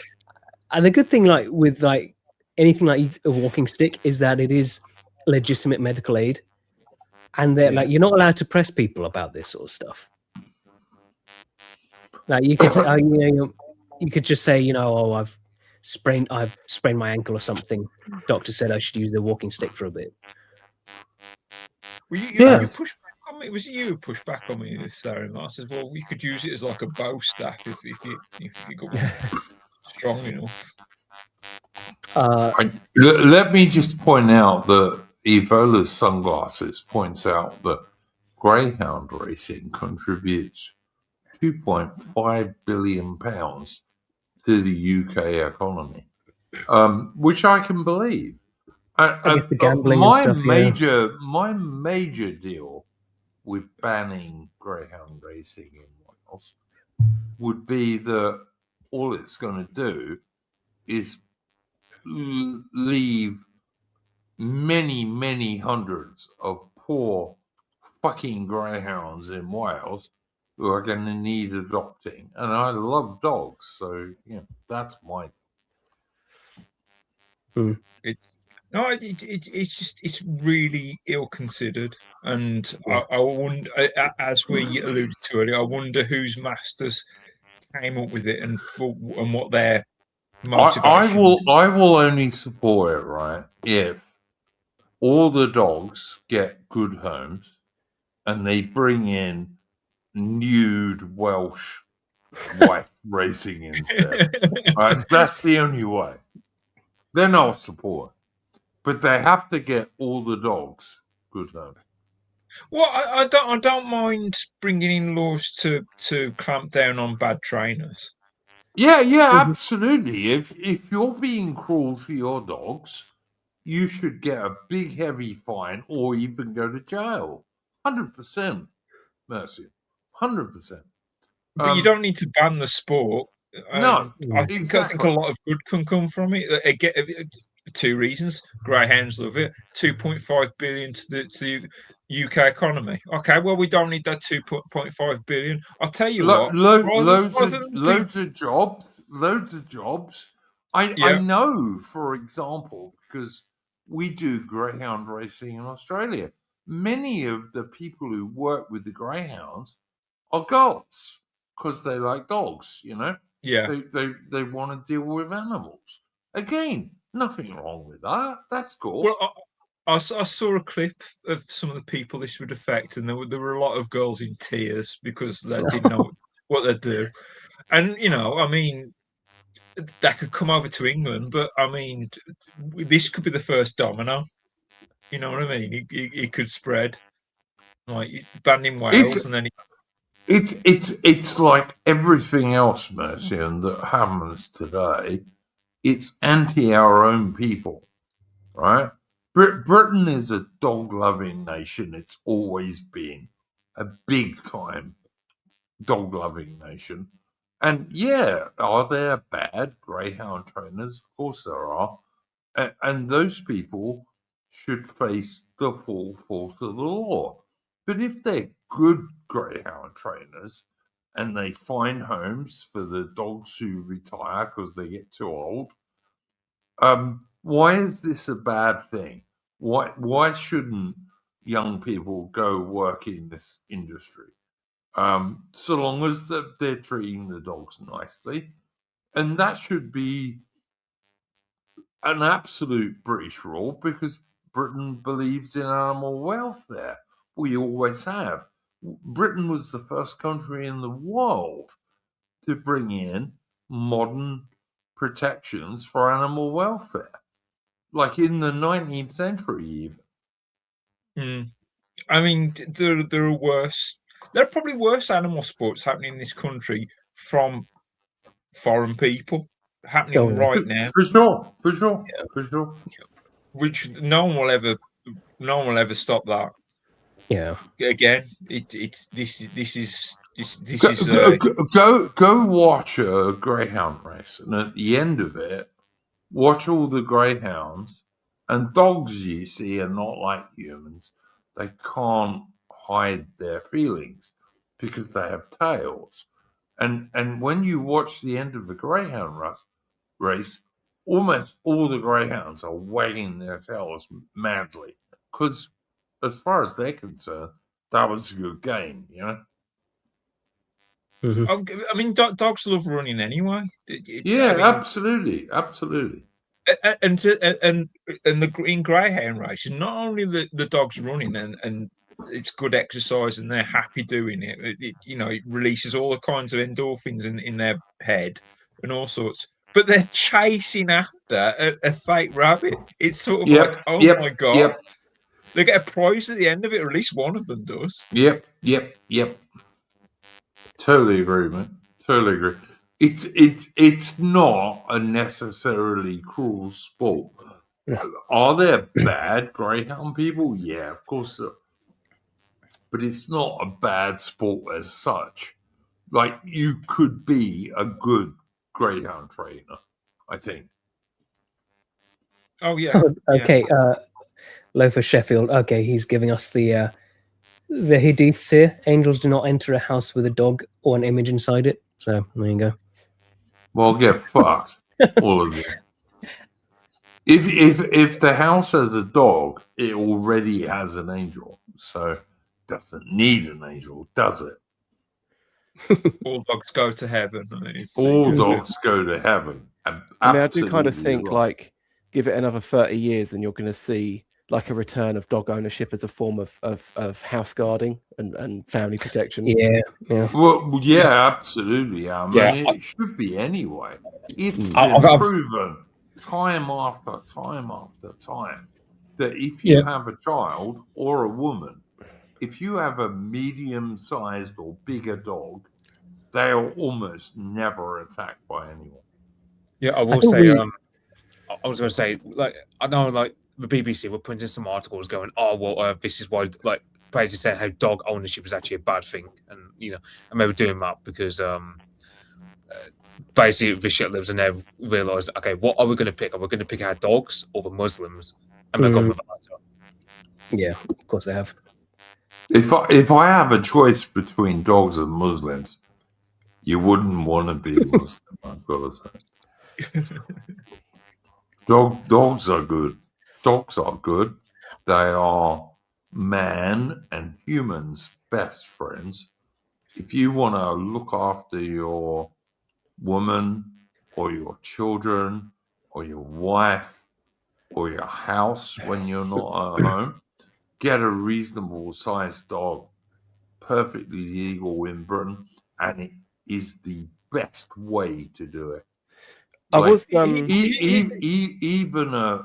and the good thing, like with like anything like a walking stick, is that it is legitimate medical aid, and they're like you're not allowed to press people about this sort of stuff. Like you could, you could just say, oh, I've I sprained my ankle or something. Doctor said I should use a walking stick for a bit. Well, Yeah. you pushed back on me. Was it you who pushed back on me this Saturday? I said, well, we could use it as like a bow staff if you got one strong enough. Let me just point out that Evola's sunglasses points out that Greyhound racing contributes £2.5 billion to the UK economy, which I can believe. I guess the gambling and stuff, my major deal with banning Greyhound racing in Wales would be that all it's going to do is leave many hundreds of poor fucking greyhounds in Wales who are going to need adopting. And I love dogs, so that's my. It's really ill considered, and I wonder, as we alluded to earlier, I wonder whose masters came up with it and what their motivation. I will only support it, right, if all the dogs get good homes and they bring in nude Welsh wife racing instead. Right? That's the only way. Then I'll support. But they have to get all the dogs good homes. Well, I don't mind bringing in laws to clamp down on bad trainers. Yeah, absolutely. If you're being cruel to your dogs, you should get a big heavy fine or even go to jail. 100%, Mercy. 100%. But you don't need to ban the sport. No, I think a lot of good can come from it. Again, 2 reasons: greyhounds love it. 2.5 billion to the UK economy. Okay, well, we don't need that 2.5 billion. I'll tell you what. Loads of jobs. I know, for example, because we do greyhound racing in Australia. Many of the people who work with the greyhounds are girls because they like dogs. Yeah. They want to deal with animals. Again, nothing wrong with that. That's cool. Well, I saw a clip of some of the people this would affect, and there were a lot of girls in tears because they didn't know what they'd do. And I mean, that could come over to England, but I mean, this could be the first domino. You know what I mean? It could spread, like banned in Wales, and then it's like everything else, Mercian, that happens today. It's anti our own people, right? Britain is a dog-loving nation. It's always been a big-time dog-loving nation. And are there bad greyhound trainers? Of course there are. And those people should face the full force of the law. But if they're good greyhound trainers and they find homes for the dogs who retire because they get too old, why is this a bad thing? Why shouldn't young people go work in this industry? So long as they're treating the dogs nicely. And that should be an absolute British rule because Britain believes in animal welfare. We always have. Britain was the first country in the world to bring in modern protections for animal welfare, like in the 19th century even. I mean, there are worse. There are probably worse animal sports happening in this country from foreign people happening right now. For sure. Which no one will ever stop that. Yeah. Again, this is. Go watch a greyhound race, and at the end of it, watch all the greyhounds and dogs. You see, are not like humans. They can't hide their feelings because they have tails. And when you watch the end of the greyhound race, almost all the greyhounds are wagging their tails madly because, as far as they're concerned, that was a good game. I mean, dogs love running anyway. Yeah, I mean, absolutely. and the in greyhound racing, not only the dogs running and it's good exercise and they're happy doing it. It releases all the kinds of endorphins in their head and all sorts. But they're chasing after a fake rabbit. It's sort of like, oh my god, they get a prize at the end of it, or at least one of them does. Yep. Totally agree, man. Totally agree. It's not a necessarily cruel sport. Are there bad greyhound people? Yeah, of course so. But it's not a bad sport as such. Like, you could be a good greyhound trainer, I think. Oh yeah. Okay, Loafer Sheffield. Okay, he's giving us the hadiths here. Angels do not enter a house with a dog or an image inside it. So there you go. Well, get fucked, all of you. If the house has a dog, it already has an angel, so it doesn't need an angel, does it? All dogs go to heaven. All dogs go to heaven. I mean, I do kind of Absolutely think right. like give it another 30 years and you're going to see like a return of dog ownership as a form of house guarding and family protection. Yeah. Well, yeah, absolutely. I mean, Yeah. it should be anyway. It's I've- been proven time after time after time that if you have a child or a woman, if you have a medium-sized or bigger dog, they are almost never attacked by anyone. Yeah, I will say. I was going to say, like, I know, like the BBC were putting in some articles going, "Oh, well, this is why," like, basically saying how dog ownership is actually a bad thing, and and they were doing that because basically the shit lives and they realised, okay, what are we going to pick? Are we going to pick our dogs or the Muslims? And they've gone with the latter. Yeah, of course they have. If I have a choice between dogs and Muslims, you wouldn't want to be a Muslim, I've got to say. Dogs are good. Dogs are good. They are man and humans' best friends. If you want to look after your woman or your children or your wife or your house when you're not at home, get a reasonable sized dog, perfectly legal in Britain, and it is the best way to do it. I was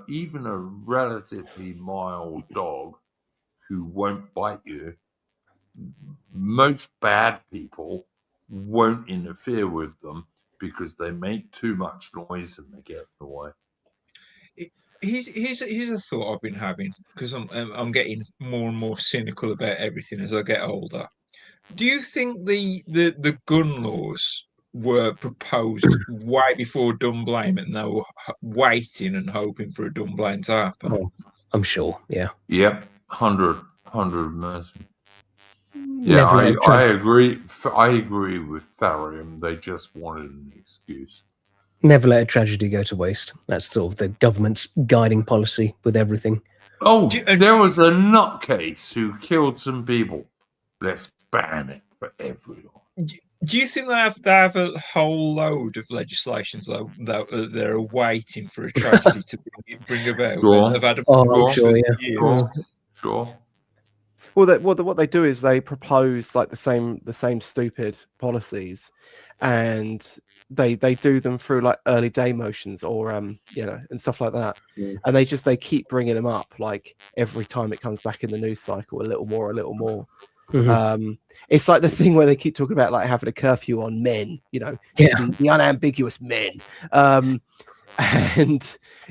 even a relatively mild dog who won't bite you. Most bad people won't interfere with them because they make too much noise and they get in the way. Here's a thought I've been having because I'm getting more and more cynical about everything as I get older. Do you think the gun laws were proposed way before Dunblane and they were waiting and hoping for a Dunblane to happen? Oh, I'm sure. Yeah. Yep, 100%. Yeah, I agree. I agree with Tharium. They just wanted an excuse. Never let a tragedy go to waste. That's sort of the government's guiding policy with everything. Oh, there was a nutcase who killed some people. Let's ban it for everyone. Do you think they have a whole load of legislations though that they're waiting for a tragedy to bring about? Sure. They've had a Sure. Well, what they do is they propose like the same stupid policies, and they do them through like early day motions or and stuff like that, and they keep bringing them up like every time it comes back in the news cycle, a little more. It's like the thing where they keep talking about like having a curfew on men, the unambiguous men, and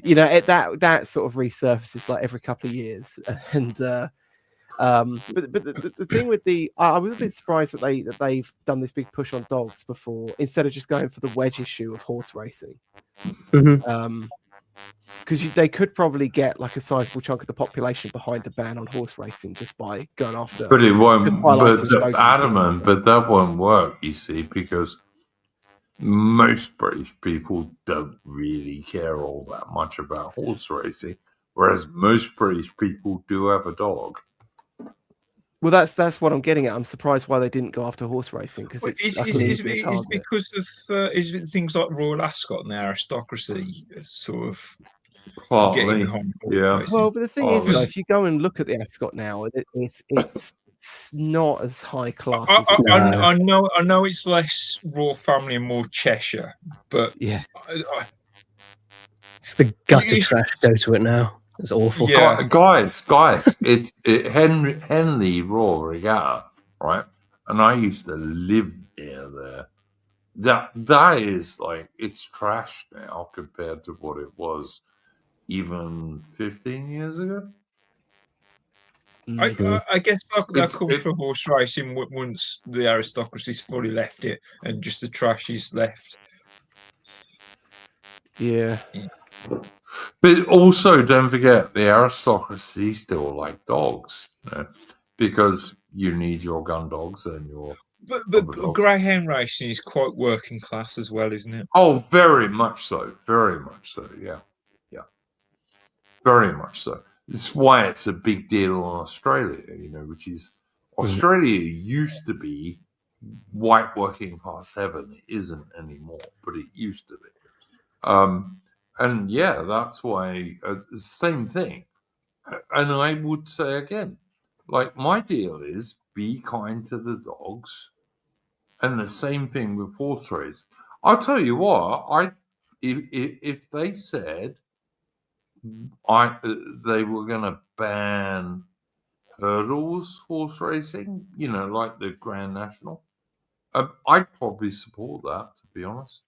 that sort of resurfaces like every couple of years, and but the thing with I was a bit surprised that they've done this big push on dogs before instead of just going for the wedge issue of horse racing. Because they could probably get like a sizable chunk of the population behind a ban on horse racing just by going after. But it won't. But that won't work. You see, because most British people don't really care all that much about horse racing, whereas most British people do have a dog. Well, that's what I'm getting at. I'm surprised why they didn't go after horse racing because Well, it's like an easier target. because of is it things like royal ascot and the aristocracy sort of getting Partly, behind horse yeah. racing? Well, but the thing is, though, Partly. if you go and look at the Ascot now, it's not as high class I, as it I, was. I, I know it's less royal family and more Cheshire, but Yeah. It's the gutter You- trash go to it now. It's awful. Yeah. Guys, it's Henley Raw Regatta, right? And I used to live near there. That is like, it's trash now compared to what it was even 15 years ago. I guess they'll It's- come it- for horse racing once the aristocracy's fully left it and just the trash is left. Yeah. But also, don't forget, the aristocracy still like dogs, you know, because you need your gun dogs and your But other dogs. greyhound racing is quite working class as well, isn't it? Oh, very much so. Very much so. Yeah. Yeah. Very much so. It's why it's a big deal in Australia, you know, which is Australia used to be white working class heaven. It isn't anymore, but it used to be. And yeah, that's why, same thing. And I would say again, like, my deal is be kind to the dogs. And the same thing with horse race. I'll tell you what, if they said they were going to ban hurdles horse racing, you know, like the Grand National, I'd probably support that, to be honest,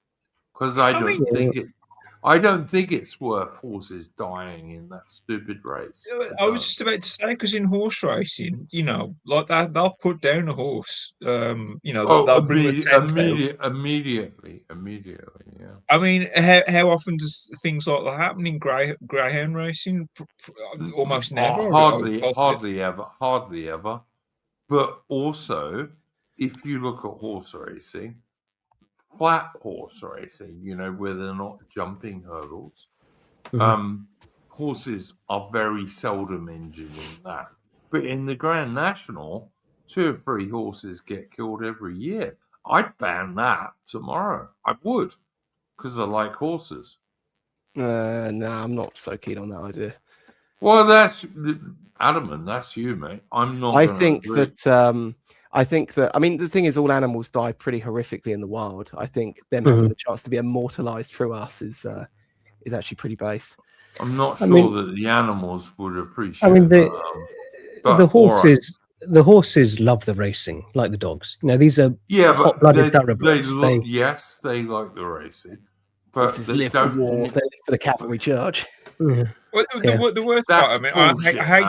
because I don't think it's worth horses dying in that stupid race. I was just about to say, because in horse racing, you know, like that, they'll put down a horse. You know, they'll bring the tent out. Immediately, yeah. I mean, how often does things like that happen in greyhound racing? Almost never. Hardly ever. But also, if you look at horse racing, flat horse racing, you know, where they're not jumping hurdles, horses are very seldom injured in that. But in the Grand National, 2 or 3 horses get killed every year. I'd ban that tomorrow. I would, because I like horses. No, I'm not so keen on that idea. Well, that's Adam, that's you, mate. I'm not. I think that. I mean, the thing is, all animals die pretty horrifically in the wild. I think them having the chance to be immortalized through us is actually pretty base. I'm not sure that the animals would appreciate. I mean, the horses love the racing, like the dogs. You know, these are hot-blooded thoroughbreds. Yes, they like the racing, but horses live for war. They live for the cavalry charge. Well, the worst part, I mean, I hate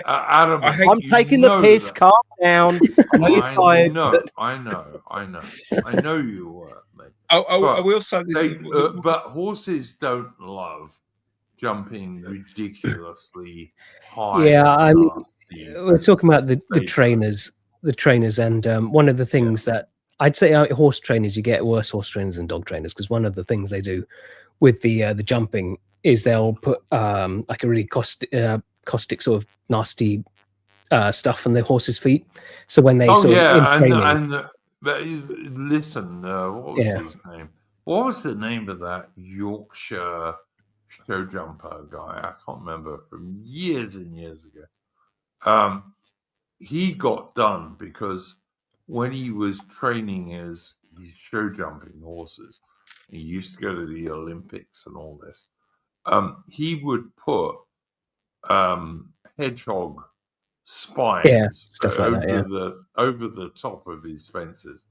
Adam. I'm taking the piss. Calm down. I know you're tired. I know you were, mate. I will say this. But horses don't love jumping ridiculously high. Yeah, I mean, we're talking about the trainers, and one of the things that I'd say horse trainers, you get worse horse trainers than dog trainers, because one of the things they do with the jumping is they'll put like a really caustic sort of nasty stuff on the horse's feet. So when they listen, what was his name? What was the name of that Yorkshire show jumper guy? I can't remember, from years and years ago. He got done because when he was training his show jumping horses, he used to go to the Olympics and all this. He would put hedgehog spines over the top of his fences,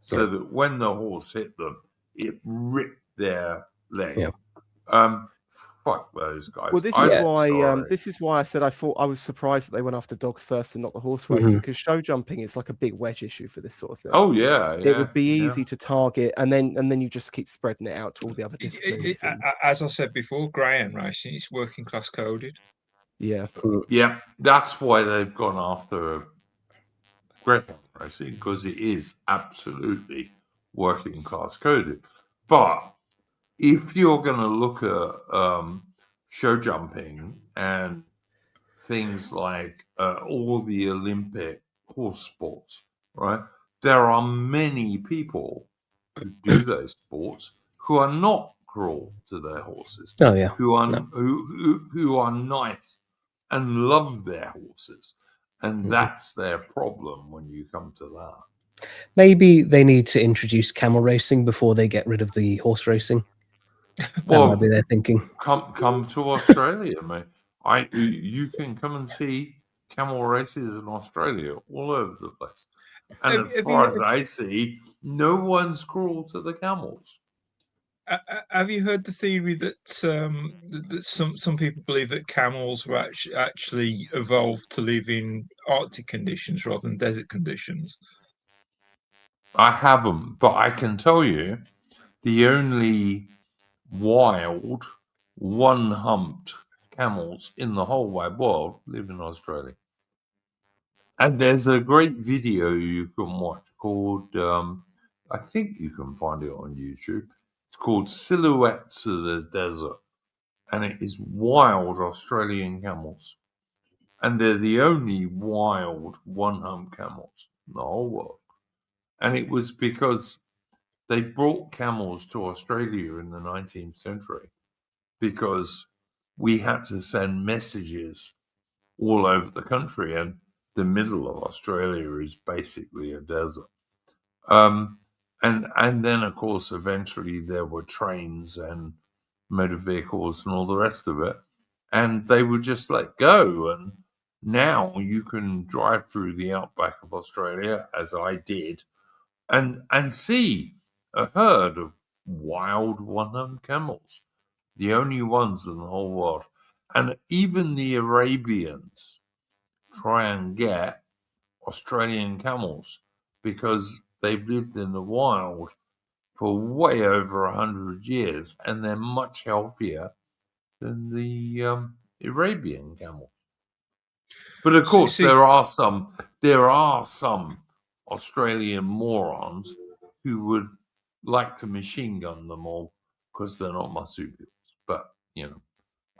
so that when the horse hit them, it ripped their leg. Fuck those guys. Well, this is why I said I was surprised that they went after dogs first and not the horse racing, because show jumping is like a big wedge issue for this sort of thing. Oh yeah, it would be easy to target, and then you just keep spreading it out to all the other disciplines. As I said before, greyhound racing is working class coded. Yeah, that's why they've gone after greyhound racing, because it is absolutely working class coded. But if you're going to look at show jumping and things like all the Olympic horse sports, right? There are many people who do those sports who are not cruel to their horses, Oh yeah. who are No. who are nice and love their horses, and Mhm. that's their problem when you come to that. Maybe they need to introduce camel racing before they get rid of the horse racing. That might be Well, their thinking. come to Australia, mate. You can come and see camel races in Australia all over the place. And Have- as have far you- as I see, no one's cruel to the camels. Have you heard the theory that that some people believe that camels were actually evolved to live in Arctic conditions rather than desert conditions? I haven't, but I can tell you the only wild one-humped camels in the whole wide world live in Australia. And there's a great video you can watch called, I think you can find it on YouTube. It's called Silhouettes of the Desert. And it is wild Australian camels. And they're the only wild one hump camels in the whole world. And it was because they brought camels to Australia in the 19th century because we had to send messages all over the country, and the middle of Australia is basically a desert. And then of course eventually there were trains and motor vehicles and all the rest of it, and they were just let go. And now you can drive through the outback of Australia, as I did, and see a herd of wild one-hump camels, the only ones in the whole world. And even the Arabians try and get Australian camels because they've lived in the wild for way over 100 years and they're much healthier than the Arabian camels. But of course, See, there are some Australian morons who would like to machine gun them all because they're not marsupials. But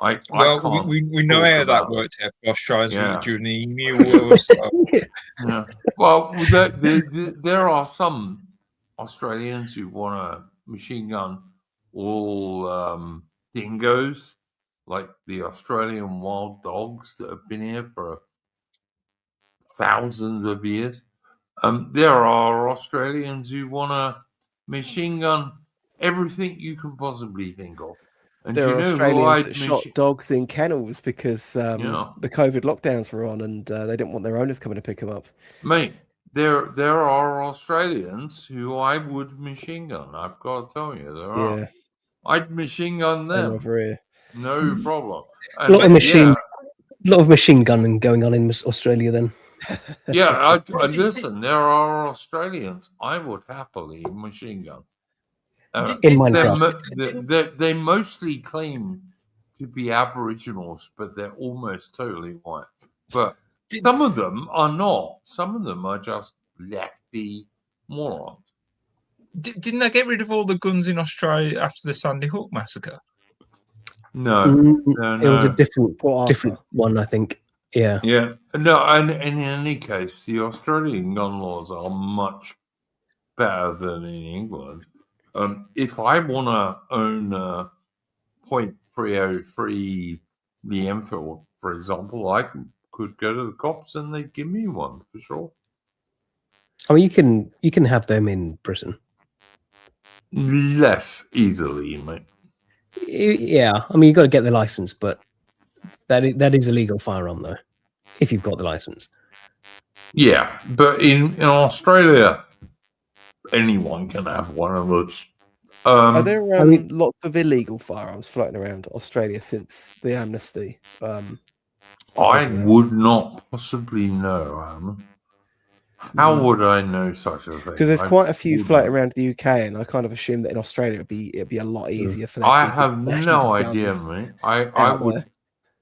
I well, can't we know talk how that about. worked out for Australians Yeah. during the Emu War. So. Yeah. Well, there are some Australians who want to machine gun all dingoes, like the Australian wild dogs that have been here for thousands of years. There are Australians who want to machine gun everything you can possibly think of. And There do you are know who Australians I'd that shot dogs in kennels because Yeah. the COVID lockdowns were on and they didn't want their owners coming to pick them up. Mate, there are Australians who I would machine gun. I've got to tell you, there are. Yeah, I'd machine gun same them, over here. no problem. A lot of machine gunning going on in Australia then. Yeah. Listen, there are Australians I would happily machine gun. In Minecraft. They mostly claim to be Aboriginals, but they're almost totally white. But some of them are not. Some of them are just lefty morons. Didn't they get rid of all the guns in Australia after the Sandy Hook massacre? No, It was a different After. one, I think. Yeah. Yeah, no, and in any case, the Australian gun laws are much better than in England. If I want to own a .303 the Enfield, for example, I could go to the cops and they'd give me one for sure. I mean, you can have them in Britain. Less easily, mate. Yeah, I mean, you got to get the license, but that is a legal firearm though, if you've got the license. Yeah, but in Australia, anyone can have one of those. Are there lots of illegal firearms floating around Australia since the amnesty? I would not possibly know. How would I know such a thing? Because there's quite a few floating around the UK, and I kind of assume that in Australia it'd be a lot easier for them. I have no idea, mate.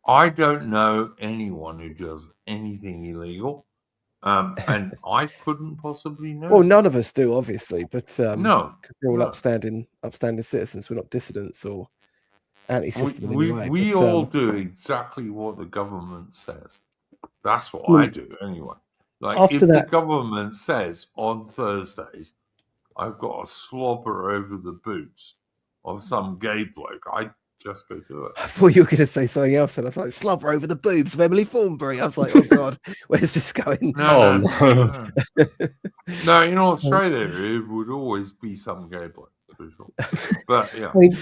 I don't know anyone who does anything illegal, and I couldn't possibly know. Well, none of us do, obviously, but no, because we're all upstanding citizens. We're not dissidents or anti-system we anyway. we but, all do exactly what the government says. That's what I do anyway. Like After if the that- government says on Thursdays, I've got to slobber over the boots of some gay bloke, I just go do it. I thought you were going to say something else, and I was like, slobber over the boobs of Emily Thornberry. I was like, oh god, where's this going? No, no. no, in Australia it would always be some gay bloke for sure. But yeah, I mean,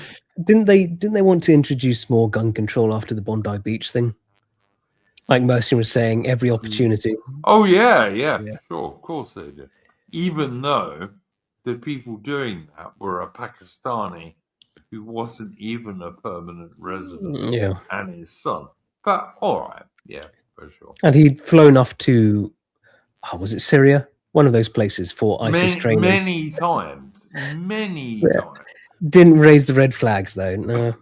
didn't they want to introduce more gun control after the Bondi Beach thing? Like Mercy was saying, every opportunity. oh yeah, Yeah. sure, of course they did. Even though the people doing that were a Pakistani who wasn't even a permanent resident, Yeah. and his son. But all right, yeah, for sure. And he'd flown off to, was it Syria? One of those places for ISIS training. Many times. Yeah. Didn't raise the red flags though. No.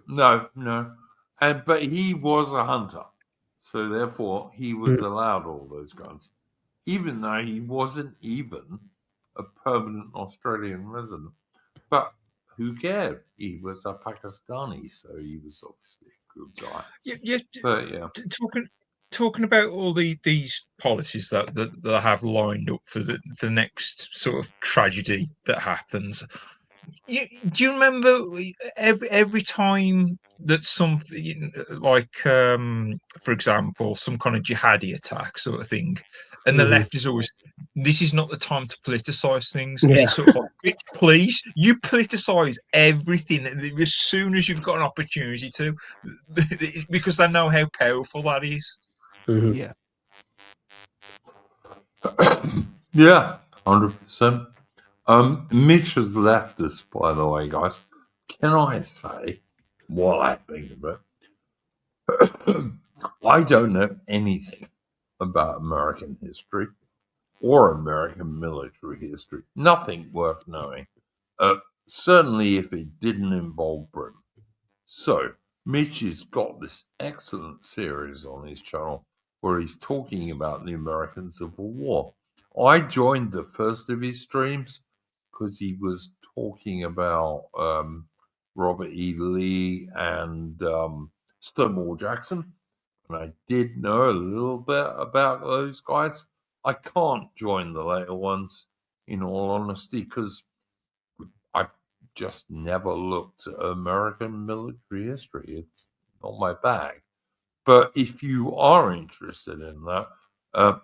No. But he was a hunter. So therefore he was allowed all those guns. Even though he wasn't even a permanent Australian resident. But who cared? He was a Pakistani, so he was obviously a good guy. Yeah. But yeah. Talking about all these policies that I have lined up for the next sort of tragedy that happens. Do you remember every time that something like, for example, some kind of jihadi attack sort of thing, and the left is always, this is not the time to politicize things. And it's sort of like, bitch, please, you politicize everything as soon as you've got an opportunity to, because they know how powerful that is. Yeah. Yeah, 100%. Mitch has left us, by the way, guys. Can I say what I think of it? I don't know anything about American history or American military history. Nothing worth knowing. Certainly if it didn't involve Britain. So, Mitch has got this excellent series on his channel where he's talking about the American Civil War. I joined the first of his streams because he was talking about Robert E. Lee and Stonewall Jackson. And I did know a little bit about those guys. I can't join the later ones, in all honesty, because I just never looked at American military history. It's not my bag. But if you are interested in that,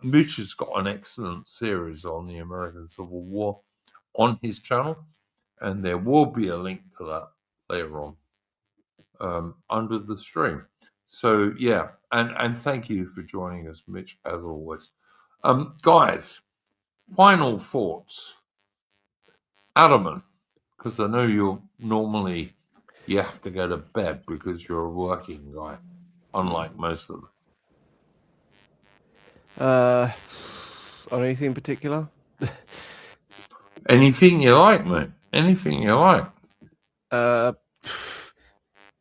Mitch has got an excellent series on the American Civil War on his channel, and there will be a link to that later on under the stream. So yeah, and thank you for joining us, Mitch, as always. Guys, final thoughts. Adamant, because I know you have to go to bed because you're a working guy, unlike most of them. On anything in particular? Anything you like, mate. Anything you like.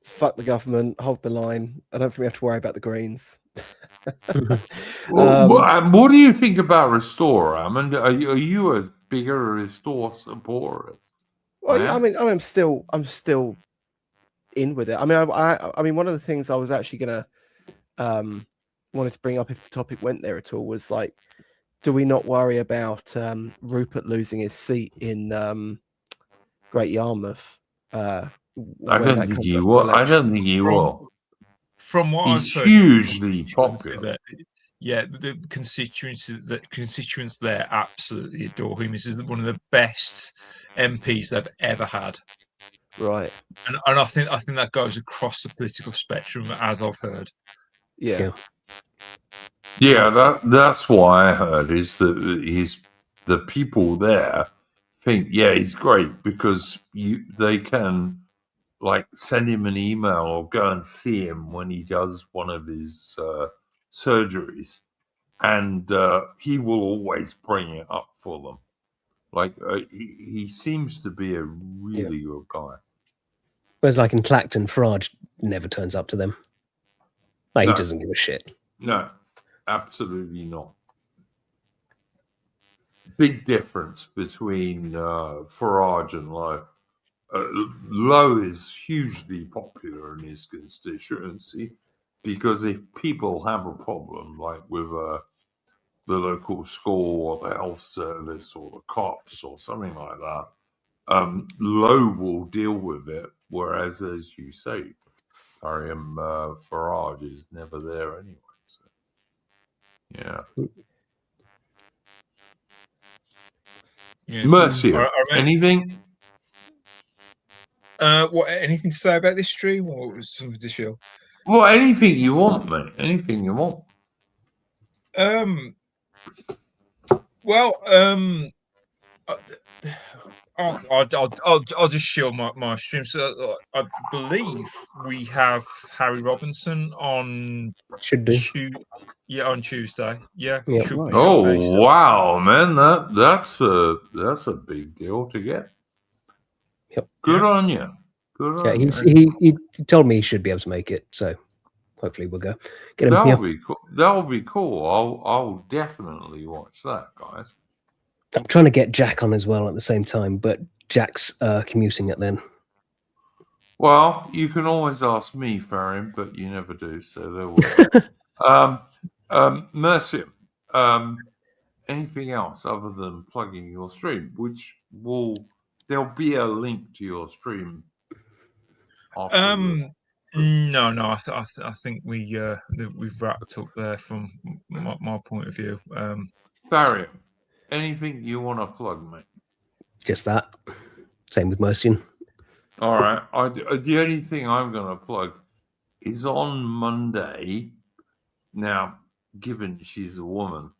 Fuck the government, hold the line. I don't think we have to worry about the Greens. What do you think about Restore? I mean, are you as big a Restore supporter? Well, yeah, I mean, I'm still in with it. I mean, one of the things I was actually gonna wanted to bring up, if the topic went there at all, was like, do we not worry about Rupert losing his seat in Great Yarmouth? I don't think he will. I don't think he will. From what he's I've heard, hugely popular. Yeah, the constituents there absolutely adore him. This is one of the best MPs they've ever had. Right. And I think that goes across the political spectrum, as I've heard. Yeah. Yeah, that's why I heard is that the people there think, yeah, he's great because they can like send him an email or go and see him when he does one of his surgeries, and he will always bring it up for them. Like he seems to be a really good guy. Whereas, like in Clacton, Farage never turns up to them. Like he doesn't give a shit. No, absolutely not. Big difference between Farage and Lowe. Lowe is hugely popular in his constituency because if people have a problem, like with the local school or the health service or the cops or something like that, Lowe will deal with it. Whereas, as you say, Farage is never there anyway. So, yeah. Yeah. Mercia, I mean, anything? what? Anything to say about this stream or some of this show? Well, anything you want, mate. Anything you want. Well, I'll just show my stream. So I believe we have Harry Robinson on Should do. on Tuesday. Yeah, Yeah. should be. Oh wow, man! That's a big deal to get. Yep. Good on you. Good Yeah, on you. he told me he should be able to make it, so hopefully we'll go get him. That'll be cool. That'll be cool. I'll definitely watch that, guys. I'm trying to get Jack on as well at the same time, but Jack's commuting it then. Well, you can always ask me for him, but you never do. So there we go. Mercy. Anything else other than plugging your stream? There'll be a link to your stream. No. I think we've wrapped up there from my point of view. Tharian, anything you want to plug, mate? Just that. Same with Mercian. All right. The only thing I'm going to plug is on Monday. Now, given she's a woman,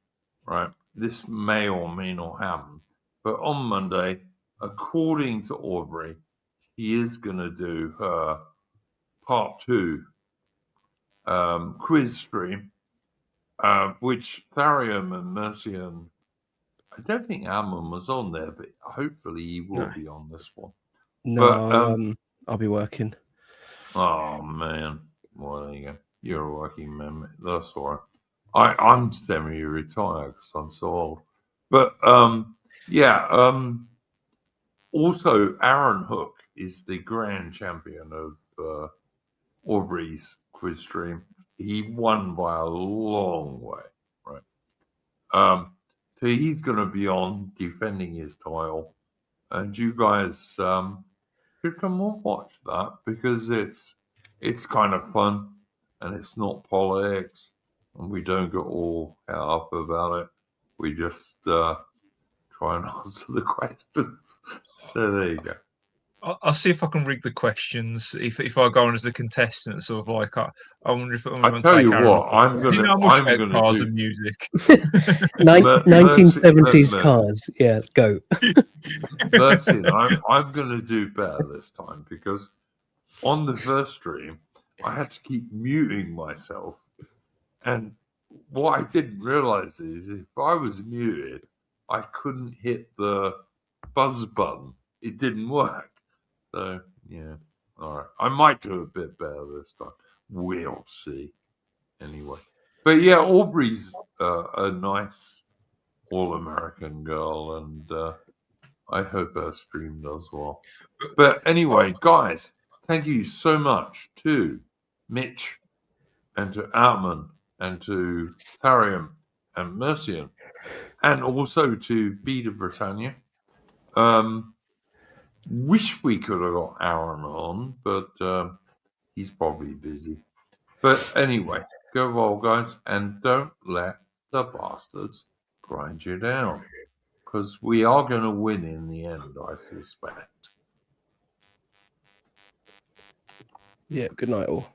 right, this may or may not happen. But on Monday, according to Aubrey, he is going to do her part 2 quiz stream, which Tharium and Mercian, I don't think Ammon was on there, but hopefully he will be on this one. No, But, I'll be working. Oh, man. Well, there you go. You're a working man. That's all right. I'm semi-retired because I'm so old. But, also, Aaron Hook is the grand champion of Aubrey's quiz stream. He won by a long way, right? So he's going to be on defending his title. And you guys should come and watch that because it's kind of fun and it's not politics and we don't get all up about it. We just try and answer the questions. So there you go. I'll see if I can rig the questions. If I go on as a contestant, sort of like I wonder if I'm I going to tell take you Aaron. what, I'm You know gonna much do. about cars and music. 1970s cars. Yeah, go. Mercy, I'm going to do better this time because on the first stream, I had to keep muting myself. And what I didn't realize is if I was muted, I couldn't hit the buzz button. It didn't work. So, yeah. All right. I might do a bit better this time. We'll see. Anyway. But yeah, Aubrey's a nice all-American girl, and I hope her stream does well. But anyway, guys, thank you so much to Mitch and to Outman and to Tharium and Mercian and also to Beta Britannia. Wish we could have got Aaron on, but he's probably busy. But anyway, go well, guys, and don't let the bastards grind you down. Because we are going to win in the end, I suspect. Yeah, good night all.